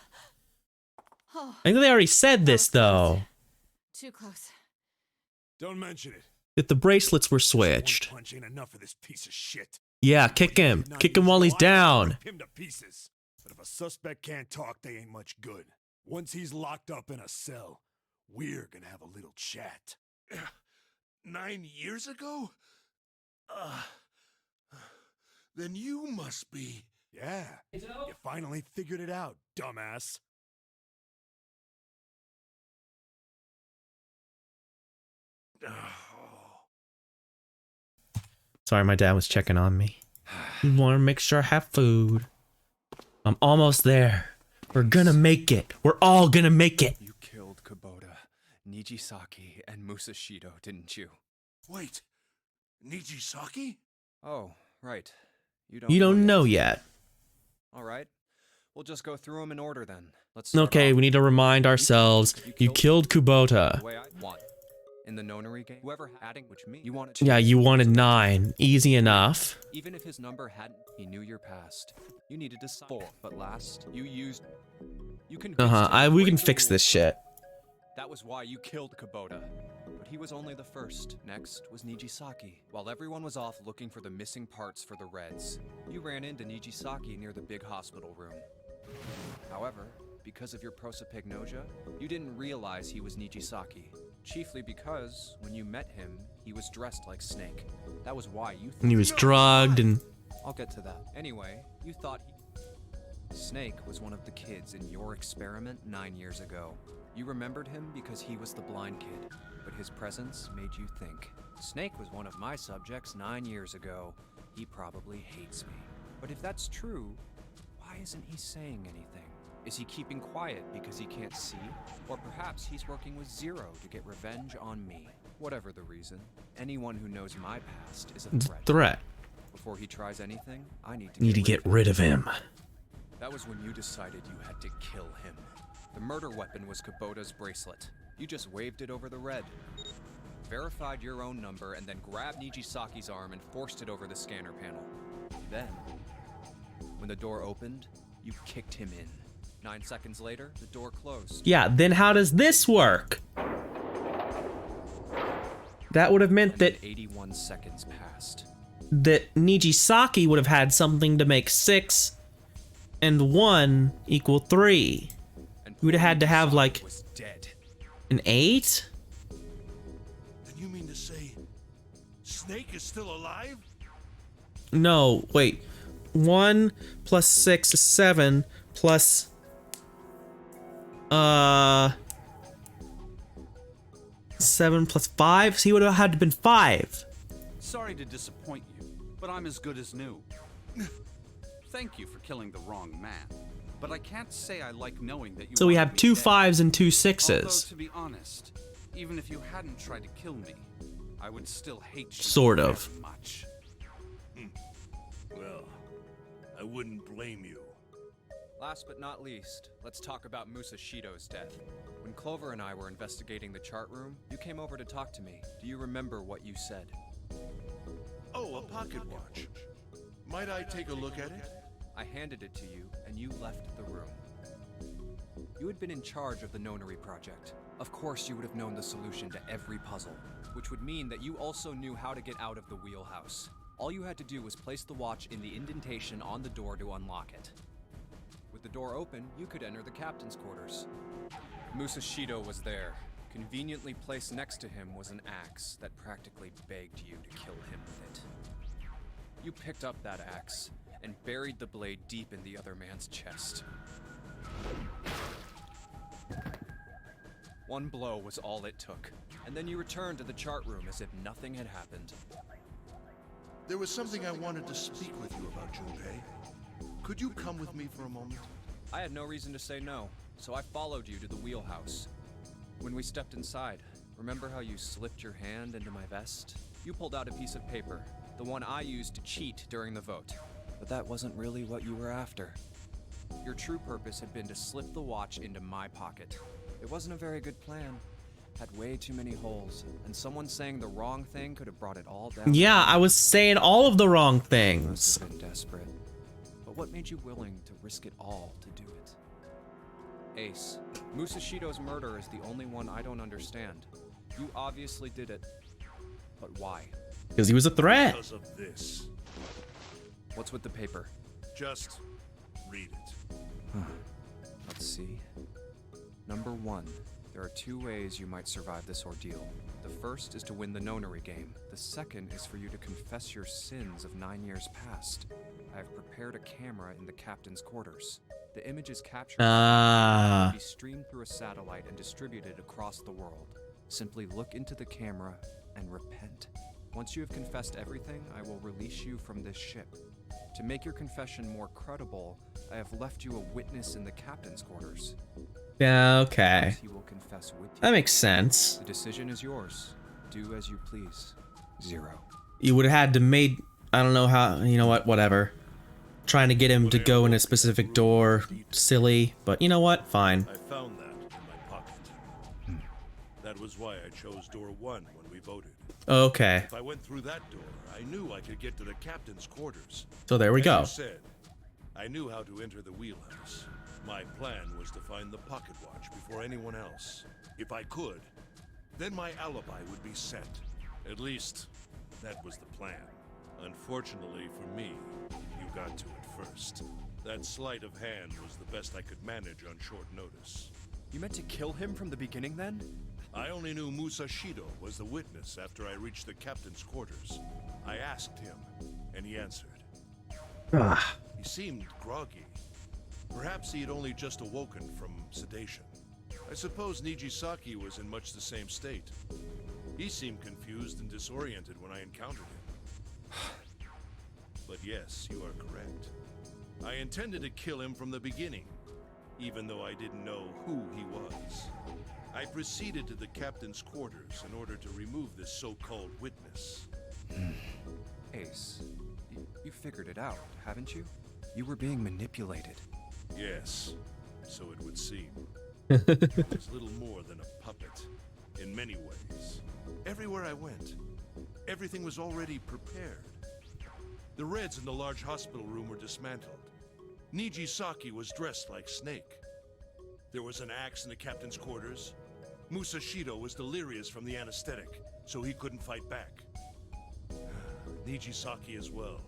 Oh, I think they already said this, though. too close. Don't mention it. That the bracelets were One switched. punch ain't enough for this piece of shit. Yeah, kick him. Kick him while he's down. Rip him to pieces. But if a suspect can't talk, they ain't much good. Once he's locked up in a cell, we're gonna have a little chat. 9 years ago? Then you must be... Yeah, you finally figured it out, dumbass. Sorry, my dad was checking on me. We want to make sure I have food. I'm almost there. We're gonna make it. We're all gonna make it. You killed Kubota, Nijisaki, and Musashido, didn't you? Wait, Nijisaki? Oh, right. You don't know yet. All right. We'll just go through them in order then. Let's Okay, we need to remind ourselves. You killed Kubota. the way I want. In the nonary game, whoever adding, which me, you wanted to. Yeah, you wanted 9. Easy enough. Even if his number hadn't, he knew your past. You needed to sign. But last, you used. You convinced him We to can break fix the this rules. shit. That was why you killed Kubota. But he was only the first. Next was Nijisaki. While everyone was off looking for the missing parts for the Reds, you ran into Nijisaki near the big hospital room. However, because of your prosopagnosia, you didn't realize he was Nijisaki. Chiefly because, when you met him, he was dressed like Snake. That was why you And he was drugged and... I'll get to that. Anyway, you thought Snake was one of the kids in your experiment 9 years ago. You remembered him because he was the blind kid, but his presence made you think. Snake was one of my subjects 9 years ago. He probably hates me. But if that's true, why isn't he saying anything? Is he keeping quiet because he can't see? Or perhaps he's working with Zero to get revenge on me. Whatever the reason, anyone who knows my past is a threat. Before he tries anything, I need to get rid of him. That was when you decided you had to kill him. The murder weapon was Kubota's bracelet. You just waved it over the Red. Verified your own number and then grabbed Nijisaki's arm and forced it over the scanner panel. Then, when the door opened, you kicked him in. 9 seconds later, the door closed. Yeah, then how does this work? That would have meant that 81 seconds passed. that Nijisaki would have had something to make 6 and 1 equal 3. You would have had to have like an 8? Then you mean to say Snake is still alive? No, wait. 1 plus 6 is 7 plus 7 plus 5, so he would have had to been 5. Sorry to disappoint you, but I'm as good as new. Thank you for killing the wrong man, but I can't say I like knowing that you. So we wanted have me 2 dead. 5s and 2 Although, 6s. to be honest, even if you hadn't tried to kill me, I would still hate you Sort of. very much. Well, I wouldn't blame you. Last but not least, let's talk about Musashido's death. When Clover and I were investigating the chart room, you came over to talk to me. Do you remember what you said? Oh, a pocket watch. Might I take a look at it? I handed it to you, and you left the room. You had been in charge of the Nonary project. Of course you would have known the solution to every puzzle, which would mean that you also knew how to get out of the wheelhouse. All you had to do was place the watch in the indentation on the door to unlock it. With the door open, you could enter the captain's quarters. Musashido was there. Conveniently placed next to him was an axe that practically begged you to kill him with it. You picked up that axe and buried the blade deep in the other man's chest. One blow was all it took, and then you returned to the chart room as if nothing had happened. There was something I wanted to speak with you about, Junpei. Could you come with me for a moment? I had no reason to say no, so I followed you to the wheelhouse. When we stepped inside, remember how you slipped your hand into my vest? You pulled out a piece of paper, the one I used to cheat during the vote. But that wasn't really what you were after. Your true purpose had been to slip the watch into my pocket. It wasn't a very good plan. Had way too many holes, and someone saying the wrong thing could have brought it all down. Yeah, I was saying all of the wrong Must things. have been desperate. But what made you willing to risk it all to do it? Ace, Musashido's murder is the only one I don't understand. You obviously did it. But why? Because he was a threat. Because of this. What's with the paper? Just read it. Let's see. Number 1. There are 2 ways you might survive this ordeal. The first is to win the Nonary game. The second is for you to confess your sins of 9 years past. I have prepared a camera in the captain's quarters. The images captured will be streamed through a satellite and distributed across the world. Simply look into the camera and repent. Once you have confessed everything, I will release you from this ship. To make your confession more credible, I have left you a witness in the captain's quarters. Yeah, okay. He will confess with you. That makes sense. The decision is yours. Do as you please. Zero. You would have had to made, I don't know how, you know what, whatever. Trying to get him to go in a specific door, silly, but you know what, fine. I found that in my pocket. That was why I chose door 1 when we voted. Okay, If I went through that door, I knew I could get to the captain's quarters. so there we As go. you said, I knew how to enter the wheelhouse. My plan was to find the pocket watch before anyone else. If I could, Then my alibi would be set. At least, that was the plan. Unfortunately for me, you got to it first. That sleight of hand was the best I could manage on short notice. You meant to kill him from the beginning then? I only knew Musashido was the witness after I reached the captain's quarters. I asked him, and he answered. He seemed groggy. Perhaps he had only just awoken from sedation. I suppose Nijisaki was in much the same state. He seemed confused and disoriented when I encountered him. But yes, you are correct. I intended to kill him from the beginning, even though I didn't know who he was. I proceeded to the captain's quarters in order to remove this so-called witness. Ace, you figured it out, haven't you? You were being manipulated. Yes, so it would seem. It was little more than a puppet, in many ways. Everywhere I went, everything was already prepared. The Reds in the large hospital room were dismantled. Nijisaki was dressed like Snake. There was an axe in the captain's quarters. Musashido was delirious from the anesthetic, so he couldn't fight back. Nijisaki as well.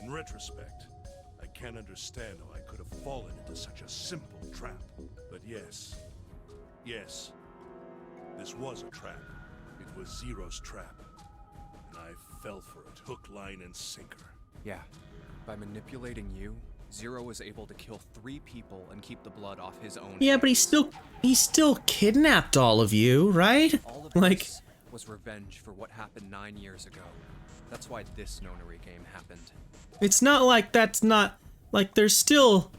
In retrospect, I can't understand how I could have fallen into such a simple trap. But yes, this was a trap. It was Zero's trap. And I fell for it, hook, line, and sinker. Yeah, by manipulating you, Zero was able to kill 3 people and keep the blood off his own. Yeah, but he still kidnapped all of you, right? All of Like, this was revenge for what happened 9 years ago. That's why this Nonary game happened. it's not like that's not like there's still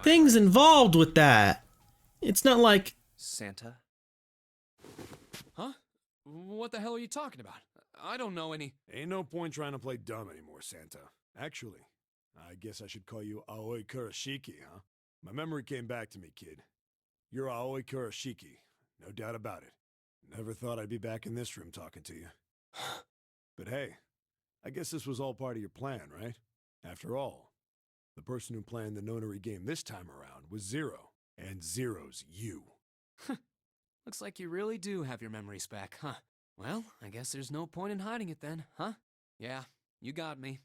things involved with that. It's not like Santa? Huh? What the hell are you talking about? I don't know any. Ain't no point trying to play dumb anymore, Santa. Actually, I guess I should call you Aoi Kurashiki, huh? My memory came back to me, kid. You're Aoi Kurashiki, no doubt about it. Never thought I'd be back in this room talking to you. But hey, I guess this was all part of your plan, right? After all, the person who planned the Nonary game this time around was Zero, and Zero's you. Looks like you really do have your memories back, huh? Well, I guess there's no point in hiding it then, huh? Yeah, you got me.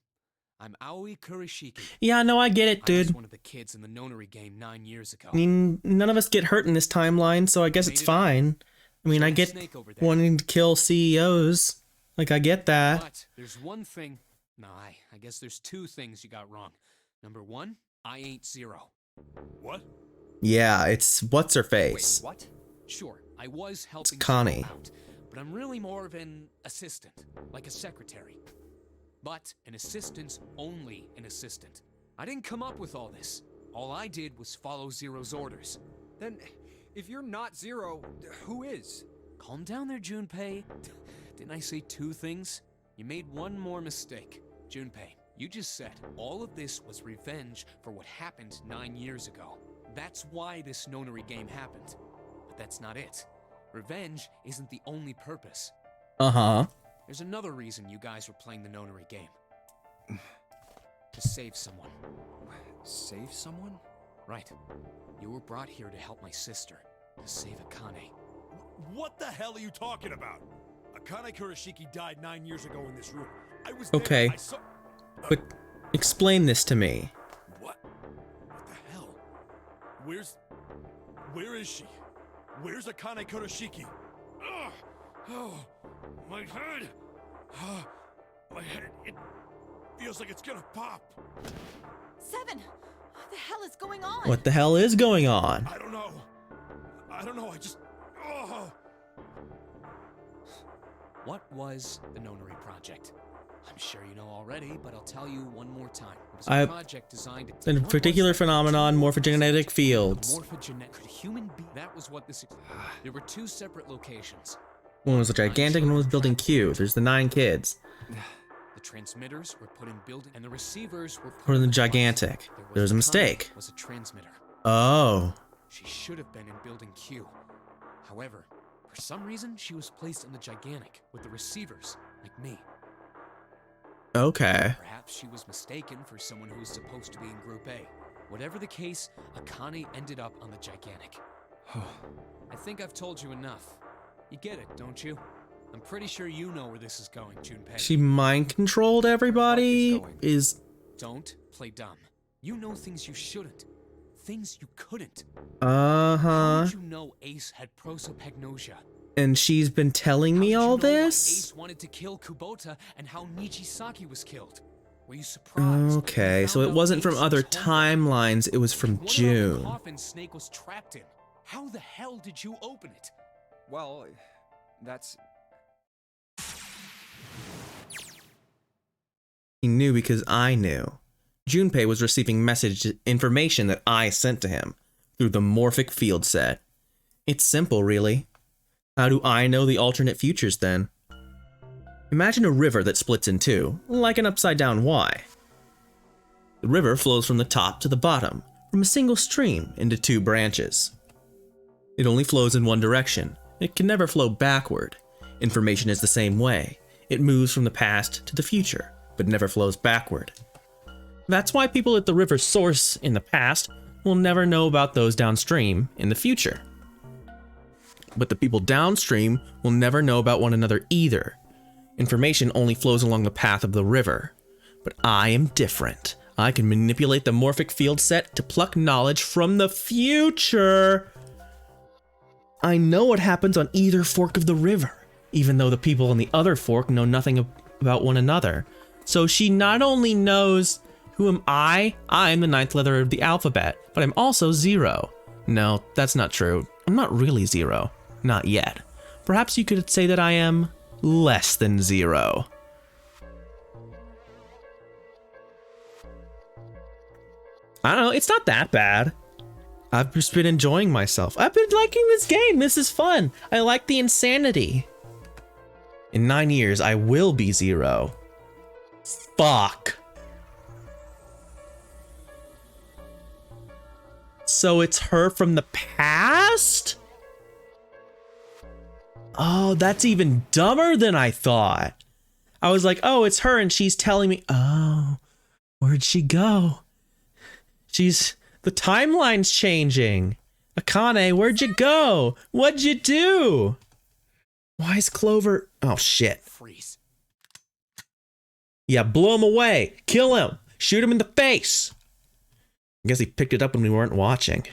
I'm Aoi Kurashiki. yeah, no, I get it, I was dude. one of the kids in the Nonary game 9 years ago. I mean, none of us get hurt in this timeline, so I guess it's fine. I mean, I get Snake over there. wanting to kill CEOs. Like, I get that. But there's one thing. No, I guess there's 2 things you got wrong. Number 1, I ain't Zero. What? Yeah, it's what's her face. Wait, what? Sure, I was helping Connie. Zero out, but I'm really more of an assistant, like a secretary. But an assistant's only an assistant. I didn't come up with all this. All I did was follow Zero's orders. Then, if you're not Zero, who is? Calm down there, Junpei. Didn't I say 2 things? You made one more mistake. Junpei, you just said all of this was revenge for what happened 9 years ago. That's why this Nonary game happened. But that's not it. Revenge isn't the only purpose. Uh-huh. There's another reason you guys were playing the Nonary game. To save someone. Save someone? Right. You were brought here to help my sister. To save Akane. What the hell are you talking about? Akane Kurashiki died 9 years ago in this room. I was there. Okay. I saw... But explain this to me. What? What the hell? Where is she? Where's Akane Kurashiki? Ugh! Oh, my head! My head, it feels like it's gonna pop. 7! What the hell is going on? What the hell is going on? I don't know. I just... Oh. What was the Nonary Project? I'm sure you know already, but I'll tell you one more time. It was a project designed to... A particular phenomenon, morphogenetic fields. Could human be... That was what this... There were 2 separate locations. One was a gigantic and one was building Q. There's the 9 kids. The transmitters were put in building, and the receivers were Put in the gigantic. There was a mistake. Was a transmitter. Oh. She should have been in building Q. However, for some reason, she was placed in the gigantic with the receivers, like me. Okay. Perhaps she was mistaken for someone who was supposed to be in Group A. Whatever the case, Akane ended up on the gigantic. I think I've told you enough. You get it, don't you? I'm pretty sure you know where this is going, Junpei. She mind controlled everybody? What Don't play dumb. You know things you shouldn't. Things you couldn't. Uh-huh. How did you know Ace had prosopagnosia? And she's been telling me all How did you know why this? Ace wanted to kill Kubota and how Nijisaki was killed? Were you surprised? Okay, when you so found it out wasn't from Ace other was home? timelines, it was from What about the June. coffin Snake was trapped in? How the hell did you open it? Well, that's... He knew because I knew. Junpei was receiving information that I sent to him through the morphic field set. It's simple, really. How do I know the alternate futures then? Imagine a river that splits in two, like an upside-down Y. The river flows from the top to the bottom, from a single stream into two branches. It only flows in one direction. It can never flow backward. Information is the same way. It moves from the past to the future, but never flows backward. That's why people at the river's source in the past will never know about those downstream in the future. But the people downstream will never know about one another either. Information only flows along the path of the river. But I am different. I can manipulate the morphic field set to pluck knowledge from the future. I know what happens on either fork of the river, even though the people on the other fork know nothing about one another. So she not only knows who am I am the ninth letter of the alphabet, but I'm also Zero. No, that's not true. I'm not really Zero. Not yet. Perhaps you could say that I am less than Zero. I don't know, it's not that bad. I've just been enjoying myself. I've been liking this game. This is fun. I like the insanity. In 9 years, I will be Zero. Fuck. So it's her from the past? Oh, that's even dumber than I thought. I was like, oh, it's her and she's telling me, oh, where'd she go? The timeline's changing. Akane, where'd you go? What'd you do? Why is Clover? Oh, shit. Freeze. Yeah, blow him away. Kill him. Shoot him in the face. I guess he picked it up when we weren't watching.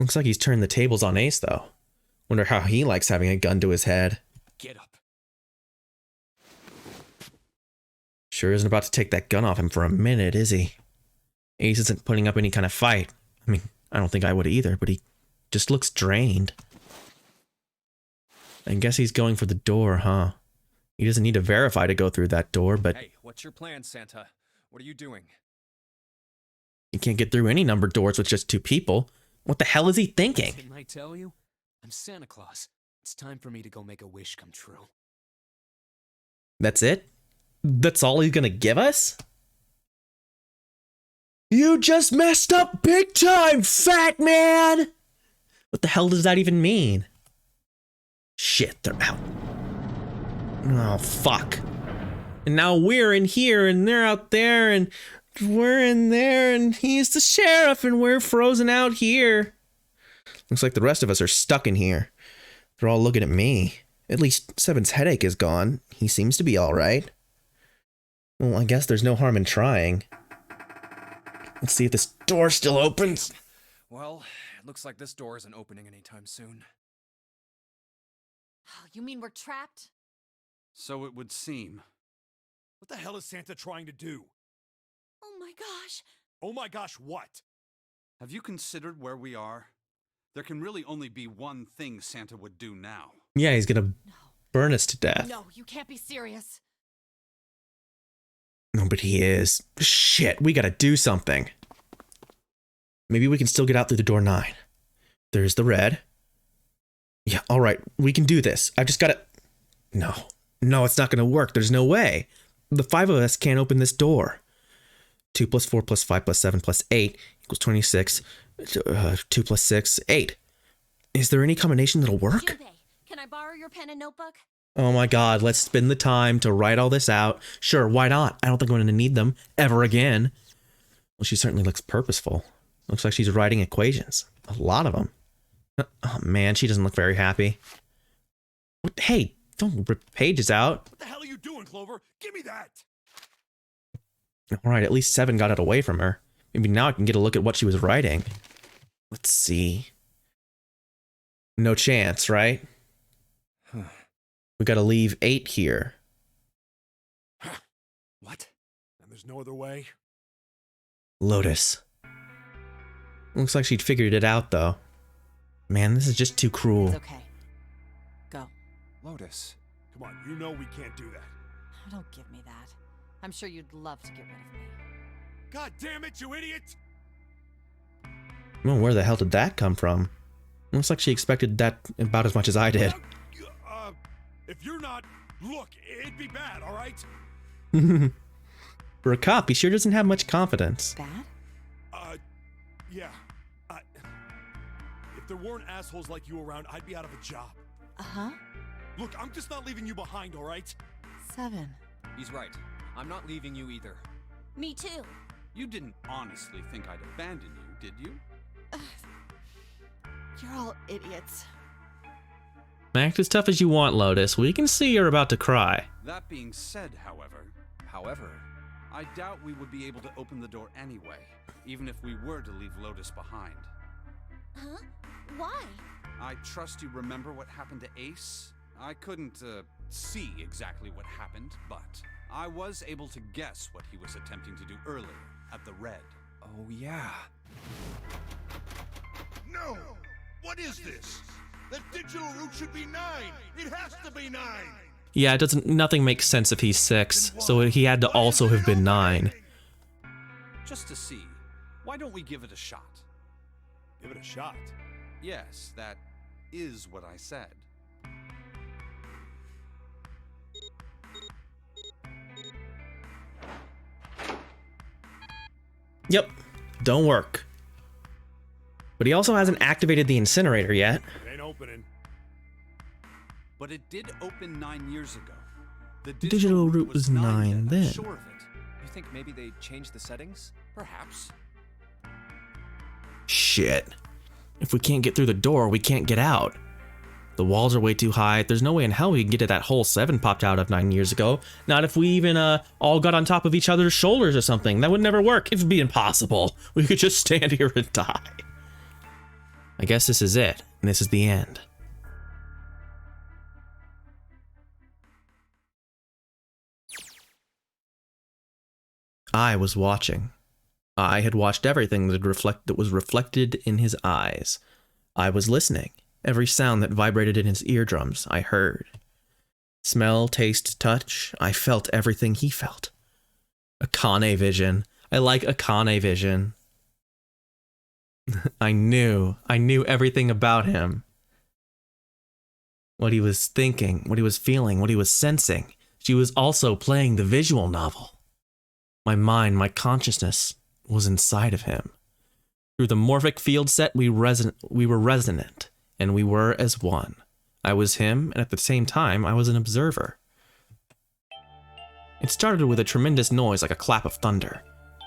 Looks like he's turned the tables on Ace, though. Wonder how he likes having a gun to his head. Get up. Sure isn't about to take that gun off him for a minute, is he? Ace isn't putting up any kind of fight. I mean, I don't think I would either, but he just looks drained. I guess he's going for the door, huh? He doesn't need to verify to go through that door, but... Hey, what's your plan, Santa? What are you doing? You can't get through any numbered doors with just two people. What the hell is he thinking? Didn't I tell you? I'm Santa Claus. It's time for me to go make a wish come true. That's it? That's all he's gonna give us? You just messed up big time, fat man! What the hell does that even mean? Shit, they're out. Oh, fuck. And now we're in here, and they're out there, and we're in there, and he's the sheriff, and we're frozen out here. Looks like the rest of us are stuck in here. They're all looking at me. At least Seven's headache is gone. He seems to be alright. Well, I guess there's no harm in trying. Let's see if this door still opens. Well, it looks like this door isn't opening anytime soon. You mean we're trapped? So it would seem. What the hell is Santa trying to do? Oh my gosh. Oh my gosh, what? Have you considered where we are? There can really only be one thing Santa would do now. Yeah, he's gonna burn us to death. No, you can't be serious. No, but he is. Shit, we gotta do something. Maybe we can still get out through the door 9. There's the red. Yeah, alright, we can do this. I've just gotta... No, it's not gonna work. There's no way. The 5 of us can't open this door. 2 plus 4 plus 5 plus 7 plus 8 equals 26. 2 plus 6, 8. Is there any combination that'll work? Junpei, can I borrow your pen and notebook? Oh my god, let's spend the time to write all this out. Sure, why not? I don't think I'm going to need them ever again. Well, she certainly looks purposeful. Looks like she's writing equations. A lot of them. Oh man, she doesn't look very happy. What? Hey, don't rip pages out. What the hell are you doing, Clover? Give me that! Alright, at least 7 got it away from her. Maybe now I can get a look at what she was writing. Let's see. No chance, right? We gotta leave 8 here. What? And there's no other way? Lotus. Looks like she'd figured it out, though. Man, this is just too cruel. It's okay. Go. Lotus. Come on, you know we can't do that. Oh, don't give me that. I'm sure you'd love to get rid of me. God damn it, you idiot! Well, where the hell did that come from? Looks like she expected that about as much as I did. If you're not... Look, it'd be bad, alright? For a cop, he sure doesn't have much confidence. Bad? Yeah. If there weren't assholes like you around, I'd be out of a job. Uh-huh. Look, I'm just not leaving you behind, alright? 7. He's right. I'm not leaving you either. Me too. You didn't honestly think I'd abandon you, did you? You're all idiots. Act as tough as you want, Lotus. We can see you're about to cry. That being said, however, I doubt we would be able to open the door anyway, even if we were to leave Lotus behind. Huh? Why? I trust you remember what happened to Ace? I couldn't, see exactly what happened, but I was able to guess what he was attempting to do earlier at the Red. Oh, yeah. No! What is this? The digital route should be 9! It has to be 9! Yeah, it doesn't. Nothing makes sense if he's 6, so he had to also have been 9. Just to see, why don't we give it a shot? Give it a shot. Yes, that is what I said. Yep, don't work. But he also hasn't activated the incinerator yet. It ain't opening. But it did open 9 years ago. The digital route was 9 then. I'm sure of it. You think maybe they changed the settings? Perhaps. Shit. If we can't get through the door, we can't get out. The walls are way too high. There's no way in hell we can get to that hole 7 popped out of 9 years ago. Not if we even all got on top of each other's shoulders or something. That would never work. It would be impossible. We could just stand here and die. I guess this is it, and this is the end. I was watching. I had watched everything that was reflected in his eyes. I was listening. Every sound that vibrated in his eardrums, I heard. Smell, taste, touch, I felt everything he felt. Akane vision. I like Akane vision. I knew everything about him. What he was thinking, what he was feeling, what he was sensing. She was also playing the visual novel. My mind, my consciousness was inside of him. Through the morphic field set, we were resonant, and we were as one. I was him, and at the same time, I was an observer. It started with a tremendous noise like a clap of thunder.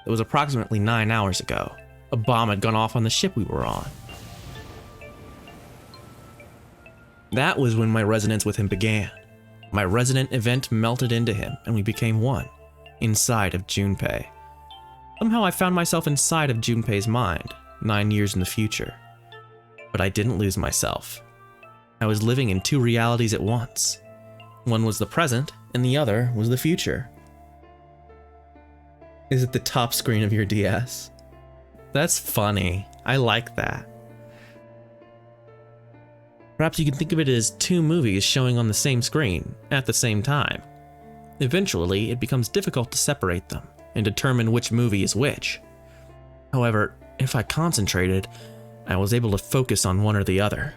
It was approximately 9 hours ago. A bomb had gone off on the ship we were on. That was when my resonance with him began. My resonant event melted into him, and we became one, inside of Junpei. Somehow I found myself inside of Junpei's mind, 9 years in the future. But I didn't lose myself. I was living in 2 realities at once. One was the present, and the other was the future. Is it the top screen of your DS? That's funny. I like that. Perhaps you can think of it as 2 movies showing on the same screen at the same time. Eventually, it becomes difficult to separate them and determine which movie is which. However, if I concentrated, I was able to focus on one or the other.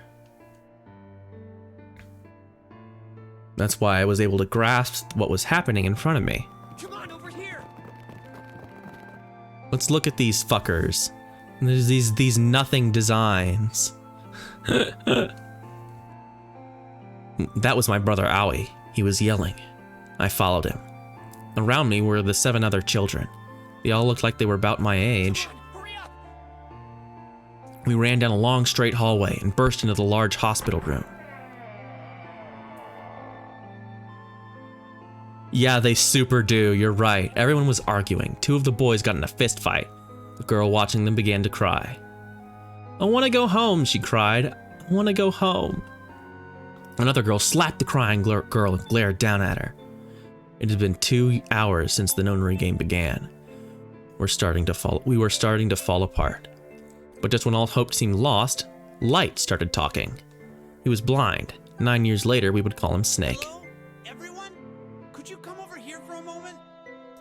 That's why I was able to grasp what was happening in front of me. Come on, over here! Let's look at these fuckers. And there's these nothing designs. That was my brother Aoi. He was yelling. I followed him. Around me were the 7 other children. They all looked like they were about my age. We ran down a long straight hallway and burst into the large hospital room. Yeah, they super do. You're right. Everyone was arguing. Two of the boys got in a fist fight. The girl watching them began to cry. I want to go home, she cried. I want to go home. Another girl slapped the crying girl and glared down at her. It had been 2 hours since the nonary game began. We were starting to fall apart. But just when all hope seemed lost, Light started talking. He was blind. 9 years later, we would call him Snake. Hello? Everyone? Could you come over here for a moment?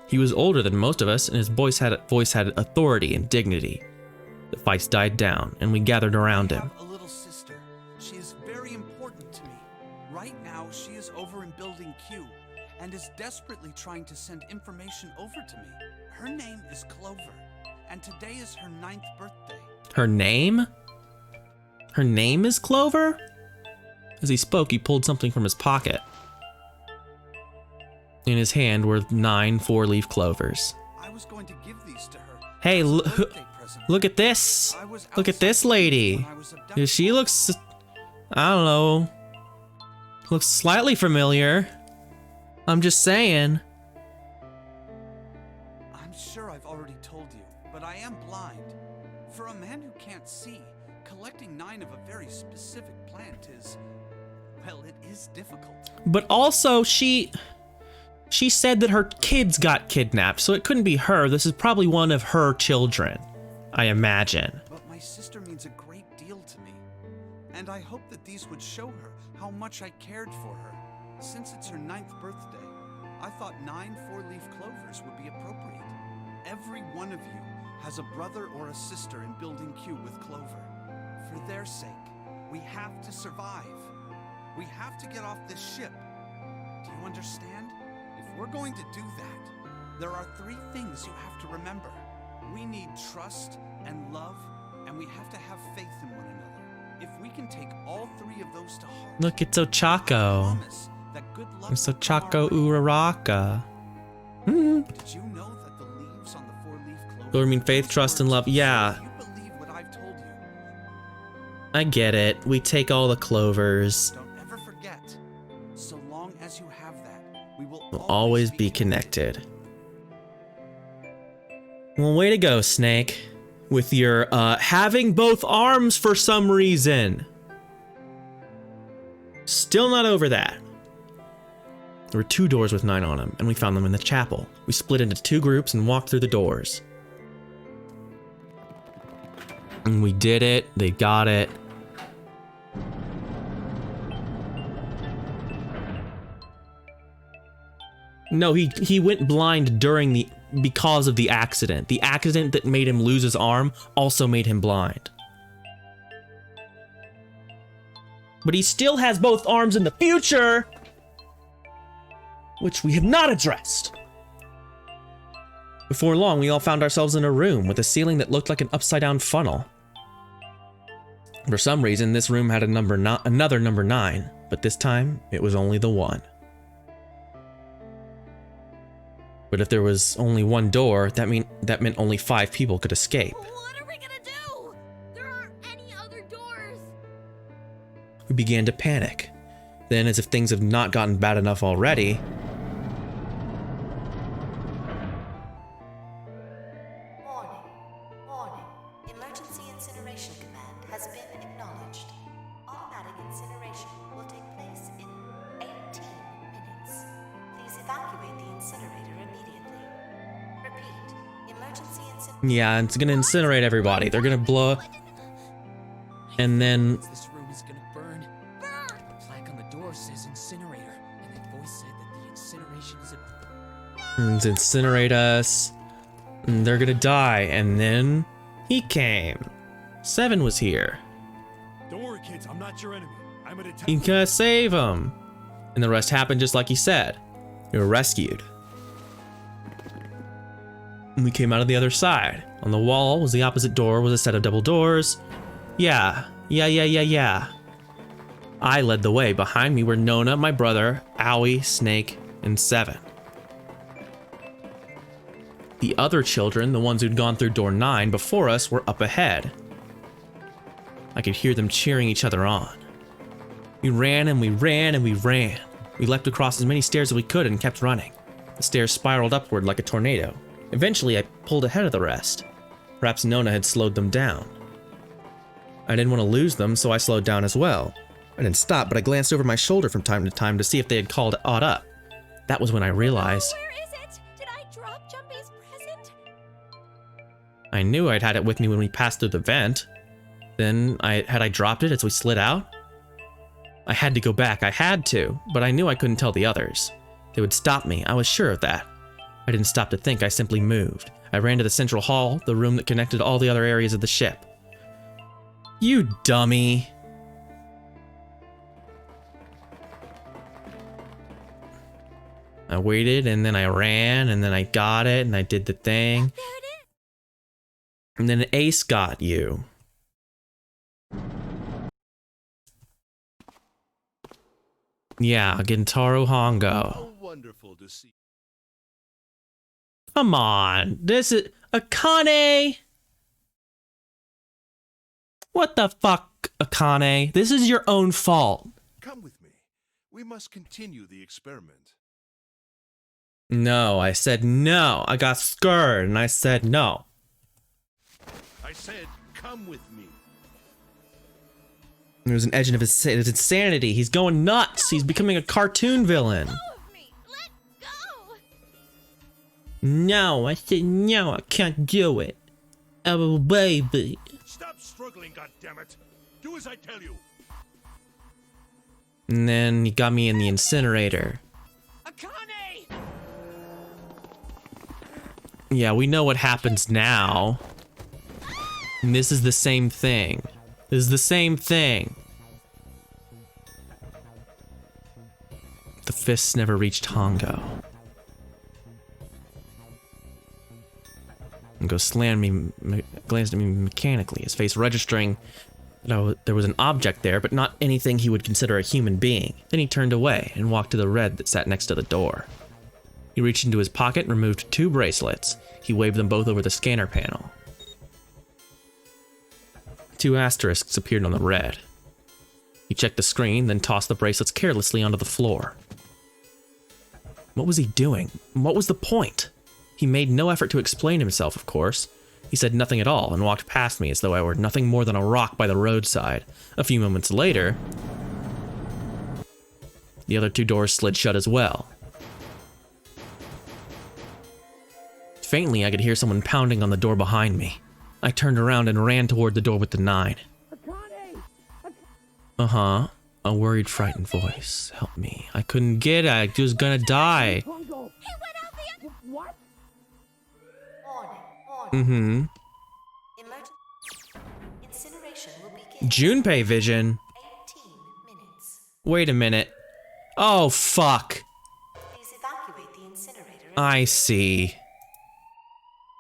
He was older than most of us, and his voice had authority and dignity. The fights died down, and we gathered around him. I have a little sister. She is very important to me. Right now, she is over in Building Q, and is desperately trying to send information over to me. Her name is Clover, and today is her 9th birthday. Her name? Her name is Clover? As he spoke, he pulled something from his pocket. In his hand were 9 four-leaf clovers. I was going to give these to her. Hey, look at this. Look at this lady. She looks, I don't know, looks slightly familiar. I'm just saying. I'm sure I've already told you, but I am blind. For a man who can't see, collecting 9 of a very specific plant is, well, it is difficult. But also, she said that her kids got kidnapped, so it couldn't be her. This is probably one of her children, I imagine. But my sister means a great deal to me, and I hope that these would show her how much I cared for her. Since it's her 9th birthday, I thought 9 four-leaf clovers would be appropriate. Every one of you has a brother or a sister in Building Q with Clover. For their sake, we have to survive. We have to get off this ship. Do you understand? If we're going to do that, there are 3 things you have to remember. We need trust and love, and we have to have faith in one another. If we can take all 3 of those to heart, Look, it's Ochako. It's Ochako Uraraka. Did you know that the leaves on the four-leaf clover I mean, faith, trust, and love. Yeah. you believe what I've told you? I get it. We take all the clovers. Don't ever forget. So long as you have that, we will We'll always be connected. Well, way to go, Snake. With your, having both arms for some reason. Still not over that. There were 2 doors with 9 on them, and we found them in the chapel. We split into 2 groups and walked through the doors. And we did it. They got it. No, he went blind because of the accident. The accident that made him lose his arm also made him blind. But he still has both arms in the future, which we have not addressed. Before long, we all found ourselves in a room with a ceiling that looked like an upside-down funnel. For some reason, this room had another number 9, but this time, it was only the 1. But if there was only 1 door, that meant only 5 people could escape. What are we gonna do? There aren't any other doors. We began to panic. Then, as if things have not gotten bad enough already, Warning. Emergency Incineration Command has been acknowledged. Automatic incineration will take place in 18 minutes. Please evacuate the incinerator immediately. Repeat. Emergency incineration. yeah, it's gonna incinerate everybody. They're gonna blow up. And then This room is gonna burn. The plaque on the door says incinerator, and that voice said that the incineration is incinerate us. And they're gonna die. And then he came. 7 was here. Don't worry, kids. I'm not your enemy. I'm a detective. He gotta save him. And the rest happened just like he said. We were rescued. And we came out of the other side. On the wall was the opposite door, was a set of double doors. Yeah. I led the way. Behind me were Nona, my brother, Owie, Snake, and 7. The other children, the ones who'd gone through door 9 before us, were up ahead. I could hear them cheering each other on. We ran and we ran and we ran. We leapt across as many stairs as we could and kept running. The stairs spiraled upward like a tornado. Eventually, I pulled ahead of the rest. Perhaps Nona had slowed them down. I didn't want to lose them, so I slowed down as well. I didn't stop, but I glanced over my shoulder from time to time to see if they had called Odd up. That was when I realized. Where is it? Did I drop Jumpy's present? I knew I'd had it with me when we passed through the vent. Then, had I dropped it as we slid out? I had to go back, I had to, but I knew I couldn't tell the others. They would stop me, I was sure of that. I didn't stop to think, I simply moved. I ran to the central hall, the room that connected to all the other areas of the ship. You dummy. I waited, and then I ran, and then I got it, and I did the thing. There it is. And then Ace got you. Yeah, Gintaro Hongo. How wonderful to see. Come on, this is Akane. What the fuck, Akane? This is your own fault. Come with me. We must continue the experiment. No, I said no. I got scared and I said no. I said, come with me. There's an edge of his insanity. He's going nuts. He's becoming a cartoon villain. Let go! No, I said no. I can't do it. Oh, baby. Stop struggling, goddammit. Do as I tell you. And then he got me in the incinerator. Akane! Yeah, we know what happens now. And this is the same thing. This is the same thing. The fists never reached Hongo. Hongo glanced at me mechanically, his face registering that there was an object there, but not anything he would consider a human being. Then he turned away and walked to the red that sat next to the door. He reached into his pocket and removed 2 bracelets. He waved them both over the scanner panel. 2 asterisks appeared on the red. He checked the screen, then tossed the bracelets carelessly onto the floor. What was he doing? What was the point? He made no effort to explain himself, of course. He said nothing at all and walked past me as though I were nothing more than a rock by the roadside. A few moments later, the other 2 doors slid shut as well. Faintly, I could hear someone pounding on the door behind me. I turned around and ran toward the door with the 9. Uh-huh. A worried, frightened voice. Help me. I couldn't get it. I was gonna die. He went out the other. What? Mm-hmm. Incineration will begin. Junpei vision. 18 minutes. Wait a minute. Oh, fuck. Please evacuate the incinerator. I see.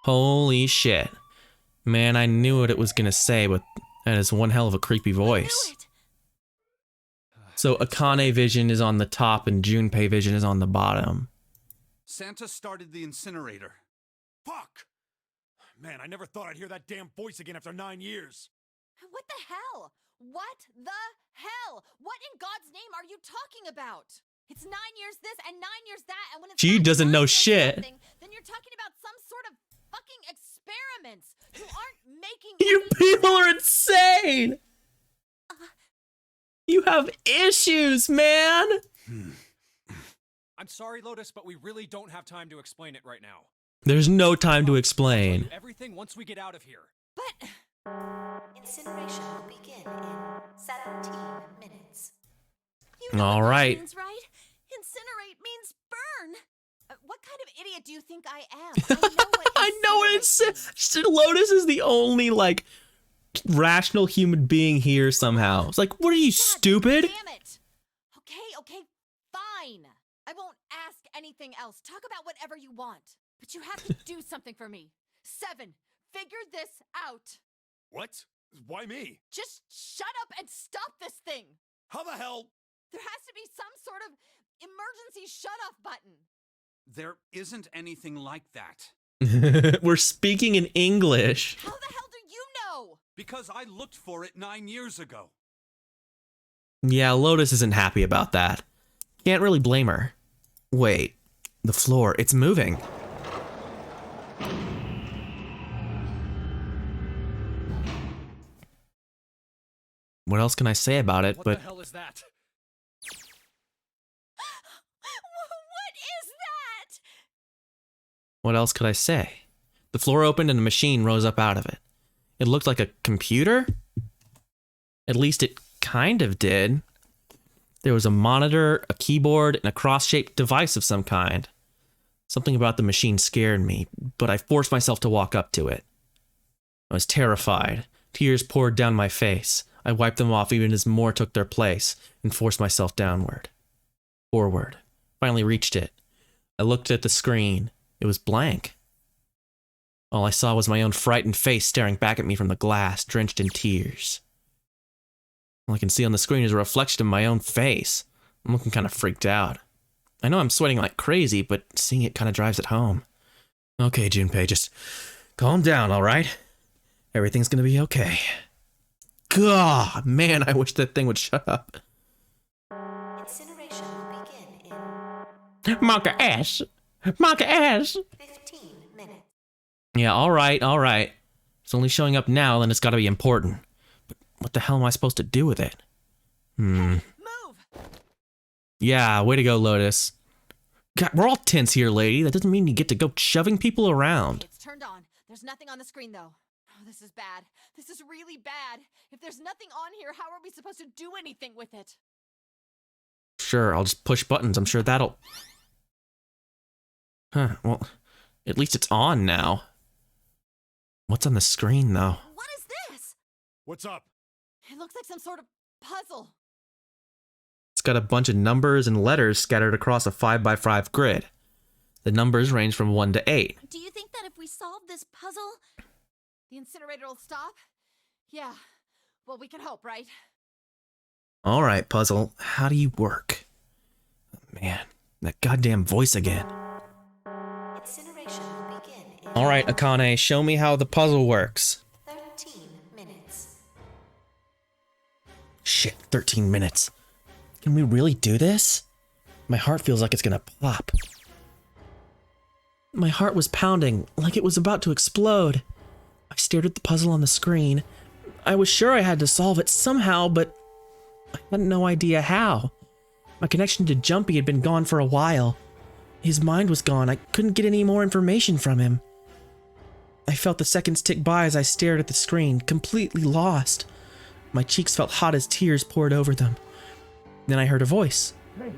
Holy shit. Man, I knew what it was gonna say, but that is one hell of a creepy voice. So Akane vision is on the top and Junpei vision is on the bottom. Santa started the incinerator. Fuck! Man, I never thought I'd hear that damn voice again after 9 years. What the hell? What the hell? What in God's name are you talking about? It's 9 years this and 9 years that, and when it's She 9 doesn't know years shit. then you're talking about some sort of fucking experiments. You aren't making You any people are sense. insane! You have issues, man! I'm sorry, Lotus, but we really don't have time to explain it right now. There's no time to explain. Everything once we get out of here. But Incineration will begin in 17 minutes. You know All what that right. means, right? Incinerate means burn. what kind of idiot do you think I am? I know what it says. Lotus is the only, like, rational human being here somehow. It's like, what are you, stupid? Damn it. Okay, fine. I won't ask anything else. Talk about whatever you want. But you have to do something for me. 7, figure this out. What? Why me? Just shut up and stop this thing. How the hell? There has to be some sort of emergency shut-off button. There isn't anything like that. We're speaking in English. How the hell do you know? Because I looked for it 9 years ago. Yeah, Lotus isn't happy about that. Can't really blame her. Wait, The floor, it's moving. What else can I say about it, What but the hell is that? What is that? what else could I say? The floor opened and a machine rose up out of it. It looked like a computer? At least it kind of did. There was a monitor, a keyboard, and a cross-shaped device of some kind. Something about the machine scared me, but I forced myself to walk up to it. I was terrified. Tears poured down my face. I wiped them off even as more took their place, and forced myself downward. Forward. Finally reached it. I looked at the screen. It was blank. All I saw was my own frightened face staring back at me from the glass, drenched in tears. All I can see on the screen is a reflection of my own face. I'm looking kind of freaked out. I know I'm sweating like crazy, but seeing it kind of drives it home. Okay, Junpei, just calm down, alright? Everything's gonna be okay. God, man, I wish that thing would shut up. Incineration will begin in Monka ass! Monka ass! 15 minutes. Yeah, alright. It's only showing up now, then it's gotta be important. But what the hell am I supposed to do with it? Move! Yeah, way to go, Lotus. God, we're all tense here, lady. That doesn't mean you get to go shoving people around. It's turned on. There's nothing on the screen, though. Oh, this is bad. This is really bad. If there's nothing on here, how are we supposed to do anything with it? Sure, I'll just push buttons. I'm sure that'll... Huh, well, at least it's on now. What's on the screen, though? What is this? What's up? It looks like some sort of puzzle. It's got a bunch of numbers and letters scattered across a 5x5 grid. The numbers range from 1 to 8. Do you think that if we solve this puzzle, The incinerator will stop? Yeah. Well, we can hope, right? Alright, puzzle, how do you work? Man, that goddamn voice again. Incineration will begin in Alright, Akane, show me how the puzzle works. 13 minutes. Shit, 13 minutes. Can we really do this? My heart feels like it's gonna pop. My heart was pounding, like it was about to explode. I stared at the puzzle on the screen. I was sure I had to solve it somehow, but I had no idea how. My connection to Jumpy had been gone for a while. His mind was gone. I couldn't get any more information from him. I felt the seconds tick by as I stared at the screen, completely lost. My cheeks felt hot as tears poured over them. Then I heard a voice. Hey,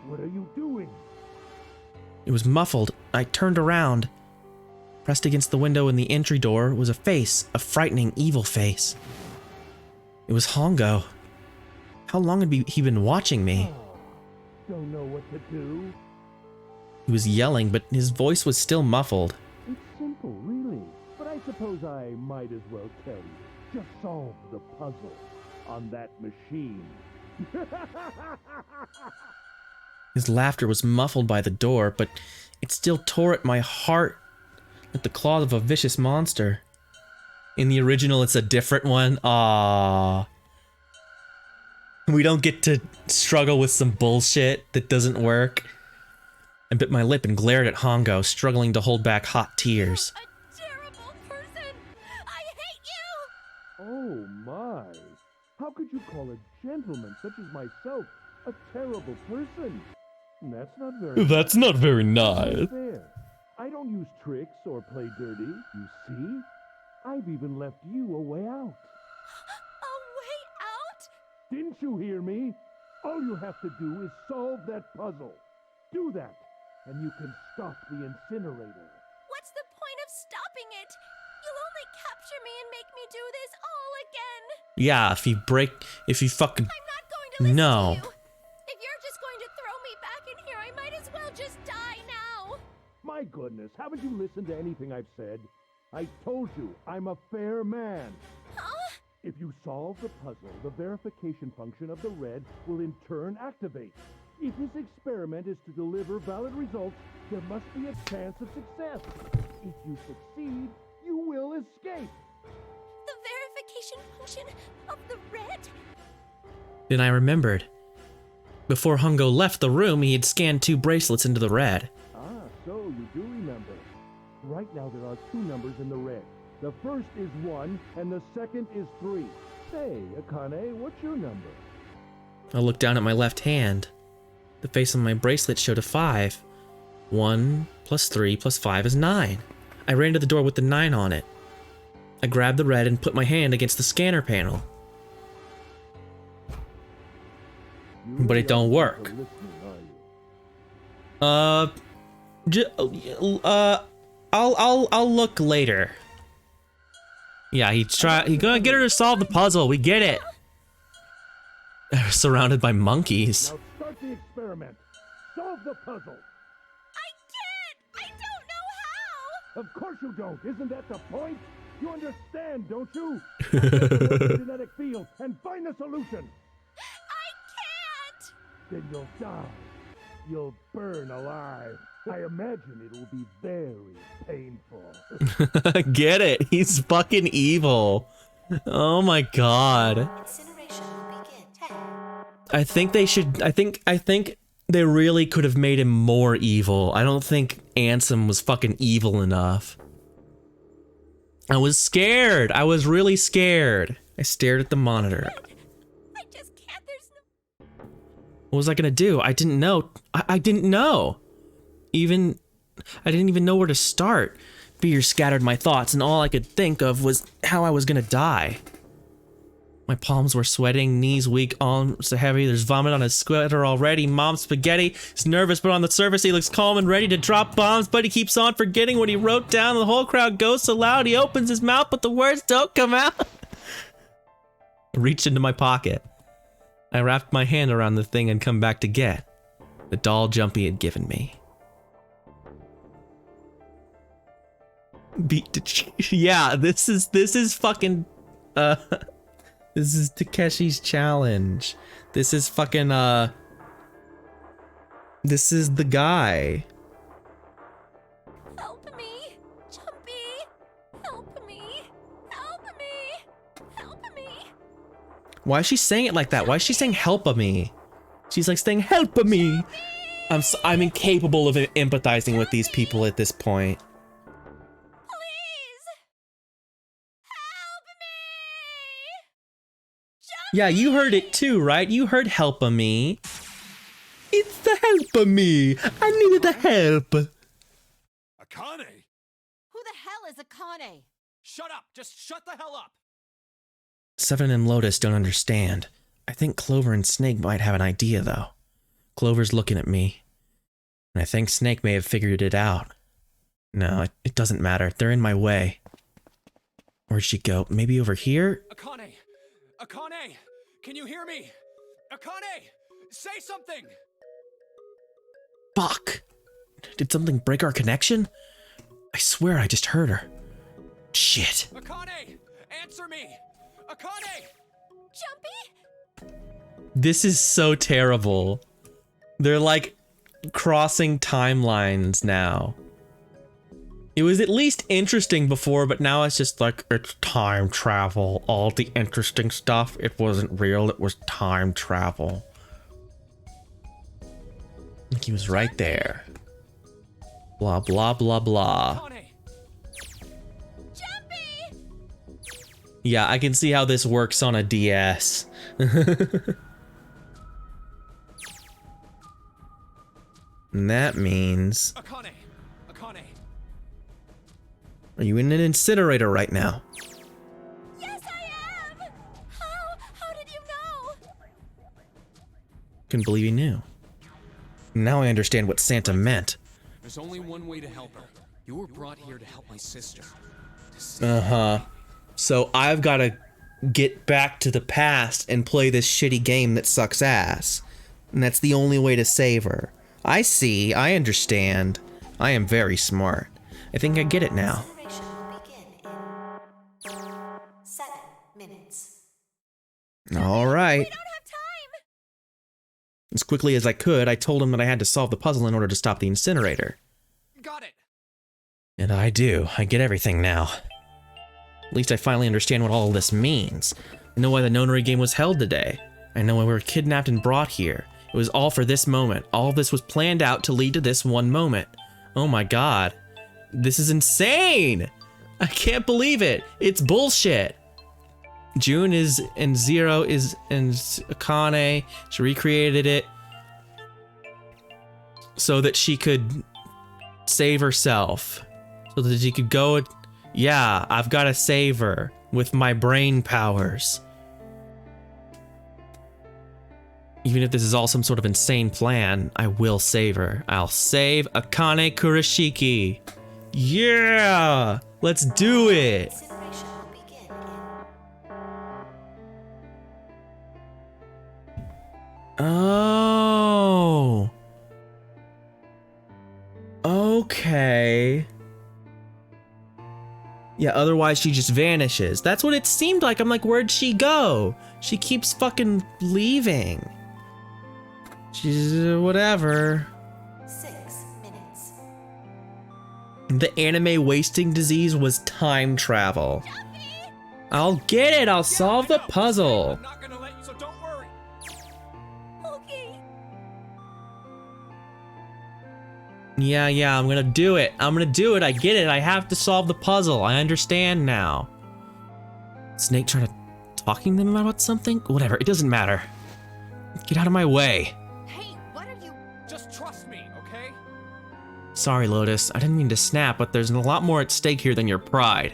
what are you doing? It was muffled. I turned around. Pressed against the window in the entry door was a face, a frightening, evil face. It was Hongo. How long had he been watching me? Don't know what to do. He was yelling, but his voice was still muffled. It's simple, really. But I suppose I might as well tell you. Just solve the puzzle on that machine. His laughter was muffled by the door, but it still tore at my heart like the claws of a vicious monster. In the original, it's a different one. Aww. We don't get to struggle with some bullshit that doesn't work. I bit my lip and glared at Hongo, struggling to hold back hot tears. A terrible person! I hate you! Oh my. How could you call a gentleman such as myself a terrible person? That's not very That's not very nice. fair. I don't use tricks or play dirty, you see? I've even left you a way out. A way out? Didn't you hear me? All you have to do is solve that puzzle. Do that, and you can stop the incinerator. what's the point of stopping it? You'll only capture me and make me do this all again. Yeah, if you fucking... I'm not going to listen No. to you. If you're just going to throw me back in here, I might as well just die now. My goodness, haven't you listened to anything I've said? I told you, I'm a fair man. Huh? If you solve the puzzle, the verification function of the red will in turn activate. If this experiment is to deliver valid results, there must be a chance of success. If you succeed, you will escape. The verification function of the red? Then I remembered. Before Hongo left the room, he had scanned 2 bracelets into the red. Ah, So you do remember. Right now there are 2 numbers in the red. The first is 1 and the second is 3. Hey, Akane, what's your number? I looked down at my left hand. The face on my bracelet showed a 5. 1 plus 3 plus 5 is 9. I ran to the door with the 9 on it. I grabbed the red and put my hand against the scanner panel. But it don't work. I'll look later. Yeah, he gonna get her to solve the puzzle. We get it. Surrounded by monkeys. Now start the experiment. Solve the puzzle. I can't! I don't know how! Of course you don't. Isn't that the point? You understand, don't you? The genetic field and find the solution. I can't! Then you'll die. You'll burn alive. I imagine it'll be very painful. Get it? He's fucking evil. Oh my god. Incineration will begin. 10. I think they should. I think they really could have made him more evil. I don't think Ansem was fucking evil enough. I was scared. I was really scared. I stared at the monitor. I just can't. There's no. What was I gonna do? I didn't know. I didn't know. I didn't even know where to start. Fear scattered my thoughts, and all I could think of was how I was gonna die. My palms were sweating, knees weak, arms heavy. There's vomit on his sweater already. Mom's spaghetti. He's nervous, but on the surface he looks calm and ready to drop bombs, but he keeps on forgetting what he wrote down. The whole crowd goes so loud he opens his mouth, but the words don't come out. I reached into my pocket. I wrapped my hand around the thing and come back to get the doll Jumpy had given me. Yeah, this is fucking this is Takeshi's challenge. This is fucking this is the guy. Help me! Jumpy! Help me! Help me! Help me! Why is she saying it like that? Why is she saying help me? She's like saying help me. I'm incapable of empathizing with these people at this point. Yeah, you heard it too, right? You heard help of me. It's the help of me. I needed the help. Akane! Who the hell is Akane? Shut up! Just shut the hell up! Seven and Lotus don't understand. I think Clover and Snake might have an idea, though. Clover's looking at me, and I think Snake may have figured it out. No, it doesn't matter. They're in my way. Where'd she go? Maybe over here? Akane! Akane! Can you hear me? Akane! Say something! Fuck! Did something break our connection? I swear I just heard her. Shit. Akane! Answer me! Akane! Jumpy? This is so terrible. They're like crossing timelines now. It was at least interesting before, but now it's just like, it's time travel. All the interesting stuff, it wasn't real, it was time travel. Like he was right there. Blah, blah, blah, blah. Jumpy! Yeah, I can see how this works on a DS. And that means... Akane! Akane! Are you in an incinerator right now? Yes, I am! How did you know? Couldn't believe you knew. Now I understand what Santa meant. There's only one way to help her. You were brought here to help my sister. Uh-huh. So I've got to get back to the past and play this shitty game that sucks ass. And that's the only way to save her. I see. I understand. I am very smart. I think I get it now. Incineration will begin in 7 minutes. All right. We don't have time! As quickly as I could, I told him that I had to solve the puzzle in order to stop the incinerator. Got it! And I do. I get everything now. At least I finally understand what all of this means. I know why the Nonary game was held today. I know why we were kidnapped and brought here. It was all for this moment. All of this was planned out to lead to this one moment. Oh my god. This is insane! I can't believe it! It's bullshit! June is and Zero is and Akane. She recreated it so that she could save herself. So that she could go, yeah, I've got to save her with my brain powers. Even if this is all some sort of insane plan, I will save her. I'll save Akane Kurashiki. Yeah! Let's do it! Incineration will begin in Oh. Okay. Yeah, otherwise she just vanishes. That's what it seemed like. I'm like, where'd she go? She keeps fucking leaving. She's whatever. 6 minutes. The anime wasting disease was time travel. I'll get it. I'll solve the puzzle. I'm not gonna let you, so don't worry. Okay. Yeah, I'm gonna do it. I'm gonna do it. I get it. I have to solve the puzzle. I understand now. Snake trying to talking to them about something? Whatever, it doesn't matter. Get out of my way. Hey, what are you? Just trust me, okay? Sorry, Lotus. I didn't mean to snap, but there's a lot more at stake here than your pride.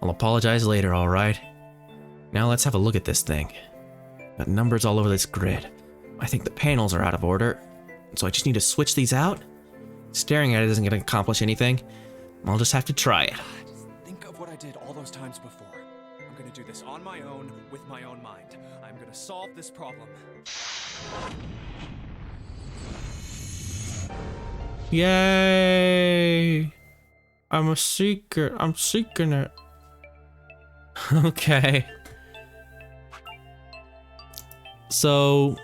I'll apologize later, alright? Now let's have a look at this thing. Got numbers all over this grid. I think the panels are out of order, so I just need to switch these out? Staring at it isn't gonna accomplish anything. I'll just have to try it. Just think of what I did all those times before. I'm gonna do this on my own, with my own mind. I'm gonna solve this problem. Yay! I'm a seeker. I'm seeking it. Okay. So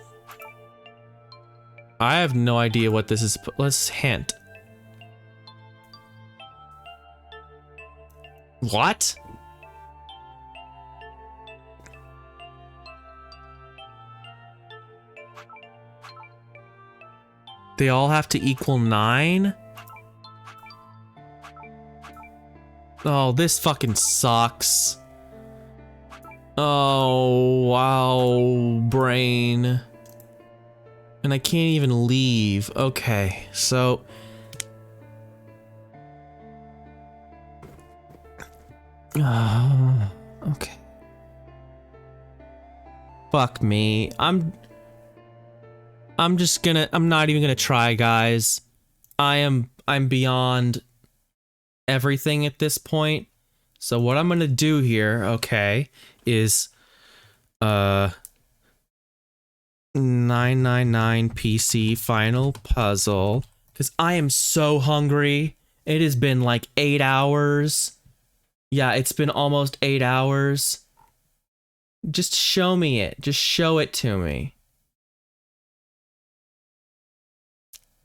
I have no idea what this is. Let's hint. What? They all have to equal 9? Oh, this fucking sucks. Oh, wow, brain. And I can't even leave. Okay, so... okay. Fuck me. I'm just gonna... I'm not even gonna try, guys. I'm beyond everything at this point. So what I'm gonna do here, okay, is 999 PC final puzzle, because I am so hungry. It has been like 8 hours. Yeah, it's been almost 8 hours. Just show me it. Just show it to me.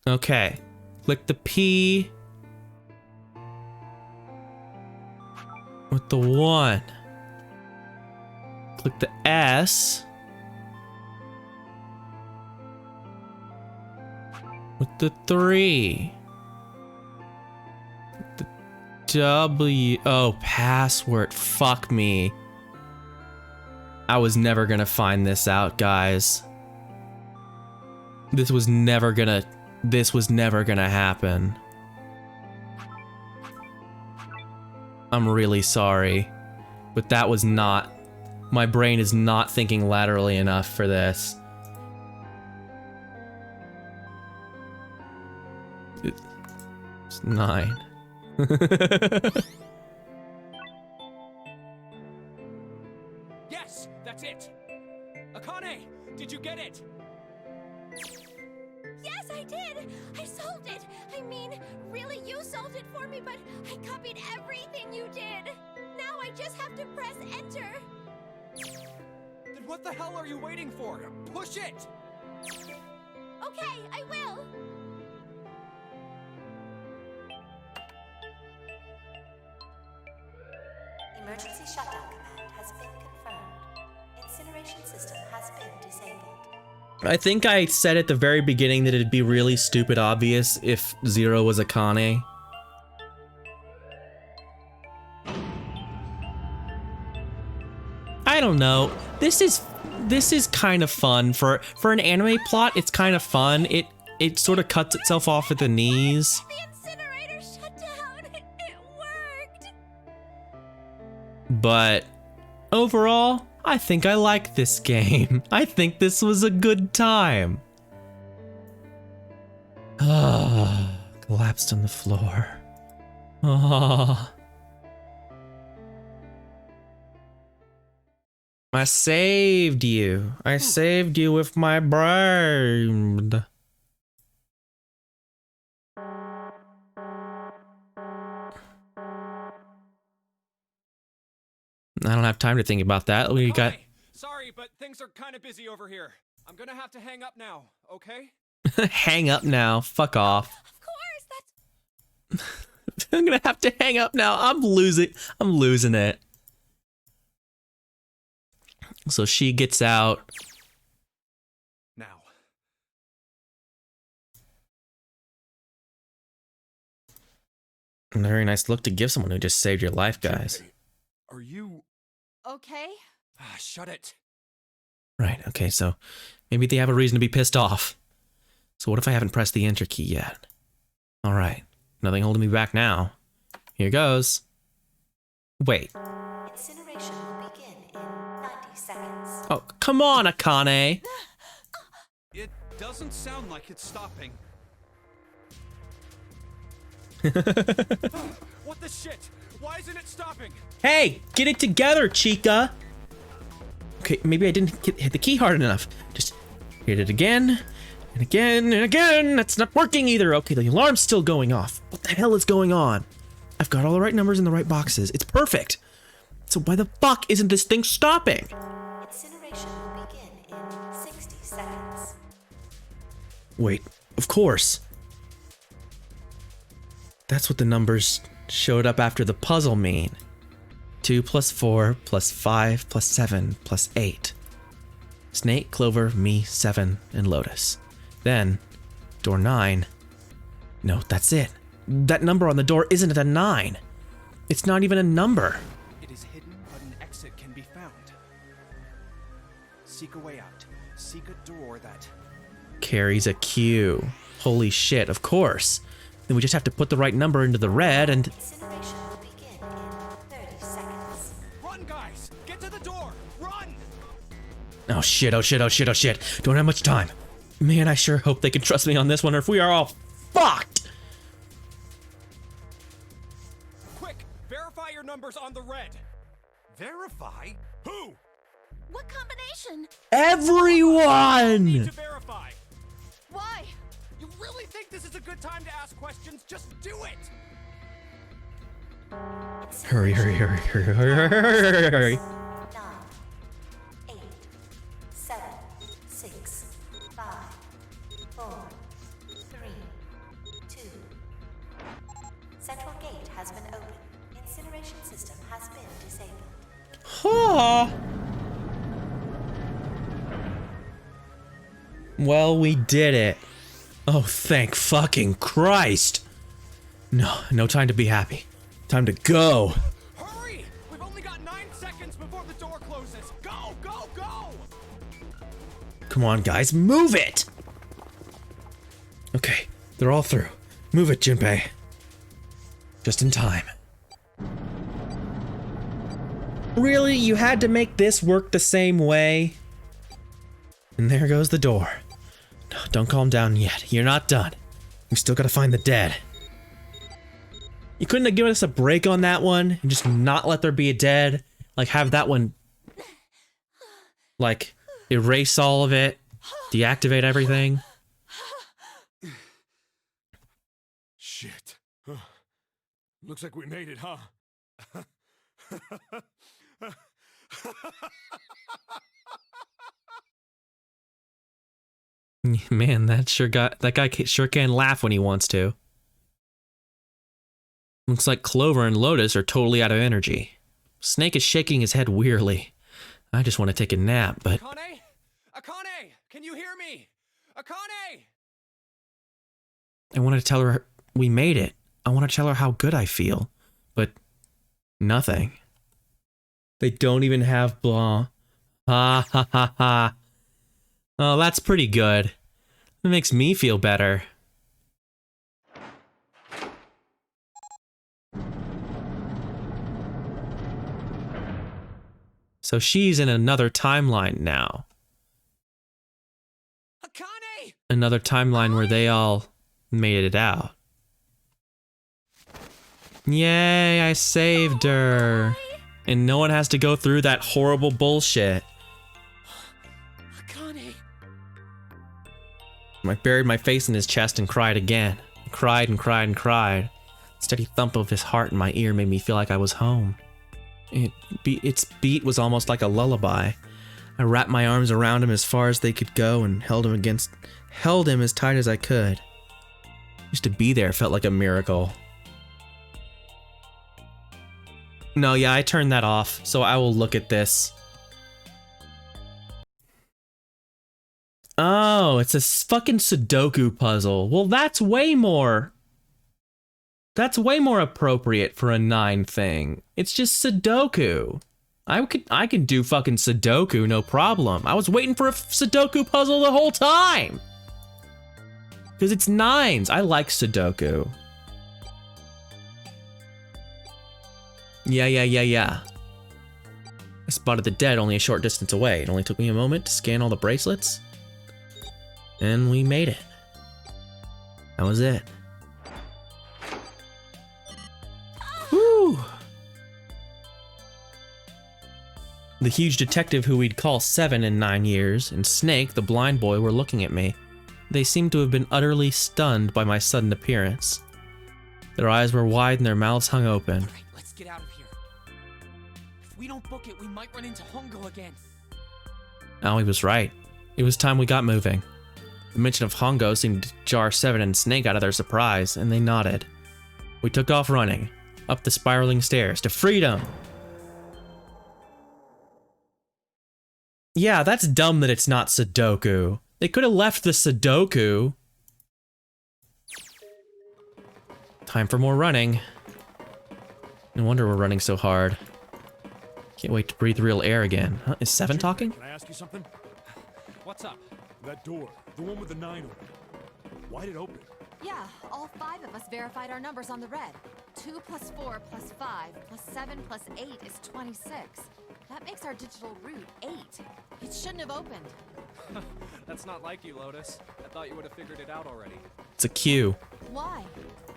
Okay. Click the P with the 1. Click the S with the 3. The W. Oh, password. Fuck me. I was never gonna find this out, guys. This was never gonna happen. I'm really sorry, but that was not... My brain is not thinking laterally enough for this. It's 9. Yes, that's it. Akane, did you get it? Yes, I did! I solved it! I mean, really, you solved it for me, but I copied everything you did! Now I just have to press enter! Then what the hell are you waiting for? Push it! Okay, I will! Emergency shutdown command has been confirmed. Incineration system has been disabled. I think I said at the very beginning that it'd be really stupid obvious if Zero was Akane. I don't know. This is kind of fun for an anime plot. It's kind of fun. It sort of cuts itself off at the knees. The incinerator shut down. It worked. But overall, I think I like this game. I think this was a good time. Ah, collapsed on the floor. Ah. I saved you. I saved you with my brain. I don't have time to think about that. We got. Sorry, but things are kind of busy over here. I'm gonna have to hang up now, okay? Hang up now. Fuck off. Of course, that's... I'm gonna have to hang up now. I'm losing it. So she gets out. Now. A very nice look to give someone who just saved your life, guys. Are you... Okay? Shut it. Right, okay, so maybe they have a reason to be pissed off. So what if I haven't pressed the enter key yet? Alright, nothing holding me back now. Here goes. Wait. Incineration will begin in 90 seconds. Oh, come on, Akane! It doesn't sound like it's stopping. What the shit? Why isn't it stopping? Hey, get it together, Chica! Okay, maybe I didn't hit the key hard enough. Just hit it again, and again, and again. That's not working either. Okay, the alarm's still going off. What the hell is going on? I've got all the right numbers in the right boxes. It's perfect. So why the fuck isn't this thing stopping? Incineration will begin in 60 seconds. Wait, of course. That's what the numbers showed up after the puzzle mean. 2 plus 4 plus 5 plus 7 plus 8. Snake, Clover, me, 7, and Lotus. Then, door 9. No, that's it. That number on the door isn't a 9. It's not even a number. It is hidden, but an exit can be found. Seek a way out. Seek a door that... Carries a Q. Holy shit, of course. Then we just have to put the right number into the red and... Incineration will begin in 30 seconds. Run, guys! Get to the door! Run! Oh shit, oh shit, oh shit, oh shit. Don't have much time. Man, I sure hope they can trust me on this one or if we are all fucked. Quick! Verify your numbers on the red! Verify? Who? What combination? Everyone! Need to verify! Why? You really think this is a good time to ask questions? Just do it! Hurry, hurry, hurry, hurry, hurry, hurry, hurry. 9, 8, 7, 6, 5, 4, 3, 2. Central gate has been opened. Incineration system has been disabled. Huh. Well, we did it. Oh, thank fucking Christ. No time to be happy. Time to go. Hurry! We've only got 9 seconds before the door closes. Go, go, go! Come on, guys, move it! Okay, they're all through. Move it, Junpei. Just in time. Really? You had to make this work the same way? And there goes the door. No, don't calm down yet. You're not done. We still gotta find the dead. You couldn't have given us a break on that one and just not let there be a dead? Like, have that one... like, erase all of it? Deactivate everything? Shit. Looks like we made it, huh? Man, that guy sure can laugh when he wants to. Looks like Clover and Lotus are totally out of energy. Snake is shaking his head wearily. I just want to take a nap, but... Akane? Akane! Can you hear me? Akane! I wanted to tell her we made it. I want to tell her how good I feel. But nothing. They don't even have blah. Ha ha ha ha. Oh, that's pretty good. It makes me feel better. So she's in another timeline now. Akane! Another timeline where they all made it out. Yay, I saved her. And no one has to go through that horrible bullshit. Akane! I buried my face in his chest and cried again. Cried and cried and cried. The steady thump of his heart in my ear made me feel like I was home. Its beat was almost like a lullaby. I wrapped my arms around him as far as they could go and held him as tight as I could. Just to be there felt like a miracle. No, yeah, I turned that off, so I will look at this. Oh, it's a fucking Sudoku puzzle. Well, that's way more appropriate for a 9 thing. It's just Sudoku. I can do fucking Sudoku, no problem. I was waiting for a Sudoku puzzle the whole time. Because it's 9s. I like Sudoku. Yeah. I spotted the dead only a short distance away. It only took me a moment to scan all the bracelets. And we made it. That was it. Whew. The huge detective who we'd call 7 in 9 years, and Snake, the blind boy, were looking at me. They seemed to have been utterly stunned by my sudden appearance. Their eyes were wide and their mouths hung open. All right, let's get out of here. If we don't book it, we might run into Hongo again. Aoi was right. It was time we got moving. The mention of Hongo seemed to jar 7 and Snake out of their surprise, and they nodded. We took off running, up the spiraling stairs, to freedom! Yeah, that's dumb that it's not Sudoku. They could have left the Sudoku. Time for more running. No wonder we're running so hard. Can't wait to breathe real air again. Huh? Is 7 talking? Can I ask you something? What's up? That door, the one with the 9 on it. Why'd it open? Yeah, all 5 of us verified our numbers on the red. 2 plus 4 plus 5 plus 7 plus 8 is 26. That makes our digital route 8. It shouldn't have opened. That's not like you, Lotus. I thought you would have figured it out already. It's a Q. Why?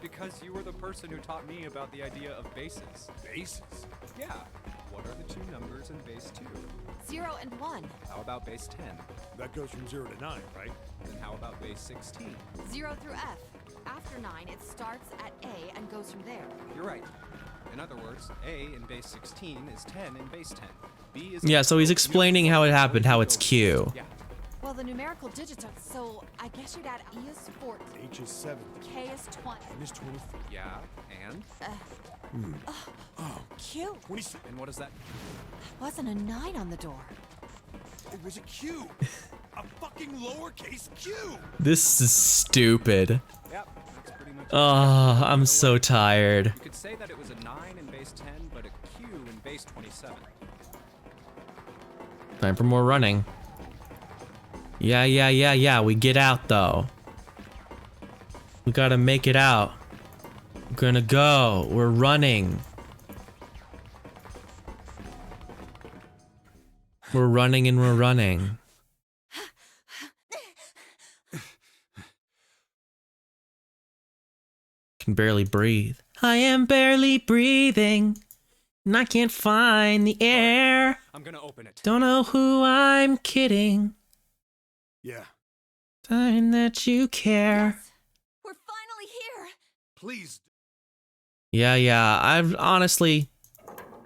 Because you were the person who taught me about the idea of bases. Bases? Yeah. What are the 2 numbers in base 2? 0 and 1. How about base 10? That goes from 0 to 9, right? Then how about base 16? 0 through F. After 9, it starts at A and goes from there. You're right. In other words, A in base 16 is 10 in base 10. B is... Yeah, so he's explaining how it happened, how it's Q. Yeah. Well, the numerical digits are... So, I guess you'd add E is 14. H is 7. K is 20. N is 23. Yeah, and? Oh, Q. 26. And what is that? Wasn't a 9 on the door. It was a Q. A fucking lowercase Q. This is stupid. Yep, that's pretty much Oh, I'm so tired. You could say that it was a 9 in base 10, but a Q in base 27. Time for more running. Yeah, we get out though. We gotta make it out. We're gonna go. We're running. We're running and we're running. Can barely breathe. I am barely breathing, and I can't find the air. I'm gonna open it. Don't know who I'm kidding. Yeah. Time that you care. Yes. We're finally here. Please. Yeah. I've honestly,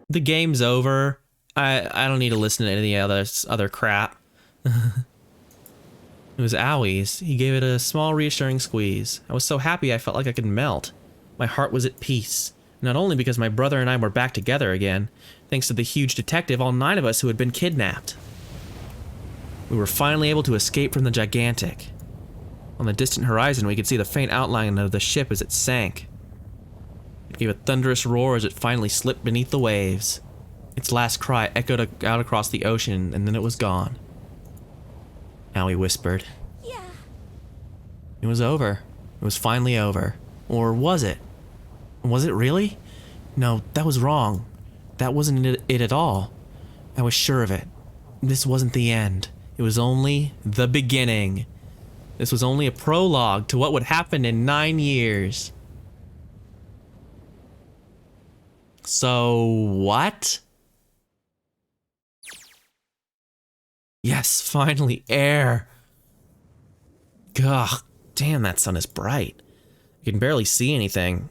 the game's over. I don't need to listen to any other crap. It was Aoi's. He gave it a small reassuring squeeze. I was so happy I felt like I could melt. My heart was at peace. Not only because my brother and I were back together again, thanks to the huge detective, all 9 of us who had been kidnapped. We were finally able to escape from the Gigantic. On the distant horizon, we could see the faint outline of the ship as it sank. It gave a thunderous roar as it finally slipped beneath the waves. Its last cry echoed out across the ocean, and then it was gone. Allie whispered. Yeah. It was over. It was finally over. Or was it? Was it really? No, that was wrong. That wasn't it at all. I was sure of it. This wasn't the end. It was only the beginning. This was only a prologue to what would happen in 9 years. So, what? Yes, finally, air. Ugh, damn, that sun is bright. You can barely see anything.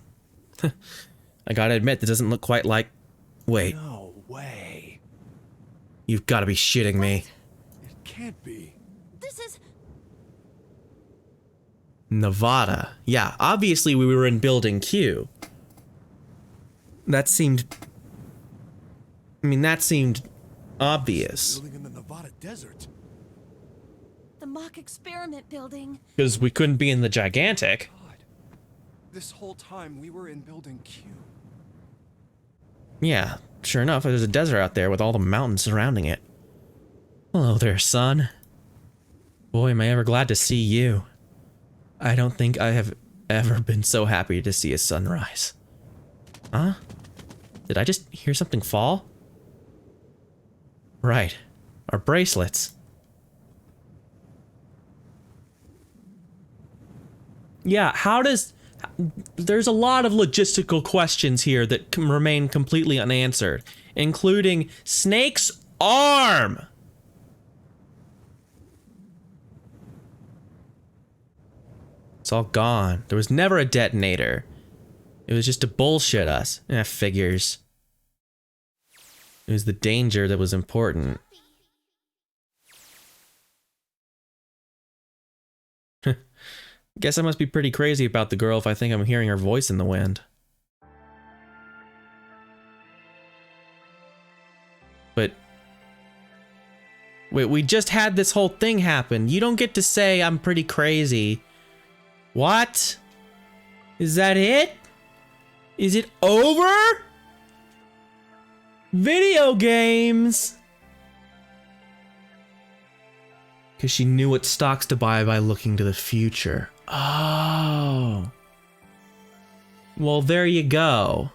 I gotta admit, this doesn't look quite like... Wait. No way. You've gotta be shitting me. It can't be. This is... Nevada. Yeah, obviously we were in Building Q. That seemed... I mean, that seemed obvious. Building in the Nevada desert. the mock experiment building. Because we couldn't be in the Gigantic. This whole time we were in Building Q. Yeah, sure enough, there's a desert out there with all the mountains surrounding it. Hello there, son. Boy, am I ever glad to see you. I don't think I have ever been so happy to see a sunrise. Huh? Did I just hear something fall? Right. Our bracelets. Yeah, how does... There's a lot of logistical questions here that can remain completely unanswered, including Snake's arm! It's all gone. There was never a detonator. It was just to bullshit us. Figures. It was the danger that was important. Guess I must be pretty crazy about the girl if I think I'm hearing her voice in the wind. But... wait, we just had this whole thing happen. You don't get to say I'm pretty crazy. What? Is that it? Is it over? Video games! Because she knew what stocks to buy by looking to the future. Oh. Well, there you go.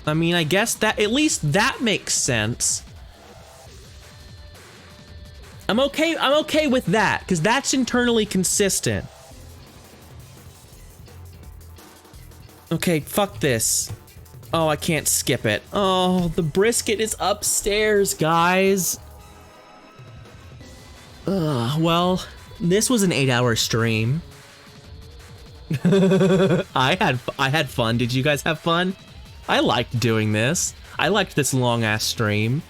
I mean, I guess that, at least that makes sense. I'm okay with that, because that's internally consistent. Okay, fuck this. Oh, I can't skip it. Oh, the brisket is upstairs, guys. Well, this was an 8-hour stream. I had fun. Did you guys have fun? I liked doing this. I liked this long-ass stream.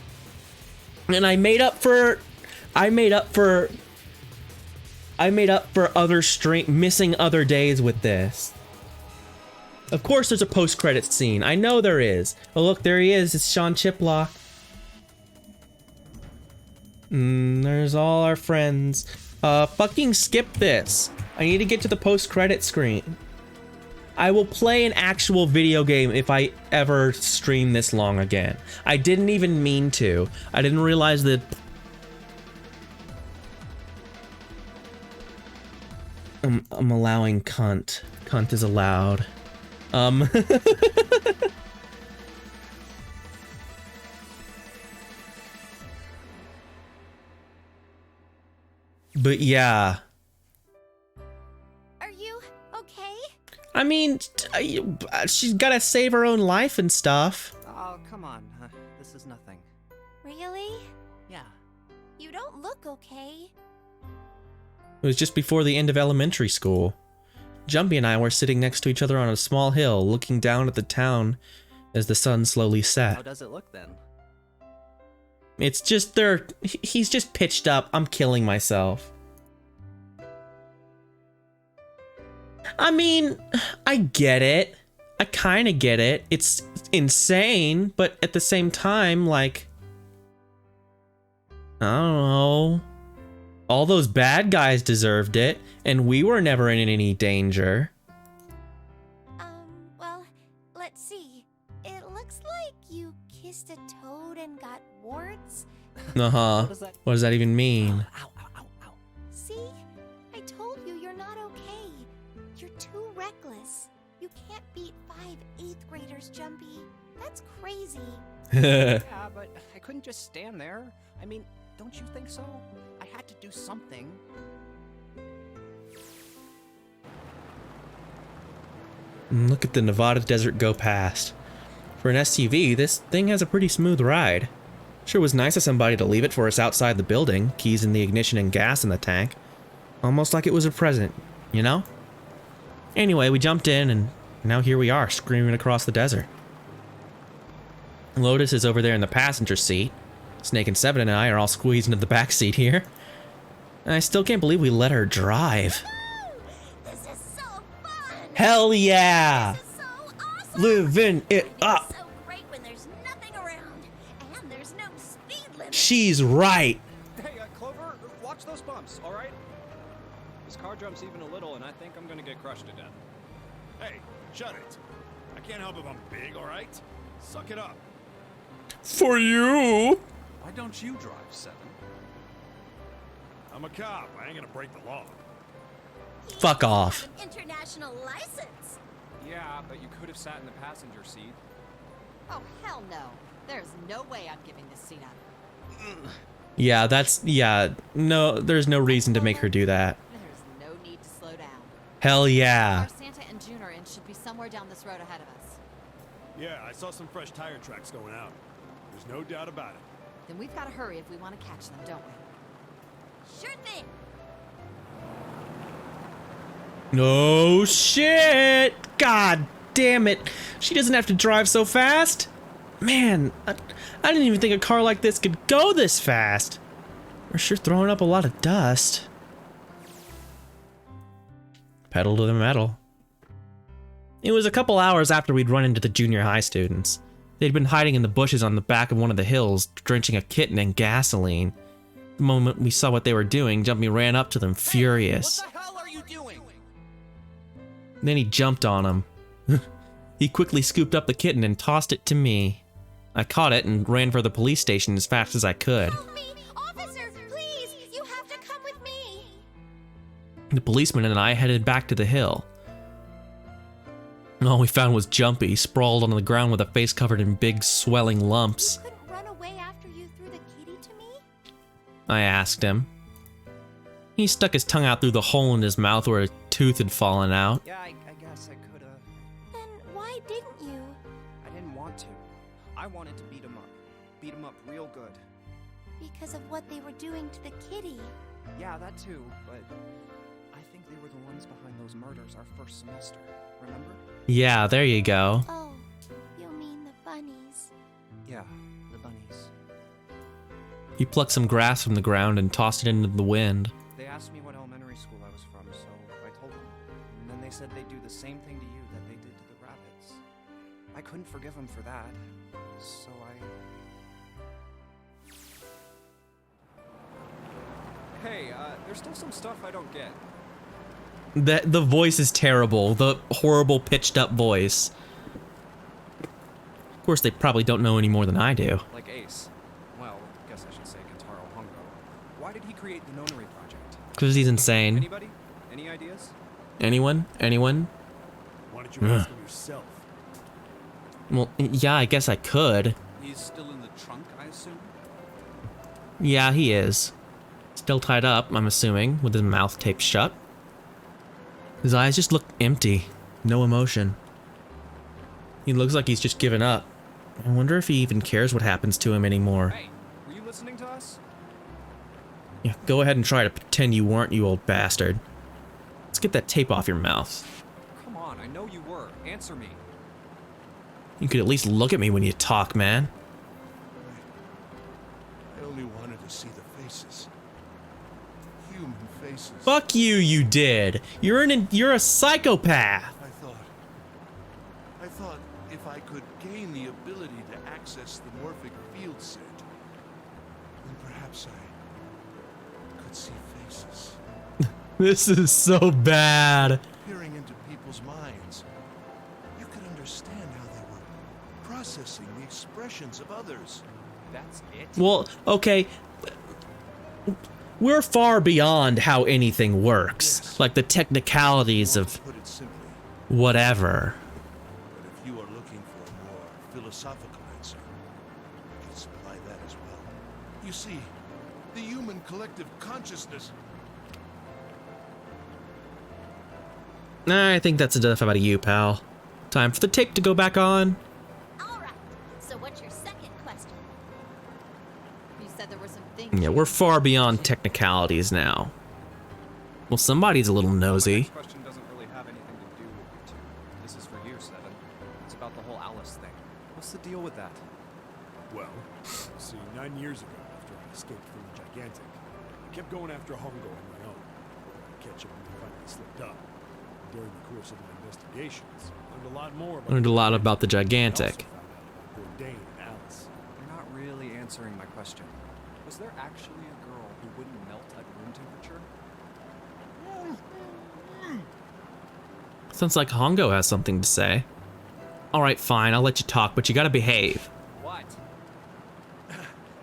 And I made up for other missing other days with this. Of course there's a post-credits scene. I know there is. Oh look, there he is. It's Sean Chiplock. There's all our friends. Fucking skip this. I need to get to the post-credit screen. I will play an actual video game if I ever stream this long again. I didn't even mean to. I didn't realize that... I'm allowing cunt. Cunt is allowed. But yeah. Are you okay? I mean, she's gotta save her own life and stuff. Oh, come on. This is nothing. Really? Yeah. You don't look okay. It was just before the end of elementary school. Jumpy and I were sitting next to each other on a small hill, looking down at the town as the sun slowly set. How does it look then? It's just he's just pitched up. I'm killing myself. I mean, I get it. I kind of get it. It's insane, but at the same time, like, I don't know. All those bad guys deserved it, and we were never in any danger. Well, let's see. It looks like you kissed a toad and got warts. Uh-huh. What does that even mean? See? I told you you're not okay. You're too reckless. You can't beat 5 8th graders, Jumpy. That's crazy. Yeah, but I couldn't just stand there. I mean, don't you think so? I had to do something. Look at the Nevada desert go past. For an SUV, this thing has a pretty smooth ride. Sure was nice of somebody to leave it for us outside the building, keys in the ignition and gas in the tank. Almost like it was a present, you know? Anyway, we jumped in and now here we are, screaming across the desert. Lotus is over there in the passenger seat. Snake and Seven and I are all squeezed into the back seat here. And I still can't believe we let her drive. This is so fun. Hell yeah! This is so awesome. Living it up. It's so great when there's nothing around and there's no speed limit. She's right. Hey, Clover, watch those bumps, all right? This car jumps even a little, and I think I'm gonna get crushed to death. Hey, shut it. I can't help if I'm big, all right? Suck it up. For you. Why don't you drive, Seven? I'm a cop. I ain't gonna break the law. Fuck off. An international license. Yeah, but you could have sat in the passenger seat. Oh, hell no. There's no way I'm giving this seat up. Yeah, no, there's no reason to make her do that. There's no need to slow down. Hell yeah. Our Santa and June are in should be somewhere down this road ahead of us. Yeah, I saw some fresh tire tracks going out. There's no doubt about it. Then we've got to hurry if we want to catch them, don't we? Sure thing. No shit. God damn it. She doesn't have to drive so fast. Man, I didn't even think a car like this could go this fast. We're sure throwing up a lot of dust. Pedal to the metal. It was a couple hours after we'd run into the junior high students. They'd been hiding in the bushes on the back of one of the hills, drenching a kitten in gasoline. The moment we saw what they were doing, Jumpy ran up to them, furious. What the hell are you doing? Then he jumped on him. He quickly scooped up the kitten and tossed it to me. I caught it and ran for the police station as fast as I could. Help me! Officer, please! You have to come with me! The policeman and I headed back to the hill. All we found was Jumpy, sprawled on the ground with a face covered in big, swelling lumps. You couldn't run away after you threw the kitty to me? I asked him. He stuck his tongue out through the hole in his mouth where a tooth had fallen out. Yeah, I guess I could've. Then why didn't you? I didn't want to. I wanted to beat him up. Beat him up real good. Because of what they were doing to the kitty. Yeah, that too, but I think they were the ones behind those murders our first semester. Remember? Yeah, there you go. Oh, you mean the bunnies. Yeah, the bunnies. He plucked some grass from the ground and tossed it into the wind. They asked me what elementary school I was from, so I told them. And then they said they'd do the same thing to you that they did to the rabbits. I couldn't forgive them for that, so Hey, there's still some stuff I don't get. The voice is terrible. The horrible pitched up voice. Of course, they probably don't know any more than I do. Like Ace. Well, I guess I should say Kentaro Hongo. Why did he create the Nonary Project? Because he's insane. Anybody? Any ideas? Anyone? Anyone? Why don't you ask him yourself? Well, yeah, I guess I could. He's still in the trunk, I assume? Yeah, he is. Still tied up, I'm assuming, with his mouth taped shut. His eyes just look empty. No emotion. He looks like he's just given up. I wonder if he even cares what happens to him anymore. Hey, were you listening to us? Yeah, go ahead and try to pretend you weren't, you old bastard. Let's get that tape off your mouth. Come on, I know you were. Answer me. You could at least look at me when you talk, man. I only wanted to see the faces. Human faces. Fuck you, you did. You're a psychopath. I if I could gain the ability to access the Morphic field set, then perhaps I could see faces. This is so bad. Peering into people's minds, you could understand how they were processing the expressions of others. That's it? Well, okay. We're far beyond how anything works. Like the technicalities of Put it simply, whatever. but if you are looking for a more philosophical answer, I can supply that as well. You see, the human collective consciousness. I think that's enough about you, pal. Time for the tape to go back on. All right. So what's your second question? You said there were some things. Yeah, we're far beyond technicalities now. Well, somebody's a little My nosy. next question doesn't really have anything to do with you two. This is for you, Seven. It's about the whole Alice thing. What's the deal with that? Well, see, 9 years ago, after I escaped from the Gigantic, I kept going after Hongo on my own. I catch him when he finally slipped up. During the course of my investigations, I learned a lot more about Learned a lot about the I also Gigantic. found out about Bourdain and Alice. You're not really answering my question. Was there actually a girl who wouldn't melt at room temperature? Sounds like Hongo has something to say. Alright, fine, I'll let you talk, but you gotta behave. What?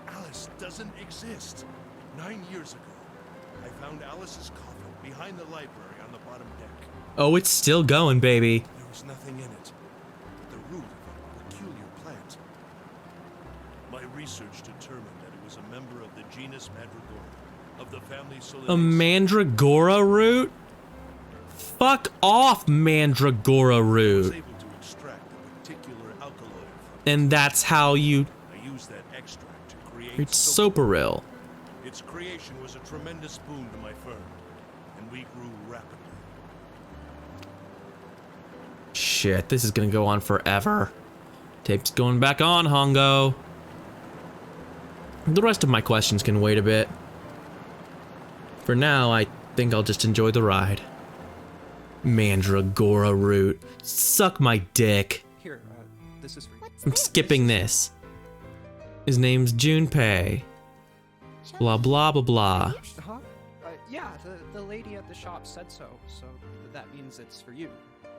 Alice doesn't exist. 9 years ago, I found Alice's coffin behind the library on the bottom deck. Oh, it's still going, baby. There was nothing in it but the root of a peculiar plant. My research determined that it was a member of the genus Mandragora, of the family A Solanaceae. Mandragora root? Fuck off, Mandragora I was root. able to extract a particular alkaloid from And that's how you it. I used that extract to create reach Soparil. Its creation was a tremendous boon to my firm, and we grew rapidly. Shit, this is gonna go on forever. Tape's going back on, Hongo. The rest of my questions can wait a bit. For now, I think I'll just enjoy the ride. Mandragora root. Suck my dick. Here, this is for you. What's I'm this? skipping this. His name's Junpei. Blah blah blah blah. Huh? Yeah, the lady at the shop said so, so that means it's for you,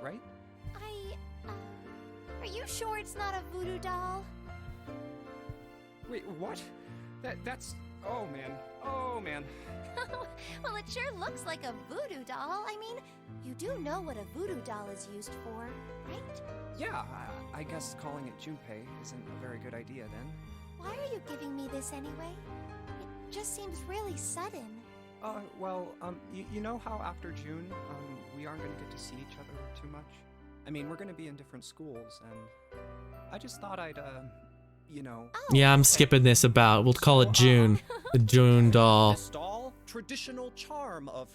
right? Are you sure it's not a voodoo doll? Wait, what? That's... Oh, man. Oh, man. Well, it sure looks like a voodoo doll. I mean, you do know what a voodoo doll is used for, right? Yeah, I guess calling it Junpei isn't a very good idea then. Why are you giving me this anyway? It just seems really sudden. You know how after June, we aren't going to get to see each other too much? I mean, we're going to be in different schools, and I just thought I'd, you know... Yeah, I'm skipping this about. We'll call it June. The June doll. This doll, traditional charm of...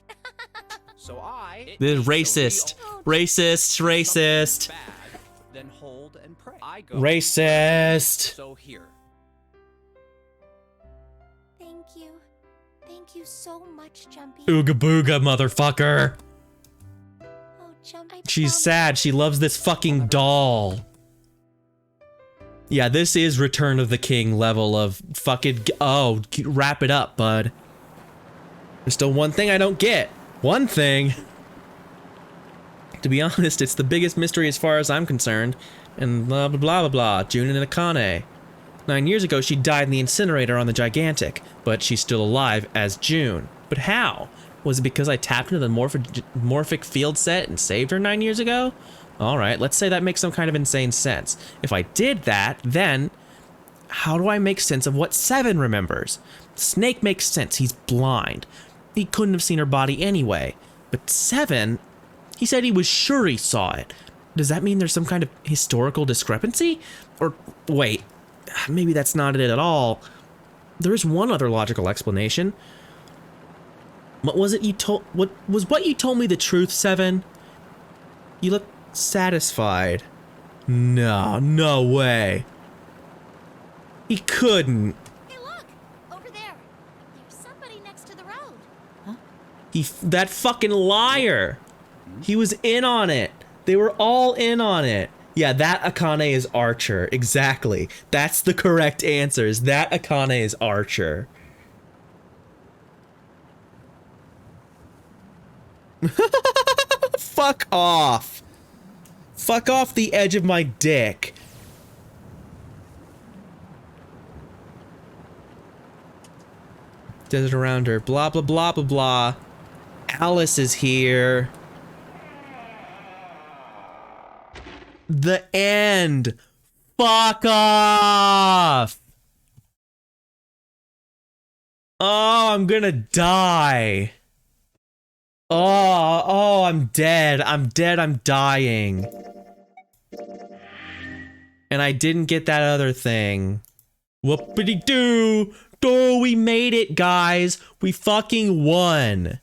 So I... This is racist. Racist. Racist. Bad, then hold and pray. I go... Racist. So here. Thank you. Thank you so much, Jumpy. Ooga booga, motherfucker. Oh, Jumpy. She's sad. She loves this fucking doll. Yeah, this is Return of the King level of fucking... Oh, wrap it up, bud. There's still one thing I don't get. One thing. To be honest, it's the biggest mystery as far as I'm concerned. And blah, blah, blah, blah, blah. June and Akane. 9 years ago, she died in the incinerator on the Gigantic, but she's still alive as June. But how? Was it because I tapped into the morphic field set and saved her 9 years ago? Alright, let's say that makes some kind of insane sense. If I did that, then how do I make sense of what Seven remembers? Snake makes sense, he's blind. He couldn't have seen her body anyway. But Seven, he said he was sure he saw it. Does that mean there's some kind of historical discrepancy? Or, wait, maybe that's not it at all. There is one other logical explanation. What was it you told? What you told me the truth, Seven? You look satisfied. No way. He couldn't. Hey, look! Over there. There's somebody next to the road. That fucking liar. He was in on it. They were all in on it. Yeah, that Akane is Archer. Exactly. That's the correct answers. That Akane is Archer. Fuck off. Fuck off the edge of my dick. Does it around her. Blah, blah, blah, blah, blah. Alice is here. The end. Fuck off. Oh, I'm gonna die. Oh, I'm dead. I'm dead. I'm dying. And I didn't get that other thing. Whoopity-doo. Oh, we made it, guys. We fucking won.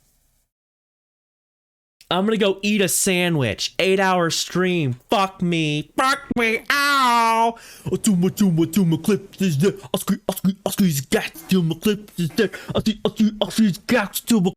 I'm gonna go eat a sandwich. 8-hour stream. Fuck me. Fuck me. Ow. Two more clips is there. I'll squeeze gas till my clips is there. I'll squeeze gas till my